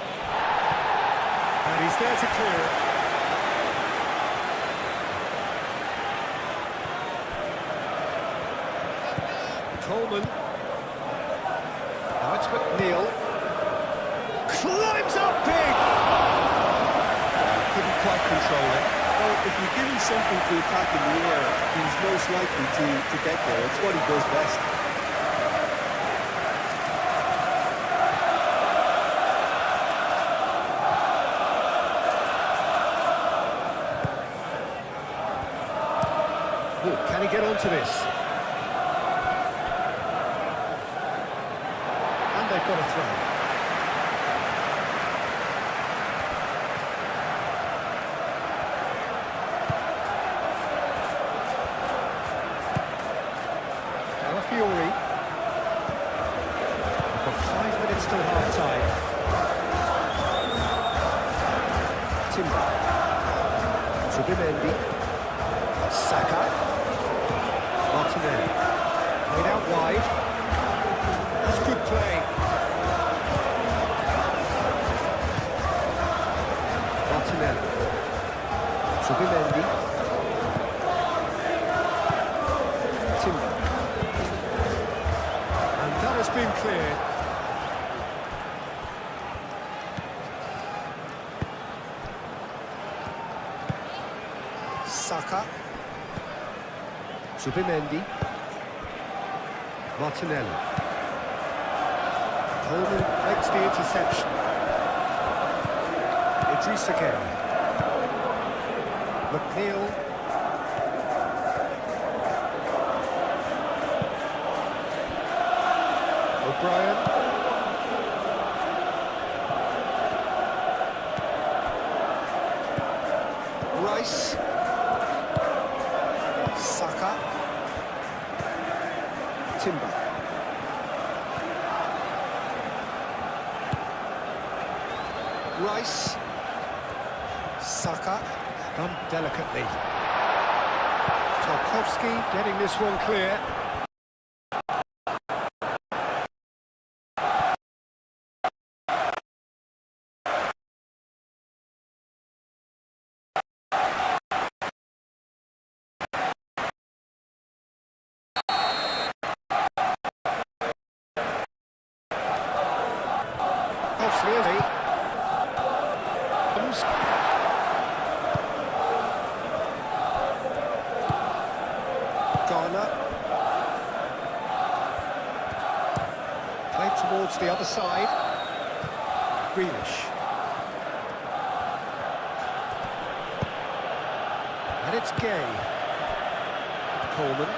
And he's there to clear it. Coleman. Now it's McNeil. Climbs up big! Couldn't quite control it. Well, if you give him something to attack in the air, he's most likely to get there. It's what he does best. Can he get onto this? And they've got a throw. Calafiori. We've got 5 minutes till half-time. Timber. Zubimendi. Saka. Martinelli, played out wide. That's good play. Martinelli, Zubimendi, Timber, and that has been cleared. Saka. Zubimendi, Martinelli. Coleman makes the interception. Idrissa Gueye. McNeil. O'Brien. Rice. Saka. Timber. Rice. Saka. Done delicately. Tarkowski getting this one clear. Really. Garner. Played towards the other side. Greenish. And it's Gay. Coleman.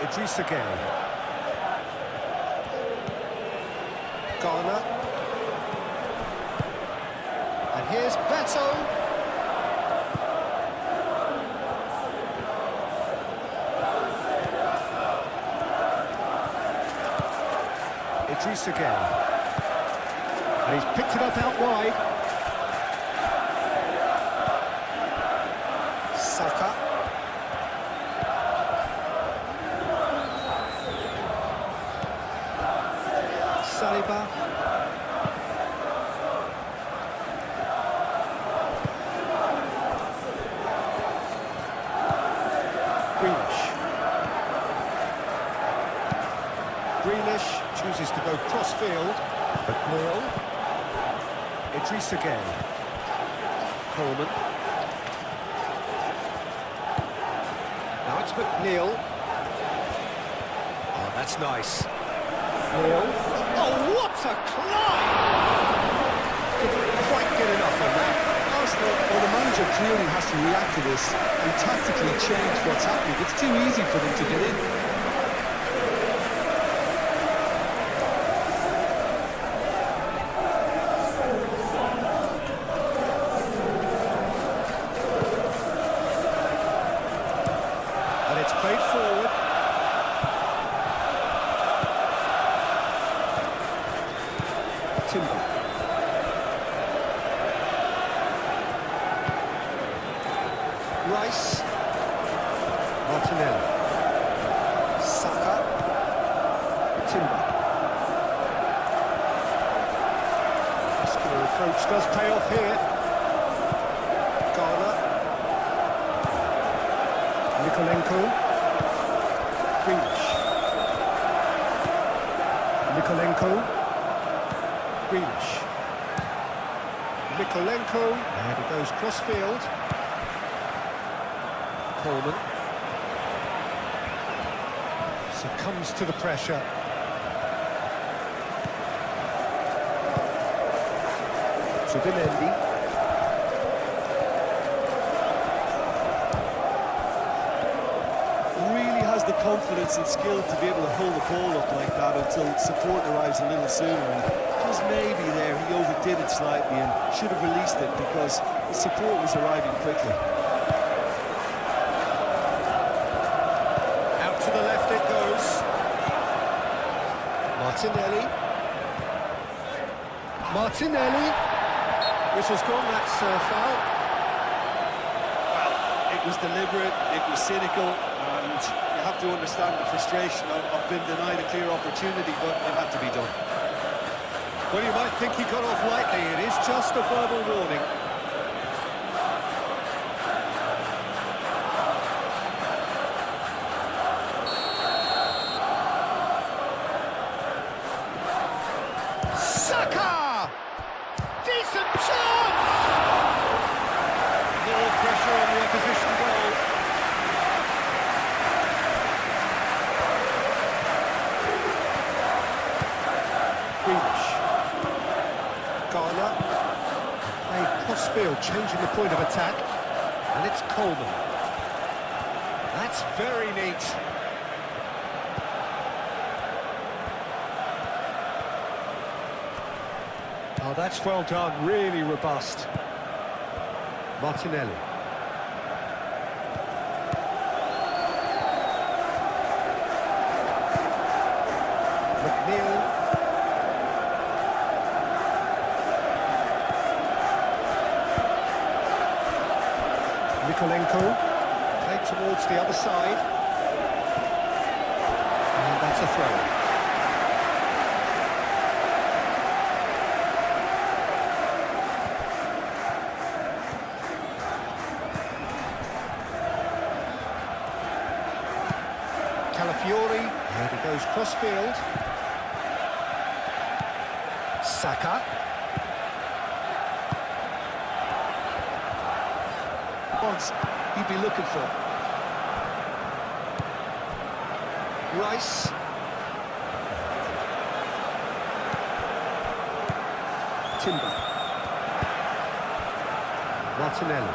Idrissa Gueye. Garner. And here's Beto. Idrissa Gueye. And he's picked it up out wide. Saka. Saliba. Greenish chooses to go cross-field. McNeil. Idrissa Gueye. Coleman. Now it's McNeil. Oh, that's nice. Neil. Oh, what a climb! Didn't quite get enough on that. Arsenal, well, the manager clearly has to react to this and tactically change what's happening. It's too easy for them to get in. And it's played forward. Timber. Rice. Martinelli. Saka. Timber. Muscular approach does pay off here. Garner. Nikolenko. Grealish. Nikolenko. Grealish. Nikolenko. And it goes cross-field. Coleman. Succumbs to the pressure. Zubimendi. Really has the confidence and skill to be able to hold the ball up like that until support arrives a little sooner. And just maybe there he overdid it slightly and should have released it because the support was arriving quickly. Out to the left it goes. Martinelli. Martinelli. Whistle's gone, that's foul. Well, it was deliberate, it was cynical, and you have to understand the frustration of being denied a clear opportunity, but it had to be done. Well, you might think he got off lightly. It is just a verbal warning. Saka! Decent chance! More pressure on the opposition goal. Grealish. Garner. Played cross-field, changing the point of attack. And it's Coleman. That's very neat. Oh, that's well done, really robust. Martinelli. McNeil. Nikolenko. Played towards the other side. And that's a throw. Calafiori, and he goes cross-field. Saka. Odds he'd be looking for. Rice. Timber. Martinelli.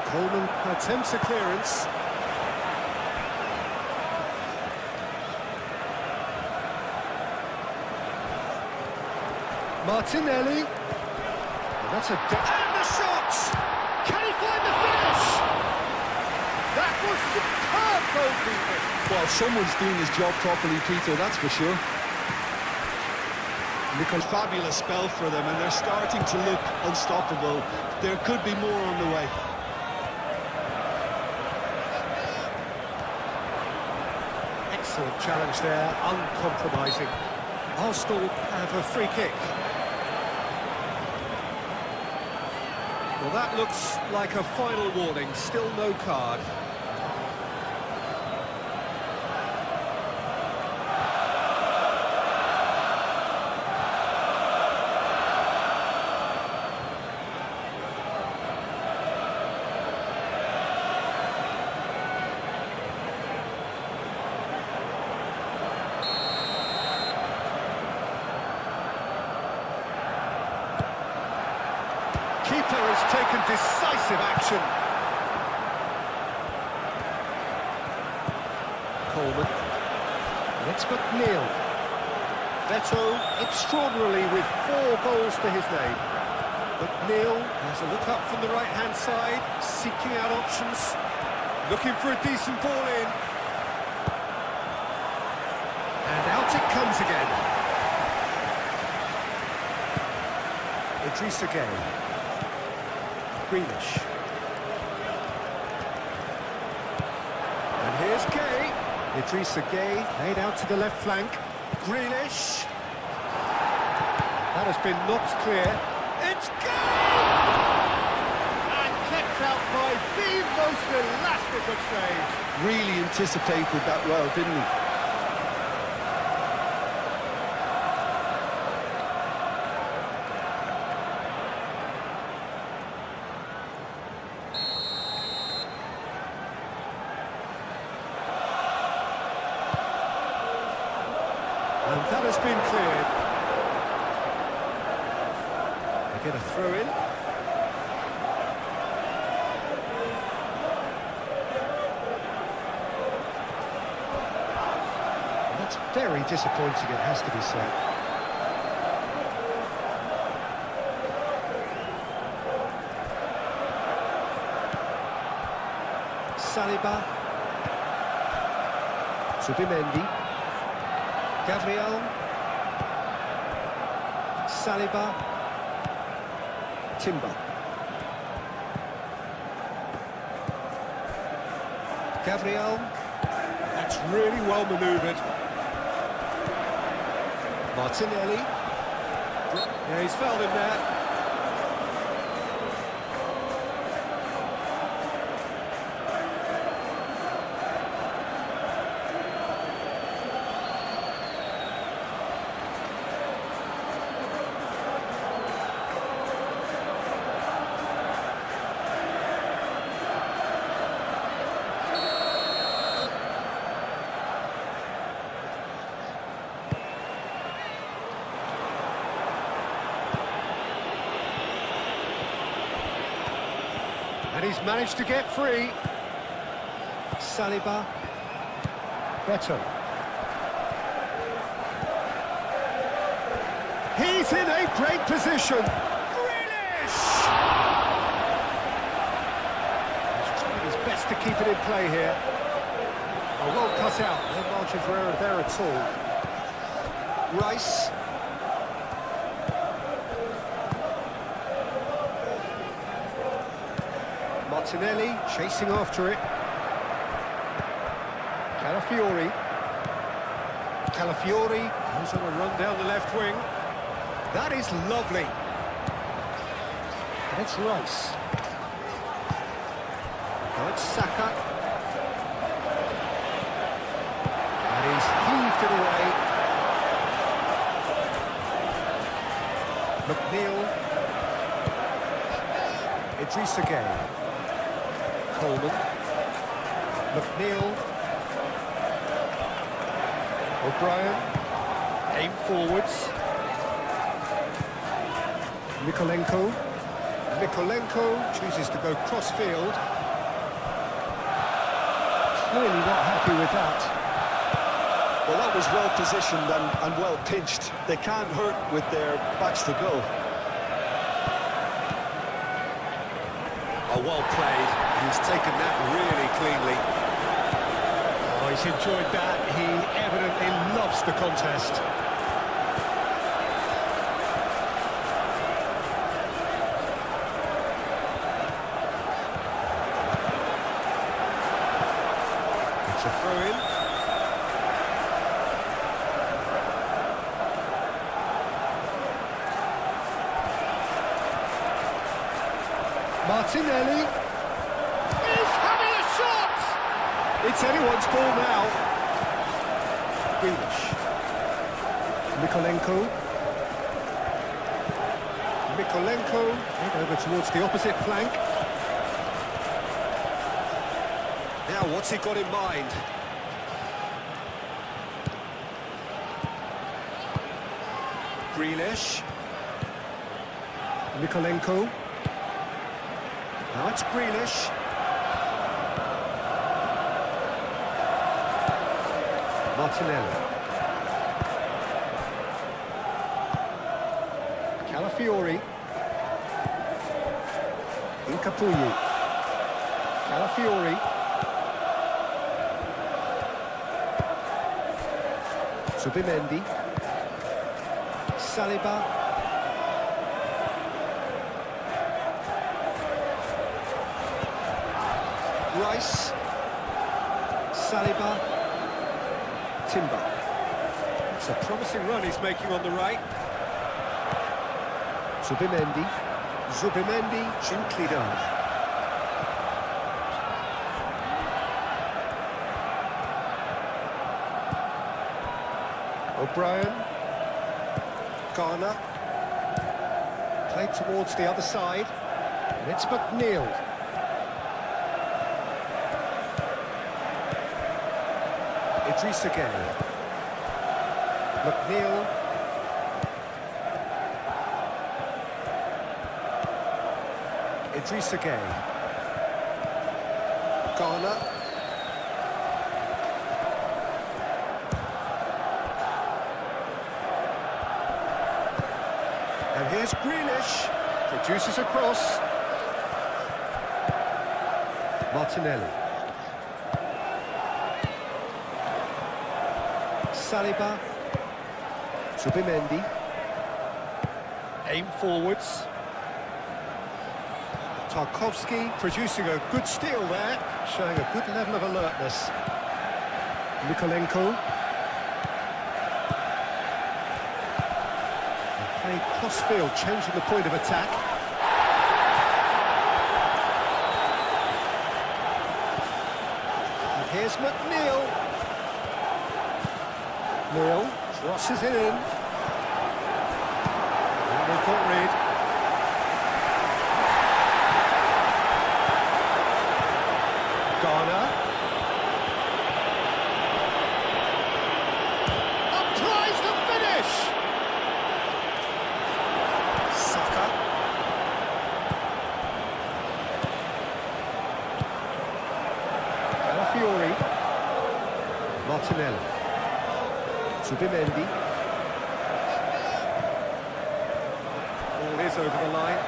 Coleman attempts a clearance. Martinelli. And that's a... And the shot! Can he find the finish? That was superb goalkeeping. Well, someone's doing his job properly, Peter, that's for sure. Fabulous spell for them, and they're starting to look unstoppable. There could be more on the way. Excellent challenge there, uncompromising. Arsenal have a free kick. Well, that looks like a final warning, still no card. keeper has taken decisive action. Coleman. It's McNeil. Beto, extraordinarily, with 4 goals to his name. McNeil has a look up from the right-hand side, seeking out options, looking for a decent ball in. And out it comes again. Idrissa Gueye. Grealish. And here's Gueye. Idrissa Gueye laid out to the left flank. Grealish. That has been knocked clear. It's Gueye! And kept out by the most elastic of saves. Really anticipated that well, didn't he? And that has been cleared. They get a throw in. That's very disappointing, it has to be said. Saliba. Subimendi. Gabriel, Saliba, Timber, Gabriel, that's really well manoeuvred. Martinelli, yeah, he's fouled him there. And he's managed to get free. Saliba. Beto. He's in a great position. Grealish! He's trying his best to keep it in play here. Oh, well cut out. No margin for error there at all. Rice. Martinelli chasing after it. Calafiori. Calafiori goes on a run down the left wing. That is lovely. And it's Rice. Now it's Saka. And he's heaved it away. McNeil. Idrissa Gueye. Coleman, McNeil, O'Brien, aim forwards, Mikolenko chooses to go cross-field. Clearly not happy with that. Well, that was well positioned and well pinched. They can't hurt with their backs to goal. Oh, well played. He's taken that really cleanly. Oh, he's enjoyed that. He evidently loves the contest. It's a throw-in. Martinelli is having a shot! It's anyone's ball now. Grealish. Mikolenko over towards the opposite flank. Now what's he got in mind? Grealish. Mikolenko. Now it's Grealish. Martinelli. Calafiori. Incapuyi. Calafiori. Subimendi. Saliba. Rice. Saliba. Timber. It's a promising run he's making on the right. Subimendi. Zubimendi, gently done. O'Brien. Garner. Played towards the other side. And it's McNeil. Idrissa Gueye. McNeil. Idrissa Gueye. Garner. And here's Grealish. Produces a cross. Martinelli. Saliba. Subimendi. Aim forwards. Tarkovsky producing a good steal there, showing a good level of alertness. Mikolenko. And playing cross-field, changing the point of attack. And here's McNeil. Neil crosses it in. And they've got Reed. Garner. Up tries to finish. Saka. Calafiori. Martinelli. Subimendi. Ball is over the line.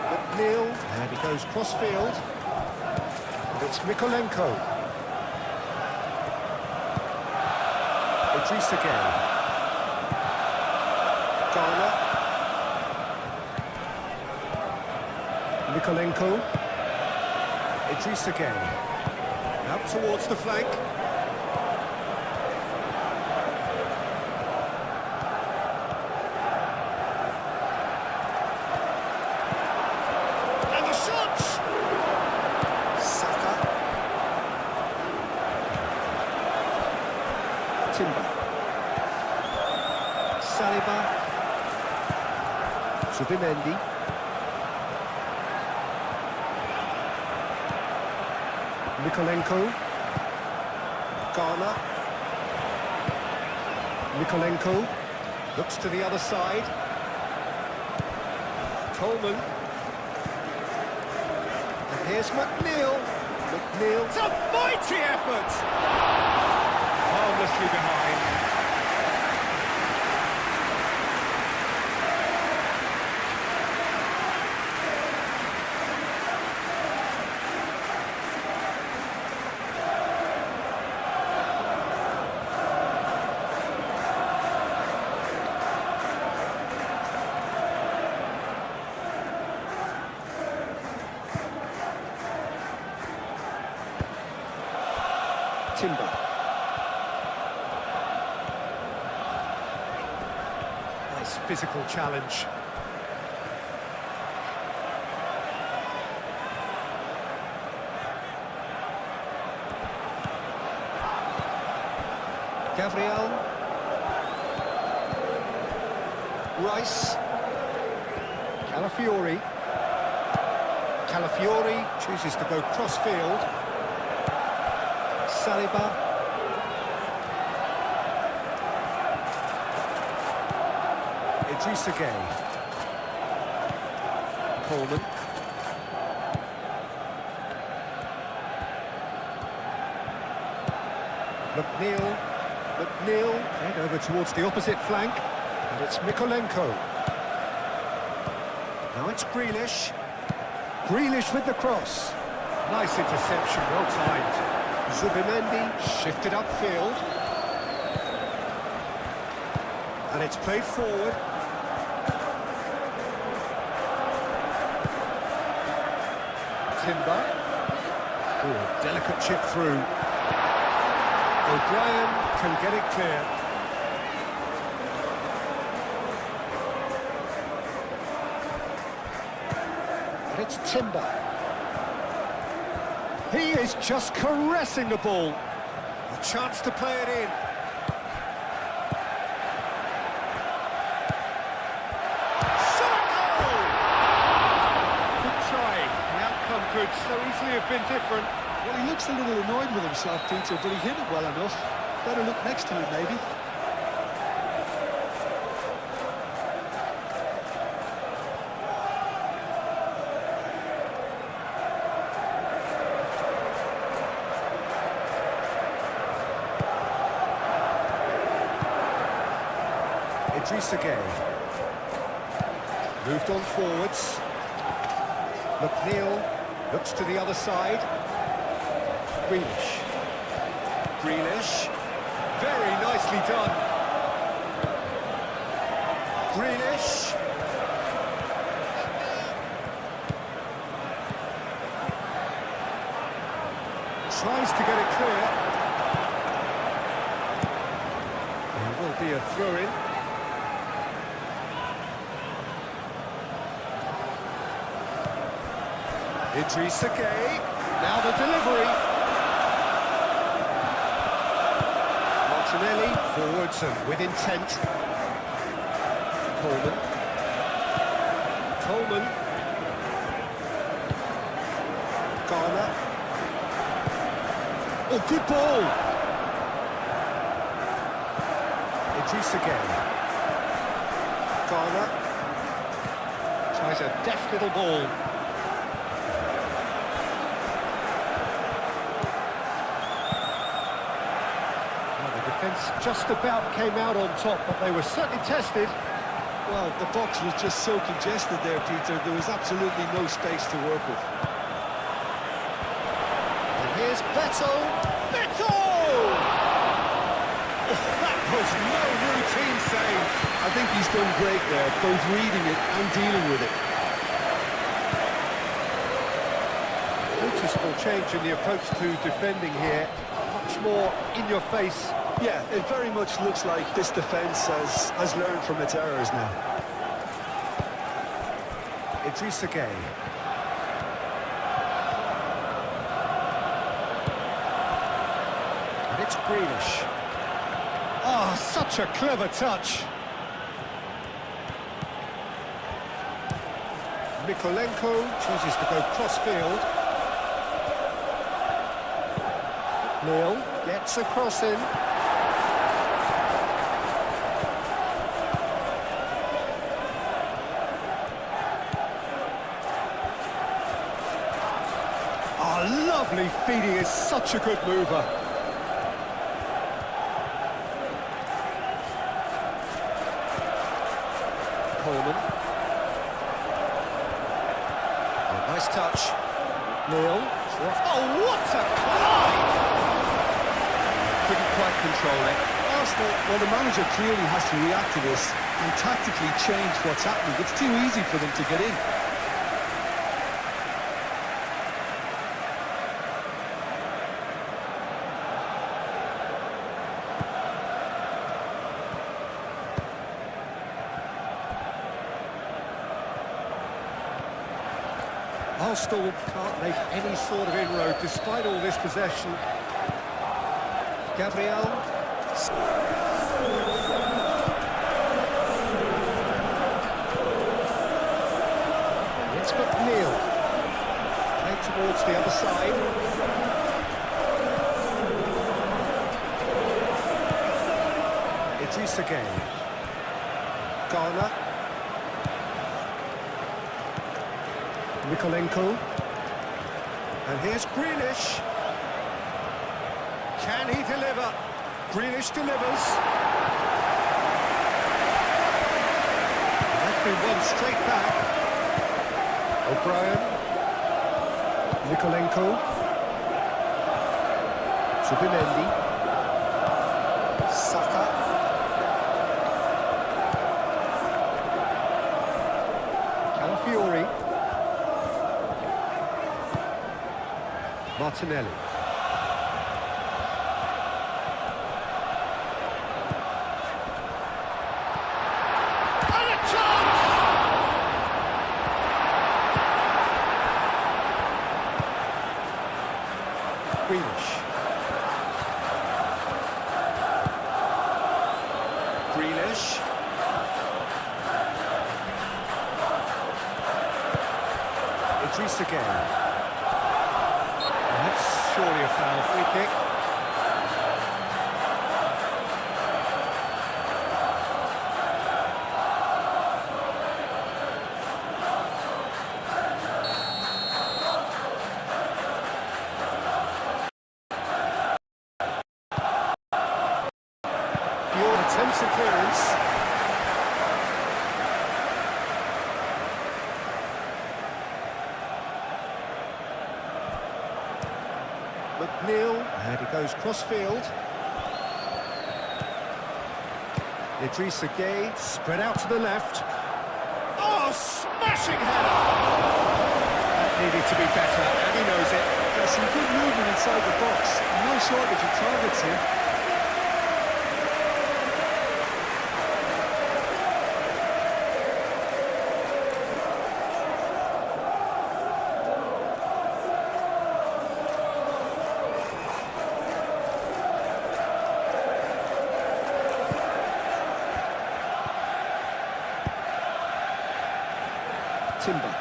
McNeil, and he goes cross-field. And it's Mikolenko. Idrissa Gueye. Garner. Mikolenko. Idrissa Gueye. Out towards the flank. And the shot! Saka. Timber. Saliba. Subimendi. Mikolenko. Garner. Mikolenko. Looks to the other side. Coleman. And here's McNeil. McNeil. It's a mighty effort! Harmlessly behind. Timber. Nice physical challenge. Gabriel. Rice. Calafiori. Calafiori chooses to go cross-field. Saliba. Idrissa Gueye. Coleman. McNeil, head over towards the opposite flank, and it's Mykolenko. Now it's Grealish. Grealish with the cross. Nice interception, well timed. Zubimendi shifted upfield. And it's played forward. Timber. Ooh, a delicate chip through. O'Brien can get it clear. And it's Timber. He is just caressing the ball. A chance to play it in. Shot goal! Good try. The outcome could so easily have been different. Well, he looks a little annoyed with himself, Peter, but he hit it well enough. Better look next time, maybe. Idrissa Gueye. Moved on forwards. McNeil looks to the other side. Grealish. Very nicely done. Grealish. Tries to get it clear. There will be a throw-in. Idrissa Gueye. Now the delivery. Martinelli, forwards and with intent. Coleman. Garner. Oh, good ball! Idrissa Gueye. Garner. Tries a deft little ball. Defence just about came out on top, but they were certainly tested. Well, the box was just so congested there, Peter. There was absolutely no space to work with. And here's Beto! Oh, that was no routine save. I think he's done great there, both reading it and dealing with it. Noticeable change in the approach to defending here. Much more in your face. Yeah, it very much looks like this defence has learned from its errors now. Idrissa Gueye. And it's Grealish. Oh, such a clever touch. Mykolenko chooses to go cross-field. Neil gets a cross in. Lovely feeding, is such a good mover. Coleman. Oh, nice touch. Neil. Oh, what a climb! Couldn't quite control it. Arsenal, well, the manager clearly has to react to this and tactically change what's happening. It's too easy for them to get in. Arsenal can't make any sort of inroad despite all this possession. Gabriel. It's McNeil. Played towards the other side. Idrissa Gueye. Garner. Mikolenko. And here's Grealish. Can he deliver? Grealish delivers. And that's been won straight back. O'Brien. Mikolenko. Subimendi. Saka. Calafiori. Martinelli. And a chance! Grealish. Grealish. Idris again. That's surely a foul. Free kick. Pure attempts at clearance. McNeil, and he goes cross-field. Idris Gueye, spread out to the left. Oh, smashing header! That needed to be better, and he knows it. There's some good movement inside the box. No shortage of targets here. Timber.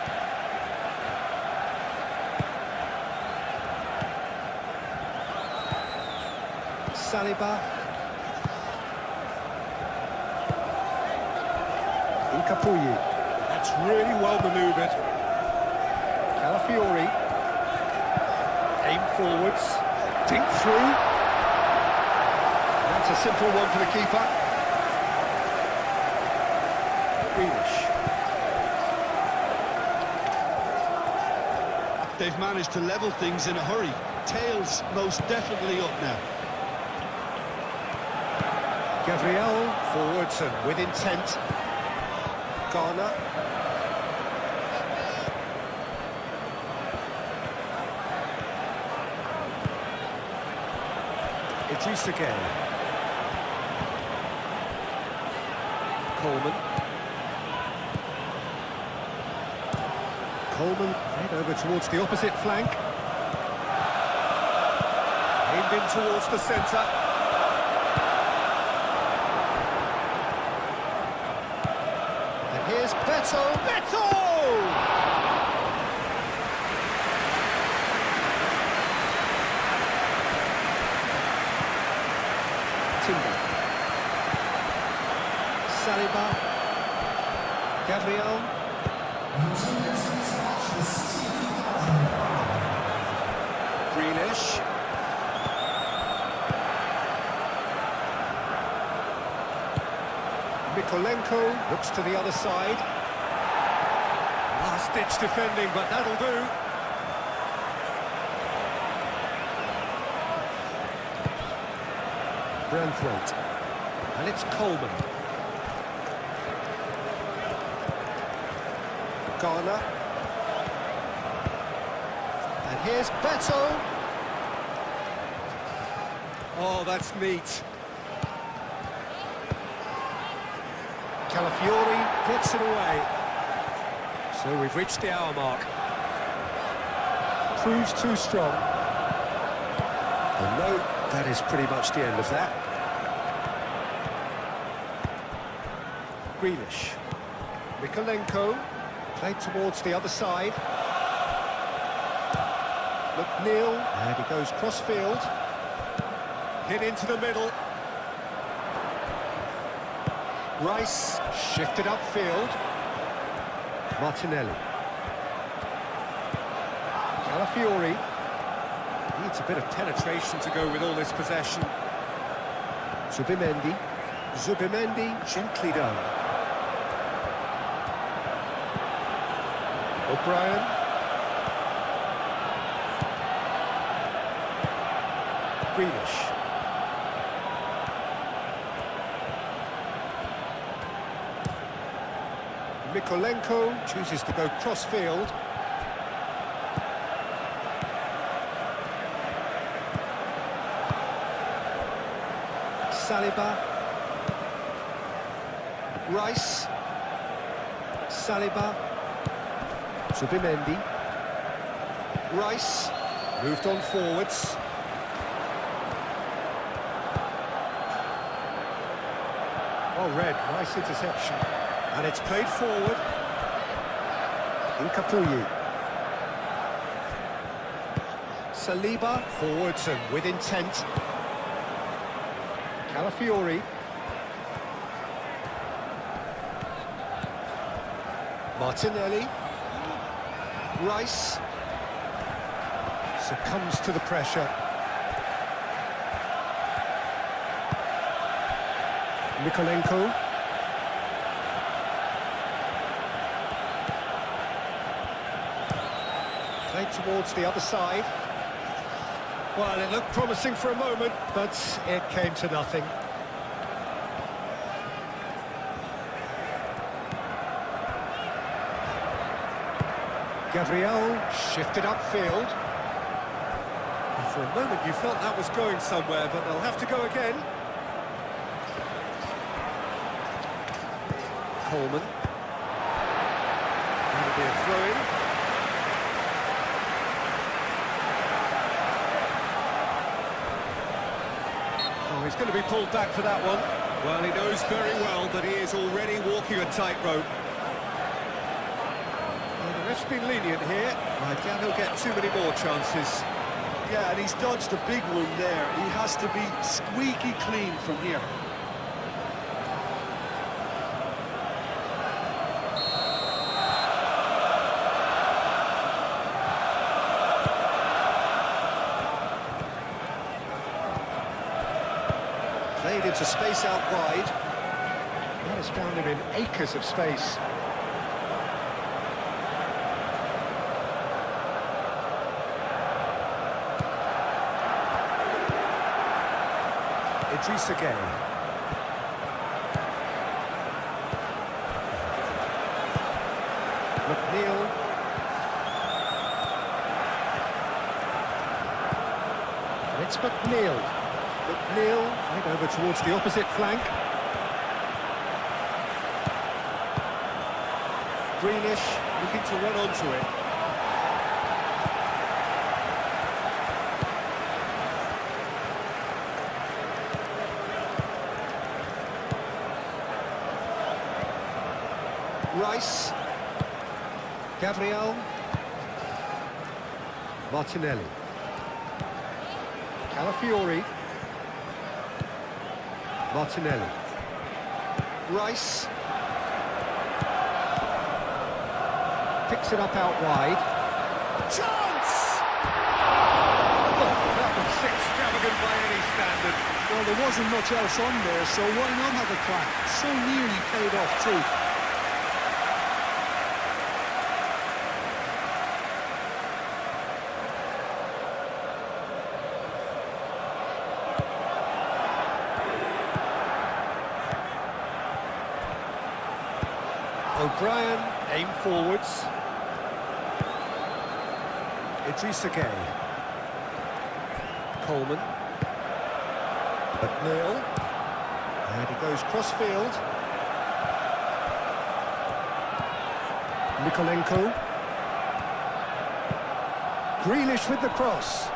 Saliba. Incapuyi. That's really well manoeuvred. Calafiori. Aim forwards. Dink through. That's a simple one for the keeper. Grealish. They've managed to level things in a hurry. Tails most definitely up now. Gabriel forwards and with intent. Garner. Idris again. Coleman. Coleman head over towards the opposite flank. Aimed in towards the centre. And here's Beto. Beto! Timber. Saliba. Gabriel. Grealish. Mikolenko looks to the other side. Last-ditch defending, but that'll do. Branthwaite. And it's Coleman. Garner. And here's Beto. Oh, that's neat. Calafiori gets it away. So we've reached the hour mark. Proves too strong. And no, that is pretty much the end of that. Grealish. Mikolenko. Played towards the other side. McNeil, and he goes cross-field. Hit into the middle. Rice, shifted upfield. Martinelli. Calafiori. Needs a bit of penetration to go with all this possession. Zubimendi. Zubimendi gently done. O'Brien. Grealish. Mykolenko chooses to go cross-field. Saliba. Rice. Saliba. Zubimendi. Rice. Moved on forwards. Well read, nice interception. And it's played forward. Incapuyi. Saliba. Forwards and with intent. Calafiori. Martinelli. Rice. Succumbs to the pressure. Mykolenko. Played towards the other side. Well, it looked promising for a moment, but it came to nothing. Gabriel shifted upfield. And for a moment you felt that was going somewhere, but they'll have to go again. Coleman. That'll be a throw-in. He's going to be pulled back for that one. Well, he knows very well that he is already walking a tightrope. Well, the ref's been lenient here. I doubt he'll get too many more chances. Yeah, and he's dodged a big one there. He has to be squeaky clean from here. Played into space out wide. That has found him in acres of space. Idrissa Gueye. McNeil. And it's McNeil. McNeil right over towards the opposite flank. Grealish looking to run onto it. Rice. Gabriel. Martinelli. Calafiori. Martinelli. Rice. Picks it up out wide. Chance! Oh, that was extravagant by any standard. Well, there wasn't much else on there, so why not have a crack? So nearly paid off too. O'Brien, aim forwards. Idrissa Gueye. Coleman. McNeil. And he goes cross-field. Mykolenko. Grealish with the cross.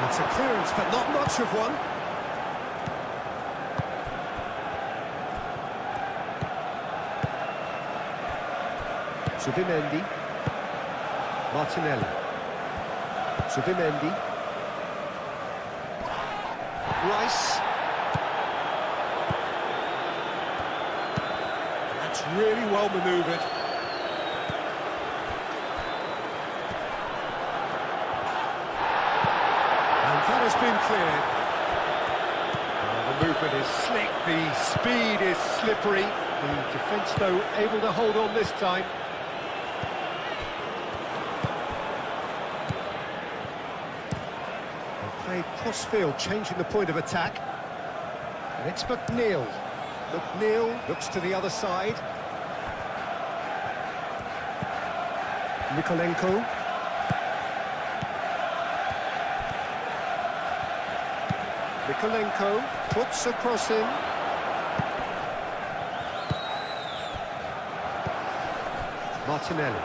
It's a clearance, but not much of one. Zubimendi. Martinelli. Zubimendi. Rice. That's really well manoeuvred. that has been cleared. The movement is slick, the speed is slippery. The defence, though, able to hold on this time. They play cross-field, changing the point of attack. And it's McNeil. McNeil looks to the other side. Mikolenko. Mikolenko puts a cross in. Martinelli.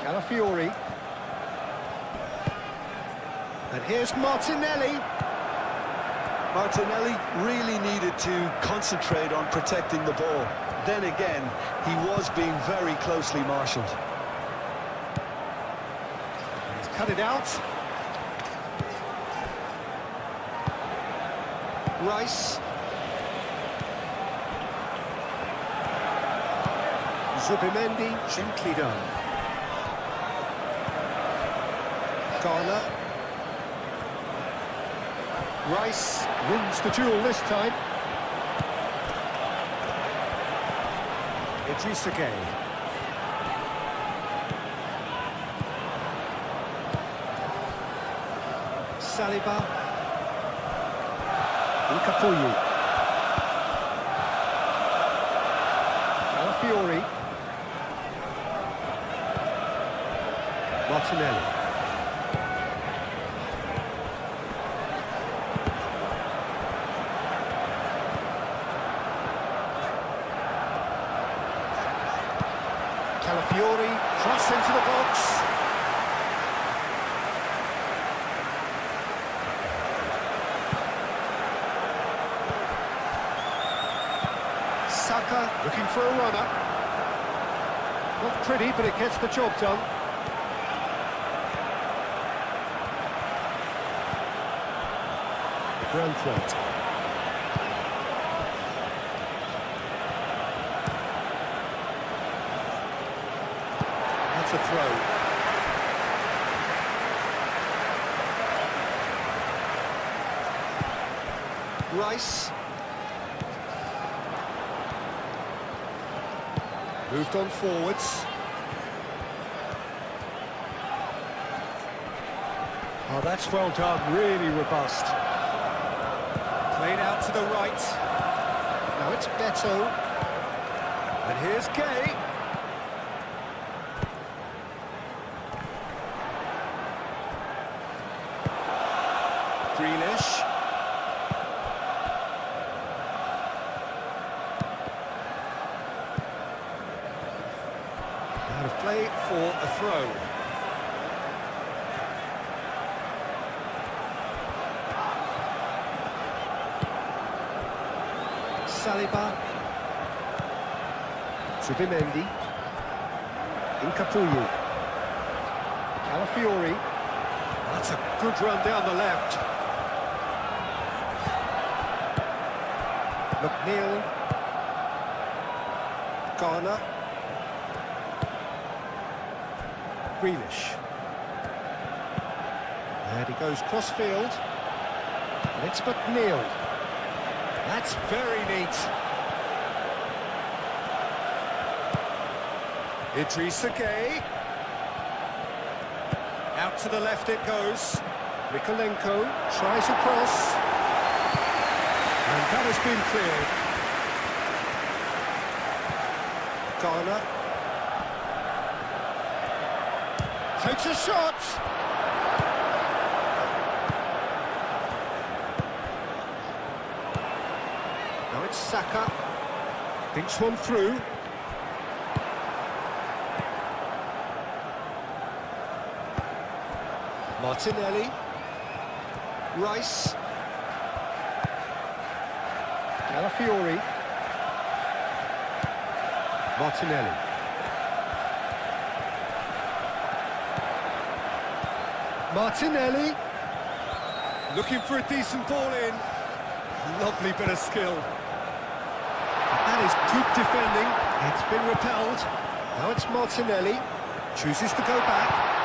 Calafiori. And here's Martinelli. Martinelli really needed to concentrate on protecting the ball. Then again, he was being very closely marshalled. He's cut it out. Rice. Zubimendi, gently done. Garner. Rice wins the duel this time. Idrissa Gueye. Saliba. Nkapuyi. Calafiori. Martinelli. Calafiori, cross into the box. Saka looking for a runner. Not pretty, but it gets the job done. Ground threat. That's a throw. Rice. Moved on forwards. Oh, that's well done, really robust. Played out to the right. Now it's Beto. And here's Gueye. Grealish. Out of play for a throw. Saliba. Zubimendi. Nkapuyi. Calafiori. That's a good run down the left. McNeil. Garner. Grealish. And he goes cross-field. And it's McNeil. That's very neat. Idrissa Gueye. Out to the left it goes. Mikolenko tries a cross. And that has been cleared. Garner. Takes a shot. Now it's Saka. Thinks one through. Martinelli. Rice. Calafiori. Martinelli. Martinelli. Looking for a decent ball in. Lovely bit of skill. That is good defending. It's been repelled. Now it's Martinelli. Chooses to go back.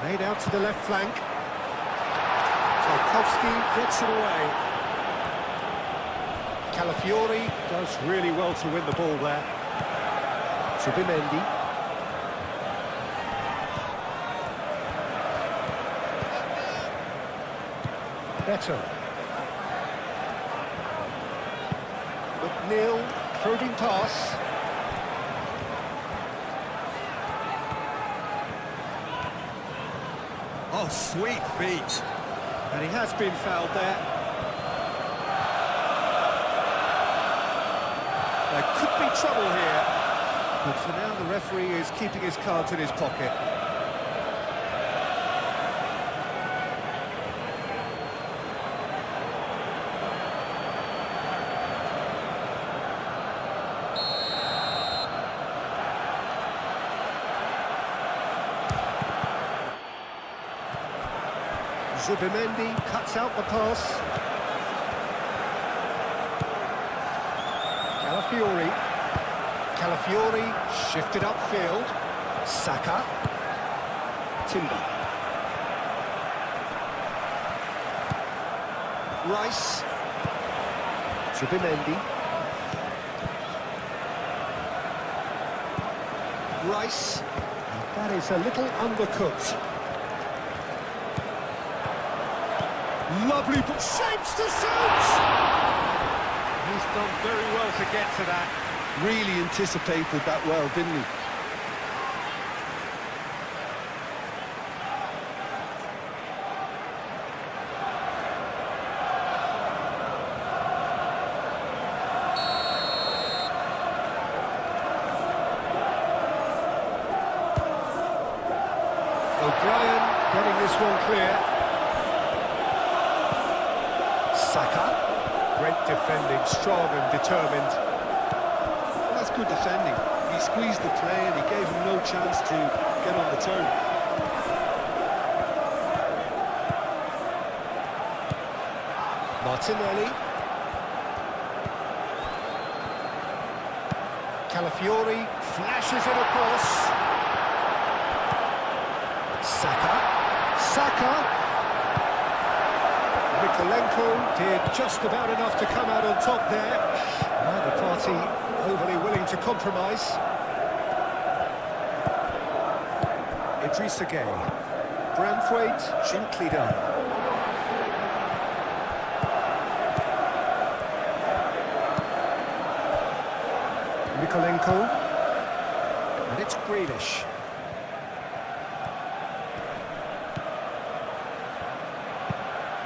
Played out to the left flank. Tarkowski gets it away. Calafiori does really well to win the ball there. Subimendi. Beto. McNeil, probing pass. Oh, sweet feet. And he has been fouled there. There could be trouble here. But for now, the referee is keeping his cards in his pocket. Zubimendi cuts out the pass. Calafiori shifted upfield. Saka. Timber. Rice. Zubimendi. Rice. That is a little undercooked. Lovely, but shapes to shoot! He's done very well to get to that. Really anticipated that well, didn't he? O'Brien getting this one clear. Saka, great defending, strong and determined. Well, that's good defending. He squeezed the play and he gave him no chance to get on the turn. Martinelli. Calafiori flashes it across. Saka. Mikolenko did just about enough to come out on top there. Neither party overly willing to compromise. Idrissa Gueye. Branthwaite gently done. Mikolenko. And it's Grealish.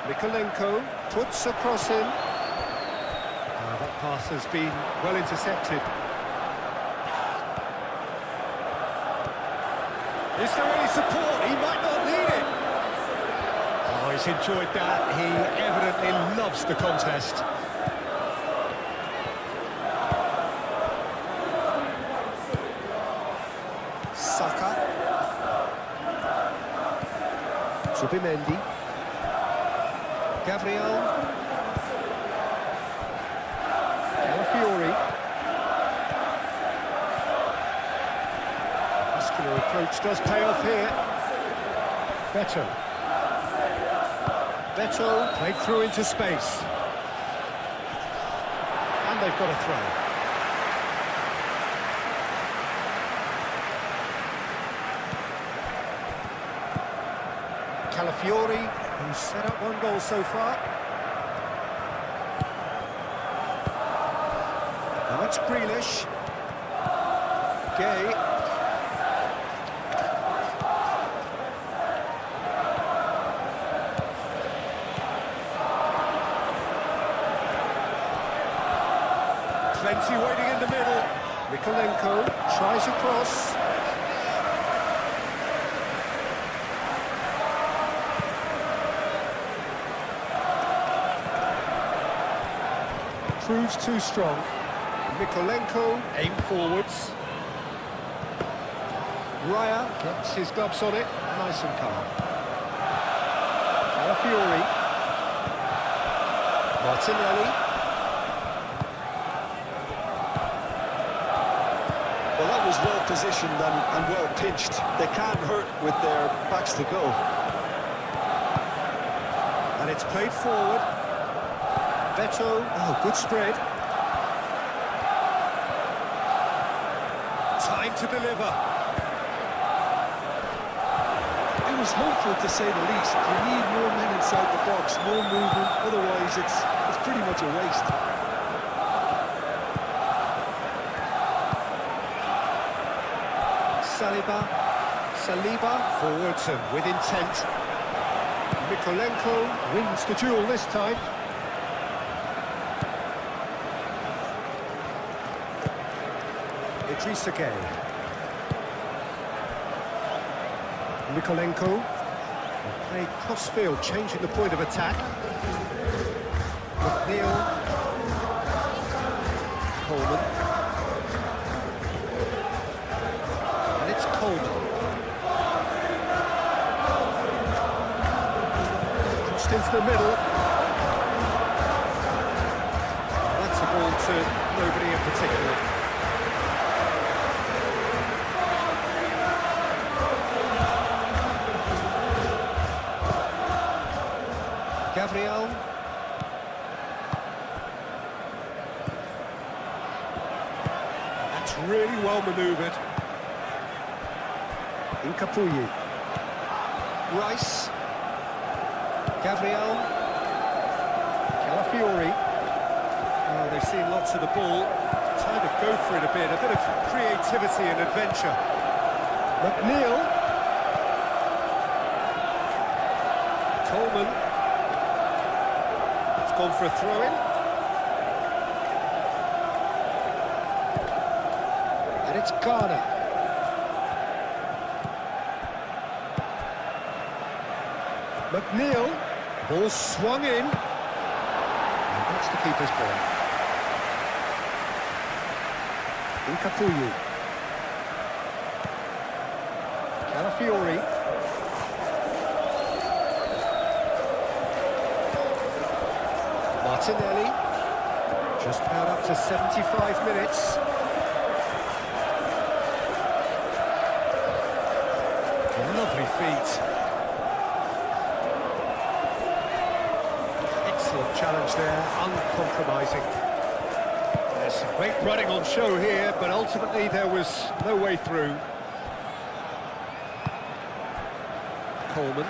Mikolenko puts a cross in. That pass has been well intercepted. Is there any support? He might not need it. Oh, he's enjoyed that. He evidently loves the contest. Saka. Zubimendi. Gabriel. Calafiori. Muscular approach does pay off here. Beto played through into space. And they've got a throw. Calafiori, who's set up one goal so far. Now it's Grealish. Gueye. Plenty waiting in the middle. Mikolenko tries a cross. Proves too strong. Mikolenko aim forwards. Raya gets his gloves on it, nice and calm. Calafiori. Martinelli. Well, that was players well positioned and well pitched. They can't hurt with their backs to goal. And it's played forward. Beto, oh, good spread. Time to deliver. It was hopeful, to say the least. You need more men inside the box, more movement. Otherwise, it's pretty much a waste. Saliba, forwards and with intent. Mikolenko wins the duel this time. Idrissa Gueye. Mikolenko. Played cross-field, changing the point of attack. McNeil. Coleman. And it's Coleman. Crossed into the middle. That's a ball to nobody in particular. Gabriel. That's really well manoeuvred. Incapuyi. Rice. Gabriel. Calafiori. Oh, they've seen lots of the ball. Time to go for it a bit of creativity and adventure. McNeil. Coleman. Gone for a throw-in. And it's Garner. McNeil. Ball swung in. And that's the keeper's ball. Incapuyi. Calafiori. Martinelli, just about up to 75 minutes. Lovely feet. Excellent challenge there, uncompromising. There's some great running on show here, but ultimately there was no way through. Coleman.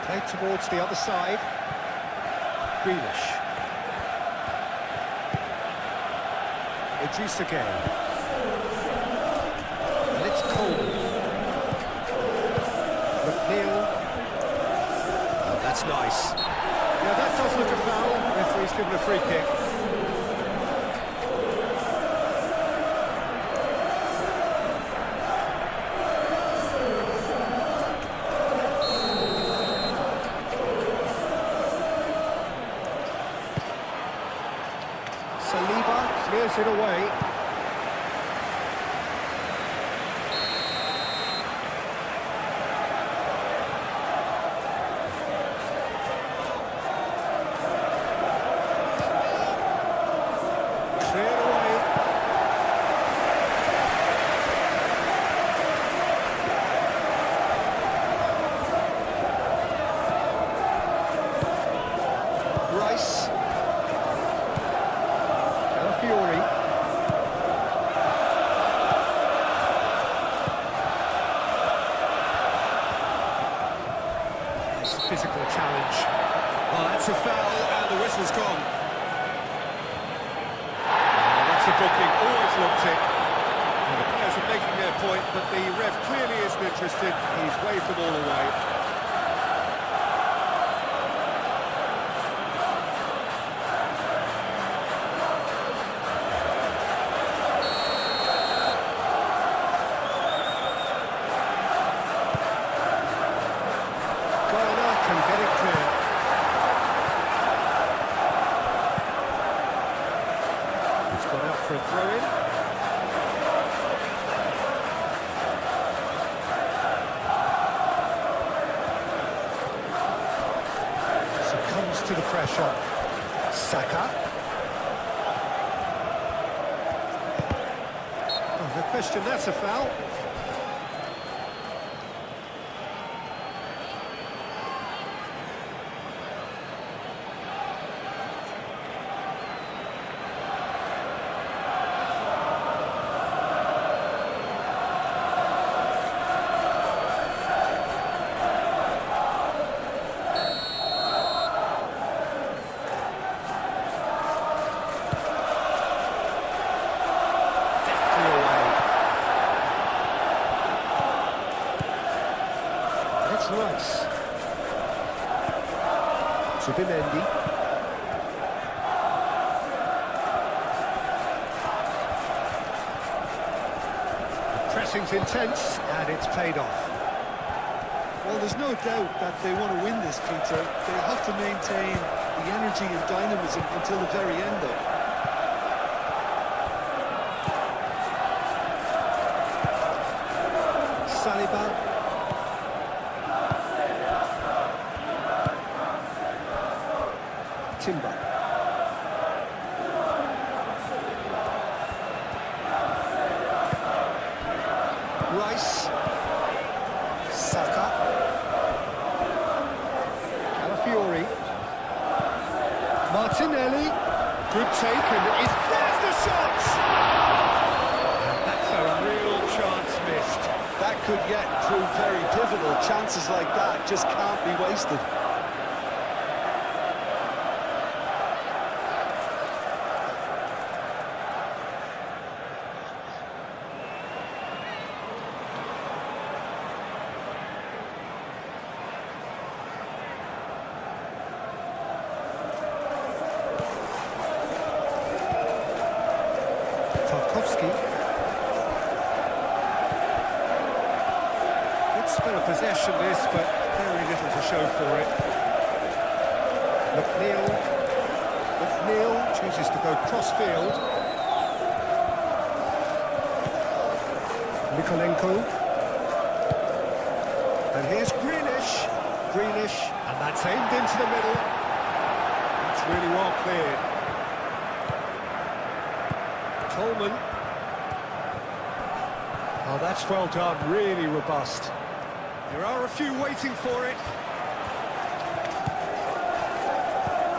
Played towards the other side. Grealish. Idrissa Gueye. And it's Coleman. McNeil. Oh, that's nice. Yeah, that does look a foul. Referee's given a free kick. Saliba clears it away. Cleared away. Rice. Calafiori. It's a physical challenge. Oh, that's a foul, and the whistle's gone. Oh, that's a booking, always looked it. Well, the players are making their point, but the ref clearly isn't interested. He's waved them all away. Can get it clear. It's gone out for a throw-in. Succumbs to the pressure. Saka. question that's a foul. Rice. Subimendi. The pressing's intense, and it's paid off. Well, there's no doubt that they want to win this, Peter. They have to maintain the energy and dynamism until the very end, though. Saliba. Timber. Rice. Saka. Calafiori. Martinelli. Good take, and there's the shot! And that's a real chance missed. That could yet prove very pivotal. Chances like that just can't be wasted. Good spell of possession this, but very little to show for it. McNeil chooses to go cross-field. Mikolenko. And here's Grealish. And that's aimed into the middle. That's really well cleared. Coleman. Oh, that's well done, really robust. There are a few waiting for it.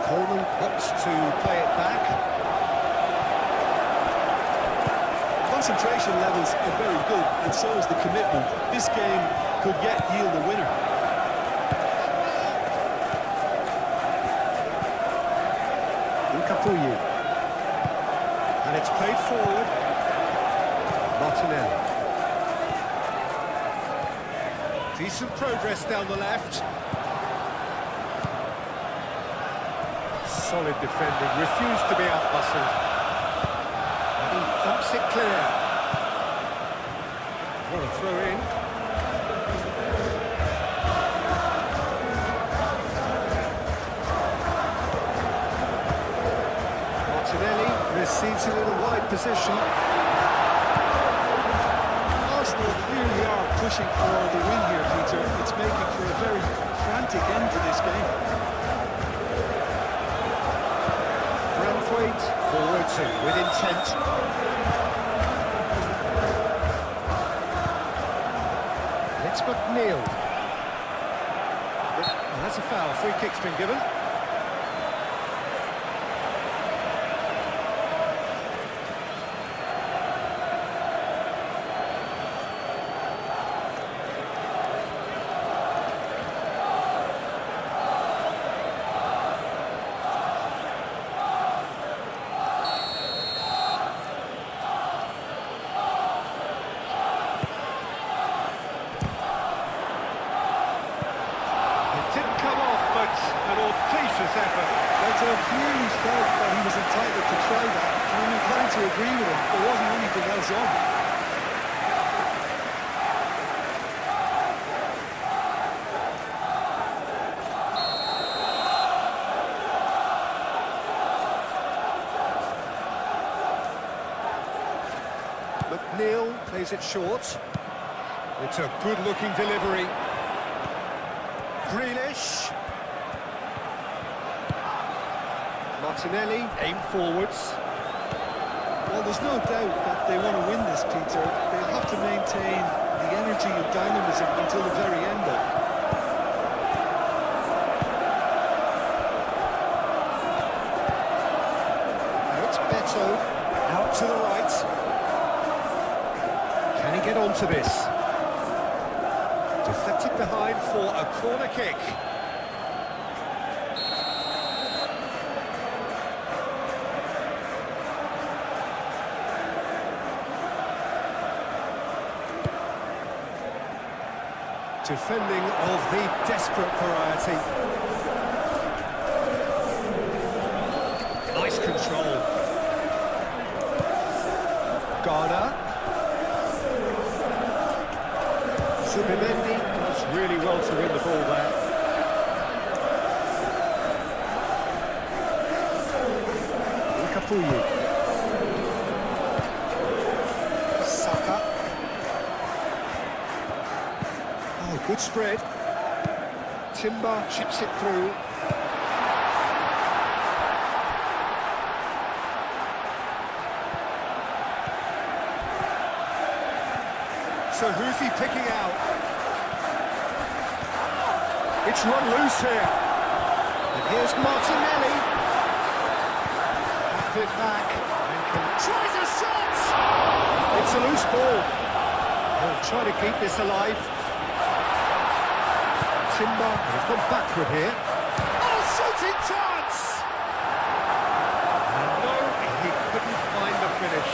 Coleman opts to play it back. Concentration levels are very good, and so is the commitment. This game could yet yield a winner. Nkapuyi. And it's played forward. Martinelli. Decent progress down the left. Solid defending, refused to be out-muscled. And he thumps it clear. What a throw-in. Martinelli receives it in a wide position. Arsenal clearly are pushing for the win here, Peter. It's making for a very frantic end to this game. Braithwaite forwards and with intent. It's McNeil. And that's a foul. Free kick's been given. An audacious effort. Beto clearly felt that he was entitled to try that, and I'm inclined to agree with him. There wasn't anything else on. McNeil plays it short. It's a good-looking delivery. Grealish. Martinelli, aim forwards. Well, there's no doubt that they want to win this, Peter. They'll have to maintain the energy and dynamism until the very end, though. Now it's Beto, out to the right. Can he get onto this? Deflected behind for a corner kick. Defending of the desperate variety. Nice control. Garner. Zubimendi does really well to win the ball there. Kapuyi. Saka. Oh, good spread. Timber chips it through. So who's he picking out? It's run loose here. And here's Martinelli. Have it back. And tries a shot! It's a loose ball. He'll try to keep this alive. Timber, he's gone backward here. Oh, shooting chance! And no, he couldn't find the finish.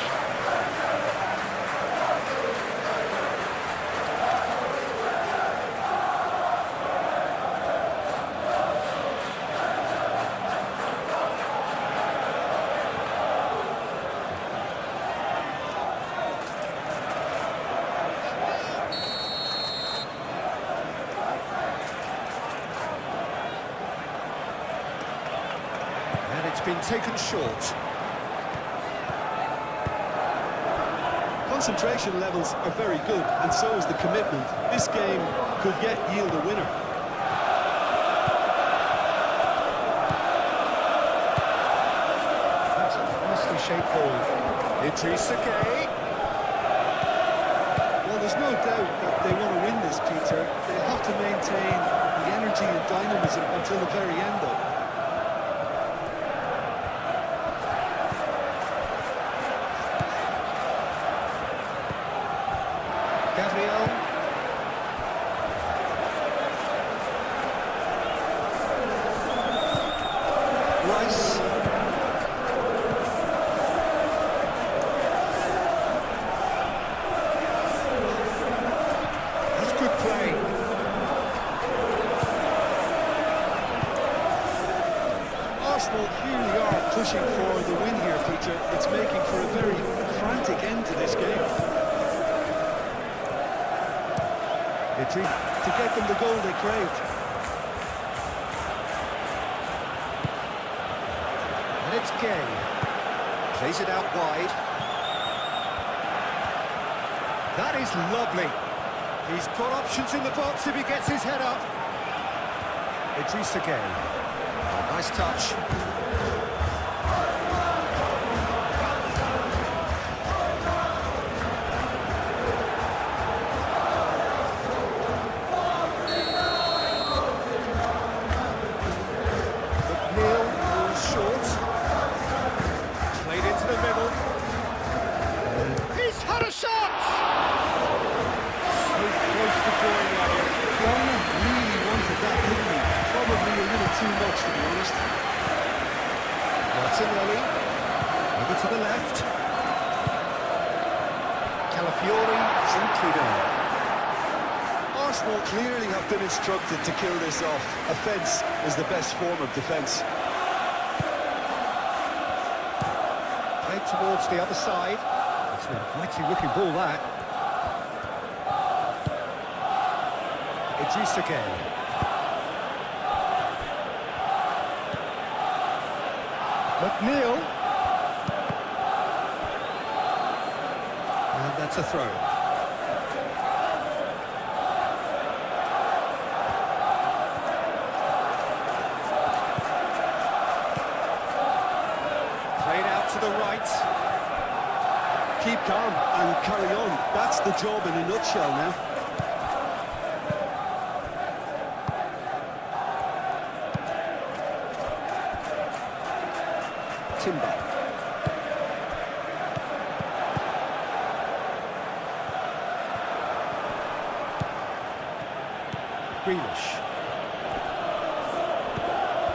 And it's been taken short. Concentration levels are very good, and so is the commitment. This game could yet yield a winner. That's a nicely shaped ball. Idrissa Gueye. Well, there's no doubt that they want to win this, Peter. They'll have to maintain the energy and dynamism until the very end, though. Gabriel. Rice. That's good play. Arsenal really are pushing for the win here, Peter. It's making for a very frantic end to this game. To get them the goal they craved. And it's Gueye. Plays it out wide. That is lovely. He's got options in the box if he gets his head up. Idrissa Gueye. Oh, nice touch. Too much, to be honest. Martinelli, over to the left. Calafiori, included. Arsenal clearly have been instructed to kill this off. Offence is the best form of defence. Played towards the other side. It's an inviting looking ball, that. Idrissa Gueye. McNeil. And that's a throw. Played out to the right. Keep calm and carry on. That's the job in a nutshell now. Timber. Grealish.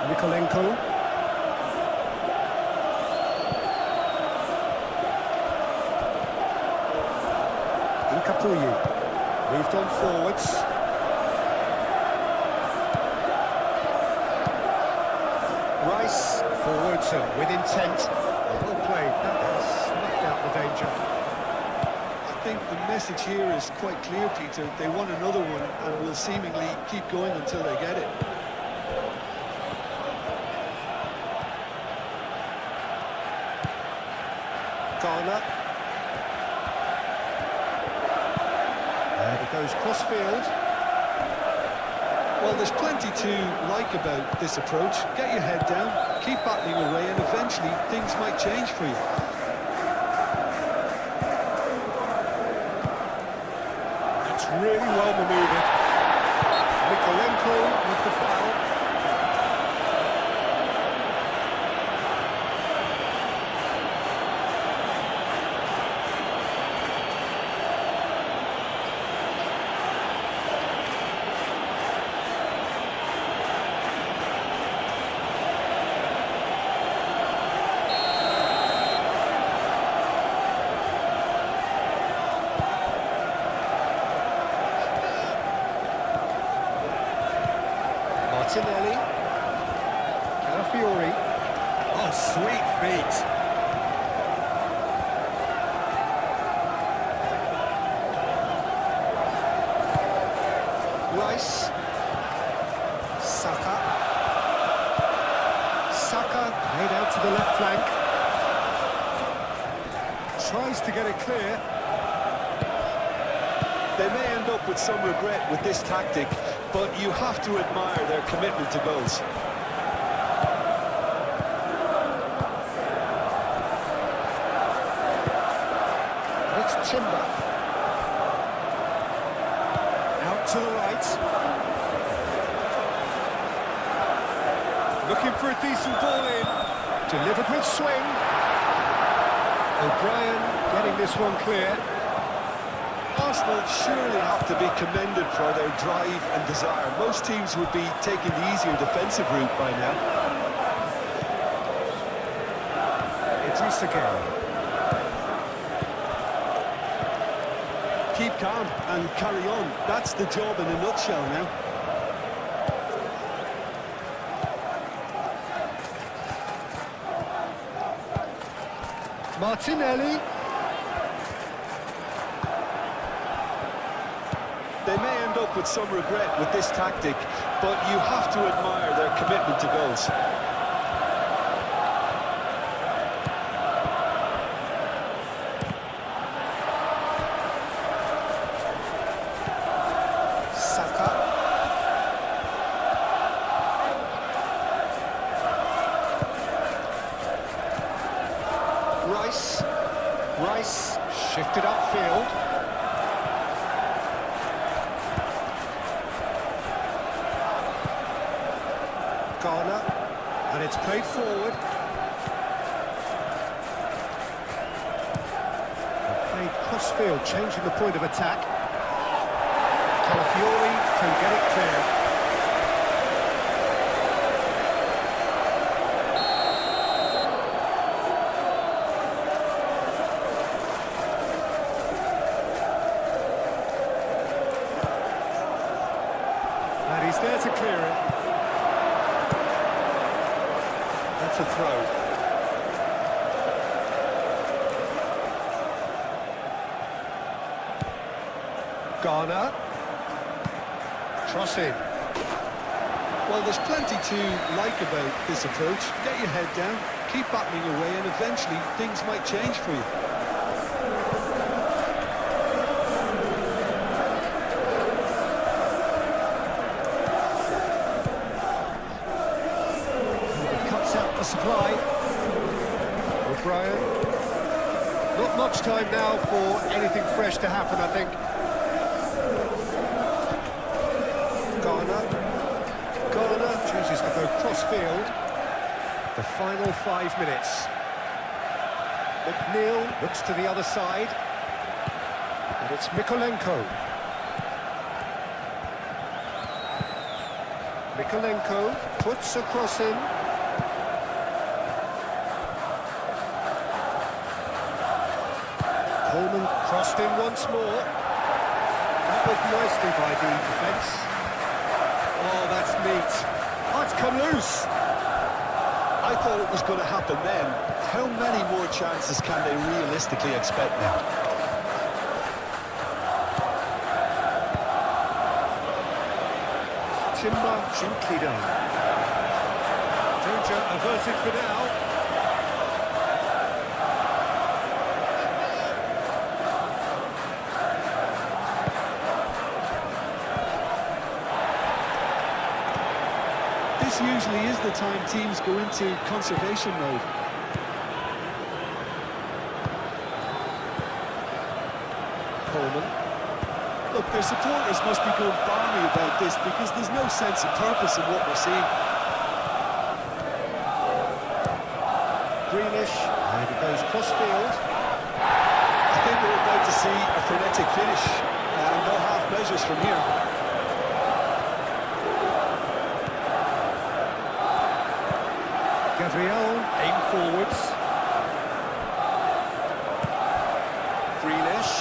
Nikolenko. Incapuyu. Moved on forwards. Rice. Forwards and with intent. Well played. That has snuffed out the danger. I think the message here is quite clear, Peter. They want another one and will seemingly keep going until they get it. Garner. And it goes cross-field. Well, there's plenty to like about this approach. Get your head down, keep battling away, and eventually things might change for you. It's really well manoeuvred. Nikolenko with the foul. Martinelli. Calafiori. Oh, sweet feet. Rice. Saka. Saka made out to the left flank. Tries to get it clear. They may end up with some regret with this tactic, but you have to admire their commitment to goals. It's Timber. Out to the right. Looking for a decent ball in. Delivered with swing. O'Brien getting this one clear. Arsenal surely have to be commended for their drive and desire. Most teams would be taking the easier defensive route by now. Idrissa Gueye. Keep calm and carry on. That's the job in a nutshell now. Martinelli. They may end up with some regret with this tactic, but you have to admire their commitment to goals. Saka. Rice. Rice shifted upfield. Garner, and it's played forward. Played cross-field, changing the point of attack. Calafiori can get it clear. And he's there to clear it. That's a throw. Garner. Cross in. Well, there's plenty to like about this approach. Get your head down, keep battling away, and eventually things might change for you. He cuts out the supply. O'Brien. Not much time now for anything fresh to happen, I think. Garner chooses to go cross-field. The final 5 minutes. McNeil looks to the other side. And it's Mikolenko. Mikolenko puts a cross in. Coleman crossed in once more. That was nicely by the defence. Oh, that's neat. Oh, it's come loose. I thought it was going to happen then. How many more chances can they realistically expect now? Timber gently done. Danger averted for now. This usually is the time teams go into conservation mode. Coleman. Look, their supporters must be going balmy about this because there's no sense of purpose in what we're seeing. Greenish, and he goes cross-field. I think we're about to see a frenetic finish, and no half measures from here. Gabriel, aim forwards. Greenish.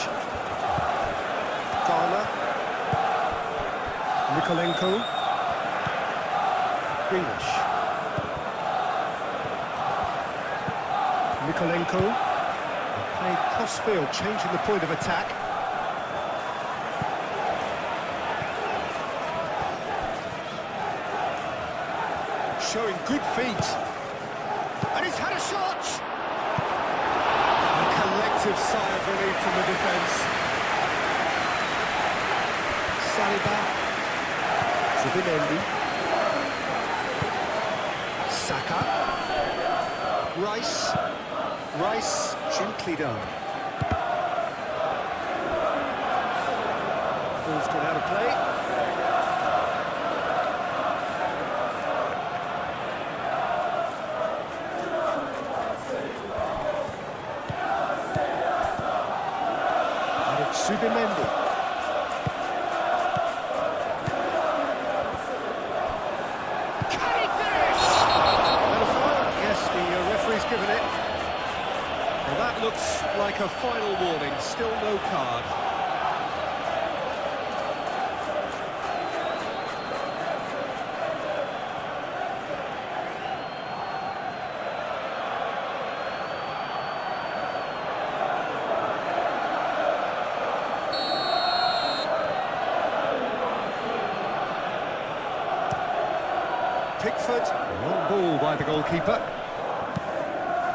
Garner. Mikolenko. Greenish. Mikolenko. Played cross-field, changing the point of attack. Showing good feet. And he's had a shot! A collective sigh of relief from the defence. Saliba. Zubimendi. Saka. Rice, gently done. Ball's gone out of play. Zubimendi. Can he finish? And a foul? Yes, the referee's given it. Well, that looks like a final warning. Still no card. Pickford, long ball by the goalkeeper.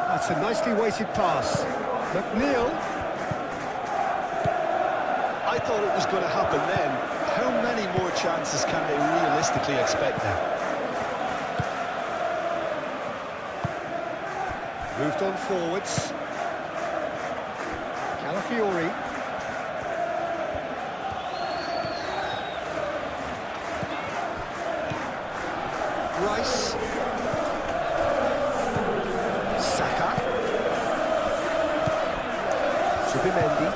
That's a nicely weighted pass. McNeil. I thought it was going to happen then. How many more chances can they realistically expect now? Moved on forwards. Calafiori. Rice. Saka. Zubimendi.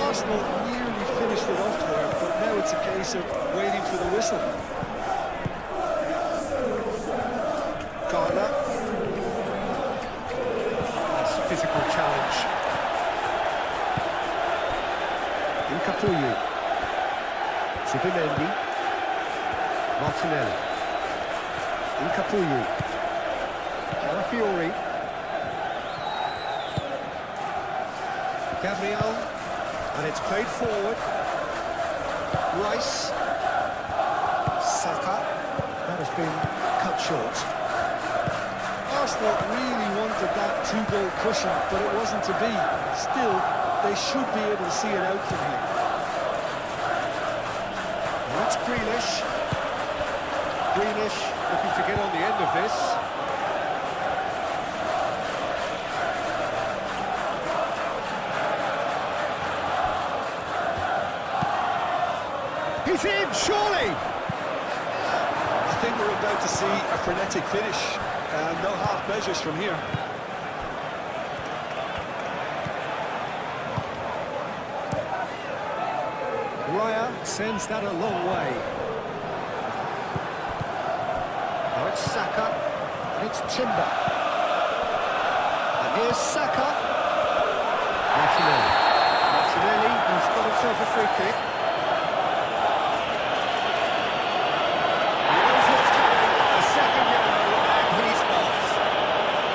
Arsenal nearly finished it off there, but now it's a case of waiting for the whistle. Garner. That's a physical challenge. Incapuyu. Zubimendi. Martinelli. Incapuyu. Calafiori. Gabriel. And it's played forward. Rice. Saka. That has been cut short. Arsenal really wanted that two-goal cushion, but it wasn't to be. Still, they should be able to see it out from here. That's Greenish. Greenish looking to get on the end of this. in, surely! I think we're about to see a frenetic finish. No half measures from here. Raya sends that a long way. Now it's Saka, and it's Timber. And here's Saka. Martinelli has got himself a free kick. He knows what's coming, a second yellow, and he's off.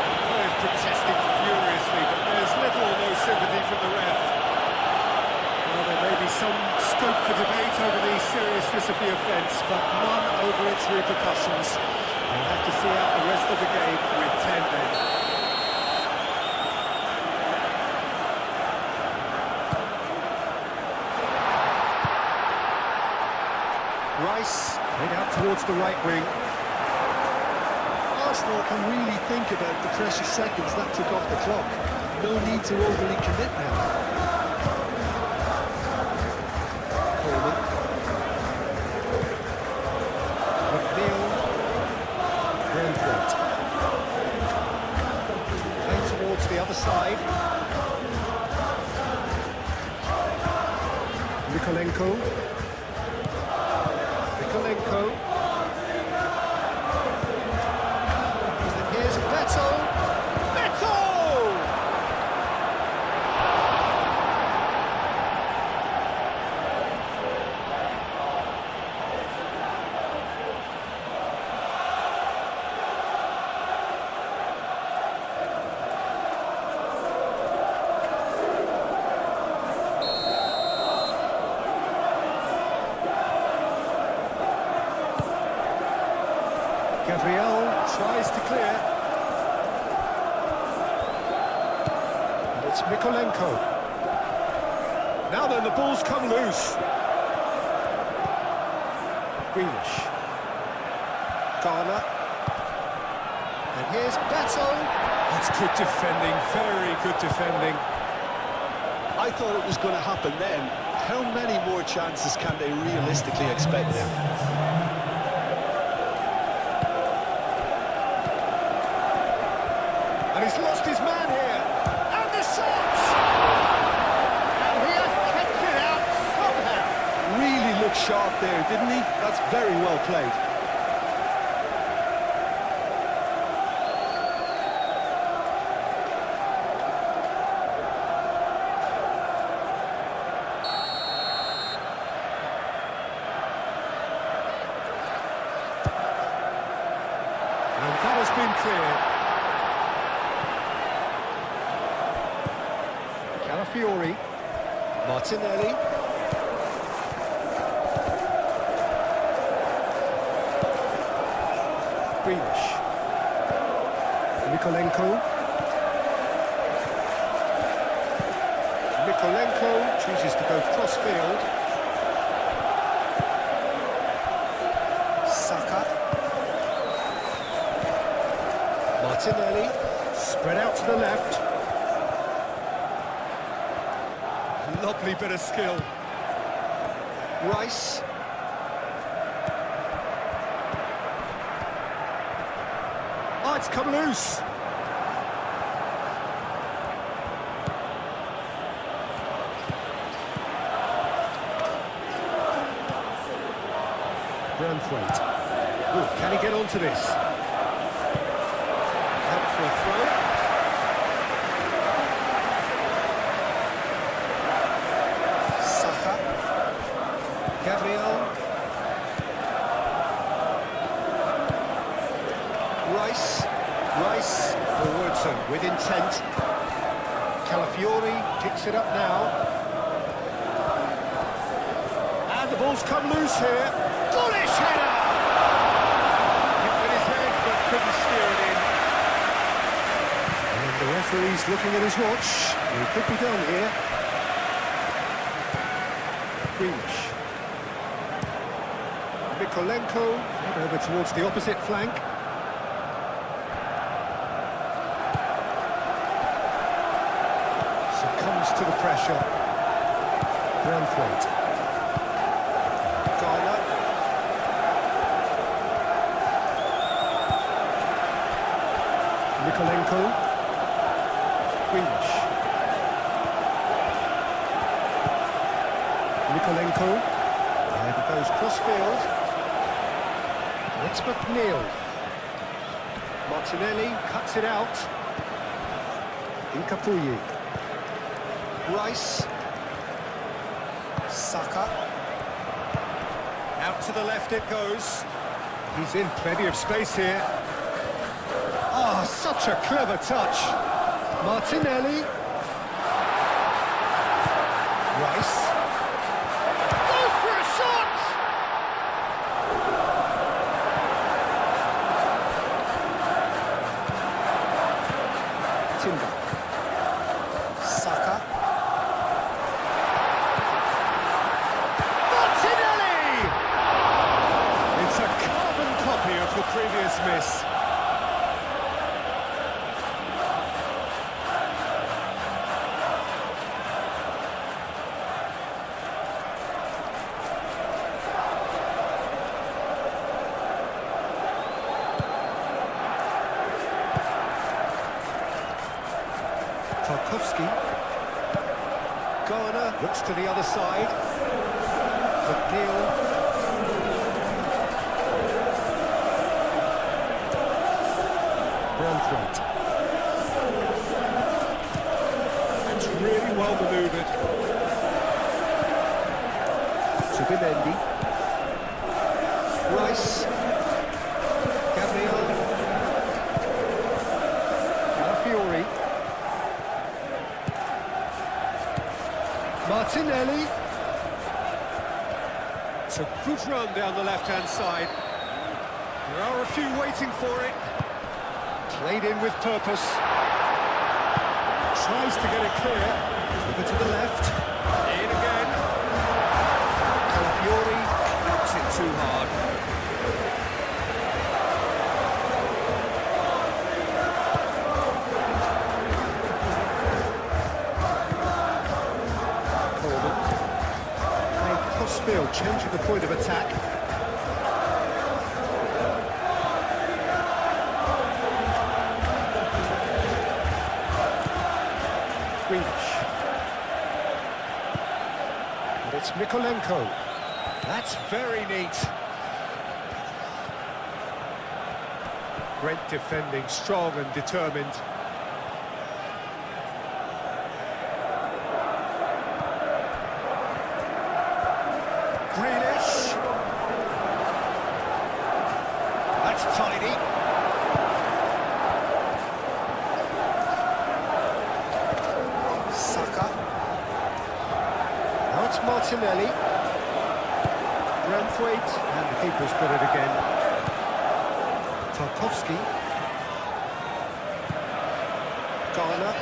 The players protesting furiously, but there's little or no sympathy from the ref. Well, there may be some scope for debate over the seriousness of the offence, but none over its repercussions. We'll have to see out the rest of the game with 10 men. Rice, head out towards the right wing. Arsenal can really think about the precious seconds that took off the clock. No need to overly commit now. Coleman. McNeil. Brandwaite. Playing towards the other side. Mikolenko. And here's Beto. Gabriel tries to clear. And it's Mikolenko. Now then, the ball's come loose. Grealish. Garner. And here's Beto. That's good defending, very good defending. I thought it was going to happen then. How many more chances can they realistically expect now? And he's lost his man here. And the shots! And he has kept it out somehow. Really looked sharp there, didn't he? That's very well played. And that has been cleared. Calafiori, Martinelli. Grealish. Mikolenko chooses to go cross-field. Saka. Martinelli, spread out to the left. Lovely bit of skill. Rice. Oh, it's come loose. Brandwaite. Ooh, can he get onto this? Out for a throw. Gabriel. Rice forwards and with intent. Calafiori picks it up now. And the ball's come loose here. Bullish header! Hit with his head but couldn't steer it in. And the referee's looking at his watch. He could be done here. Grealish. Mikolenko over towards the opposite flank. Succumbs to the pressure. Brandwaite. Garner. Mikolenko. Greenish. Mikolenko. And it goes cross-field. It's McNeil. Martinelli cuts it out. Incapuyi. Rice. Saka. Out to the left it goes. He's in plenty of space here. Oh, such a clever touch. Martinelli. Rice. Go for a shot! Timber. Saka. Martinelli! It's a carbon copy of the previous miss. Tarkowski. Garner looks to the other side. McNeil. Branthwaite. It's really well manoeuvred. Subimendi. Rice. Gabriel. Calafiori. Martinelli. It's a good run down the left-hand side. There are a few waiting for it. Played in with purpose. Tries to get it clear. Over to the left. In again. Calafiori knocks it too hard. Field, changing the point of attack. Greenish. And it's Mikolenko. That's very neat. Great defending, strong and determined. Grealish. That's tidy. Saka. Now it's Martinelli. Branthwaite. And the keeper's got it again. Tarkowski. Garner.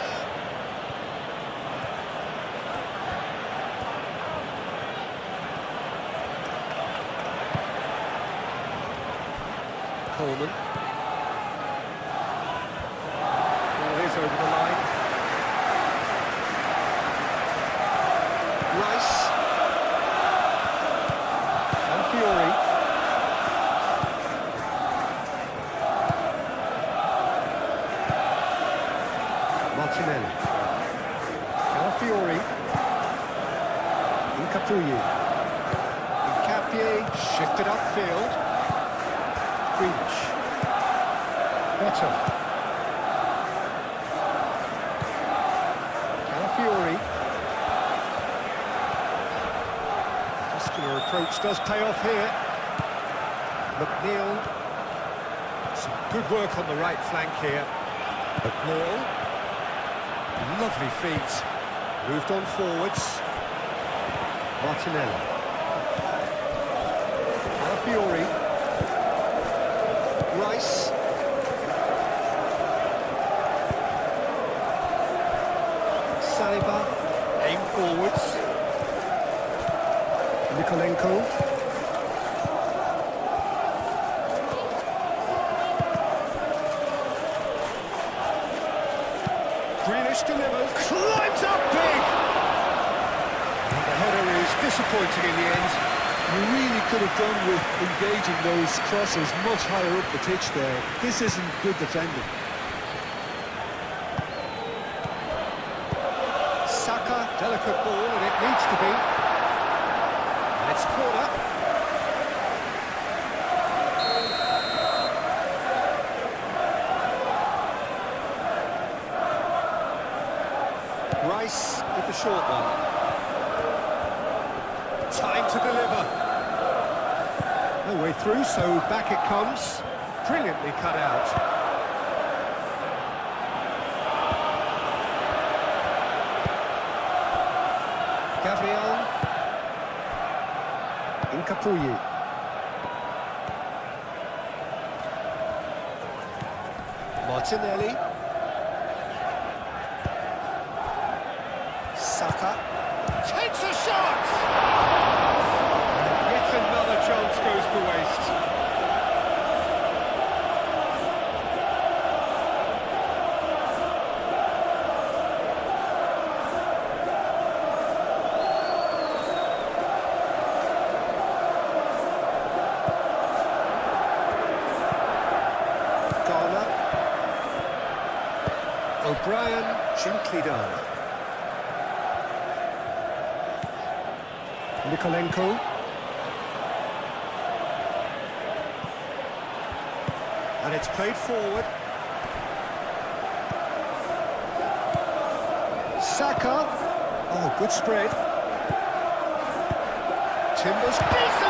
Coleman. Ball is over the line. Rice. And Fiori. Martinelli. Calafiori. Incapuyi. Incapié shifted upfield. Greenish. Better. Calafiori. Muscular approach does pay off here. McNeil. Some good work on the right flank here. McNeil. Lovely feet. Moved on forwards. Martinelli. Calafiori. Rice. Saliba. Aim forwards. Mikolenko. Grealish delivers. Climbs up big! And the header is disappointing in the end. You really could have done with engaging those crosses much higher up the pitch there. This isn't good defending. delicate ball, and it needs to be. And it's caught up. Rice with the short one. Time to deliver. No way through, so back it comes. Brilliantly cut out. Gabriel. Incapuyi. Martinelli. Saka. Takes a shot! And yet another chance goes to waste. O'Brien, gently done. Nikolenko. And it's played forward. Saka. Oh, good spread. Timbers. Decent!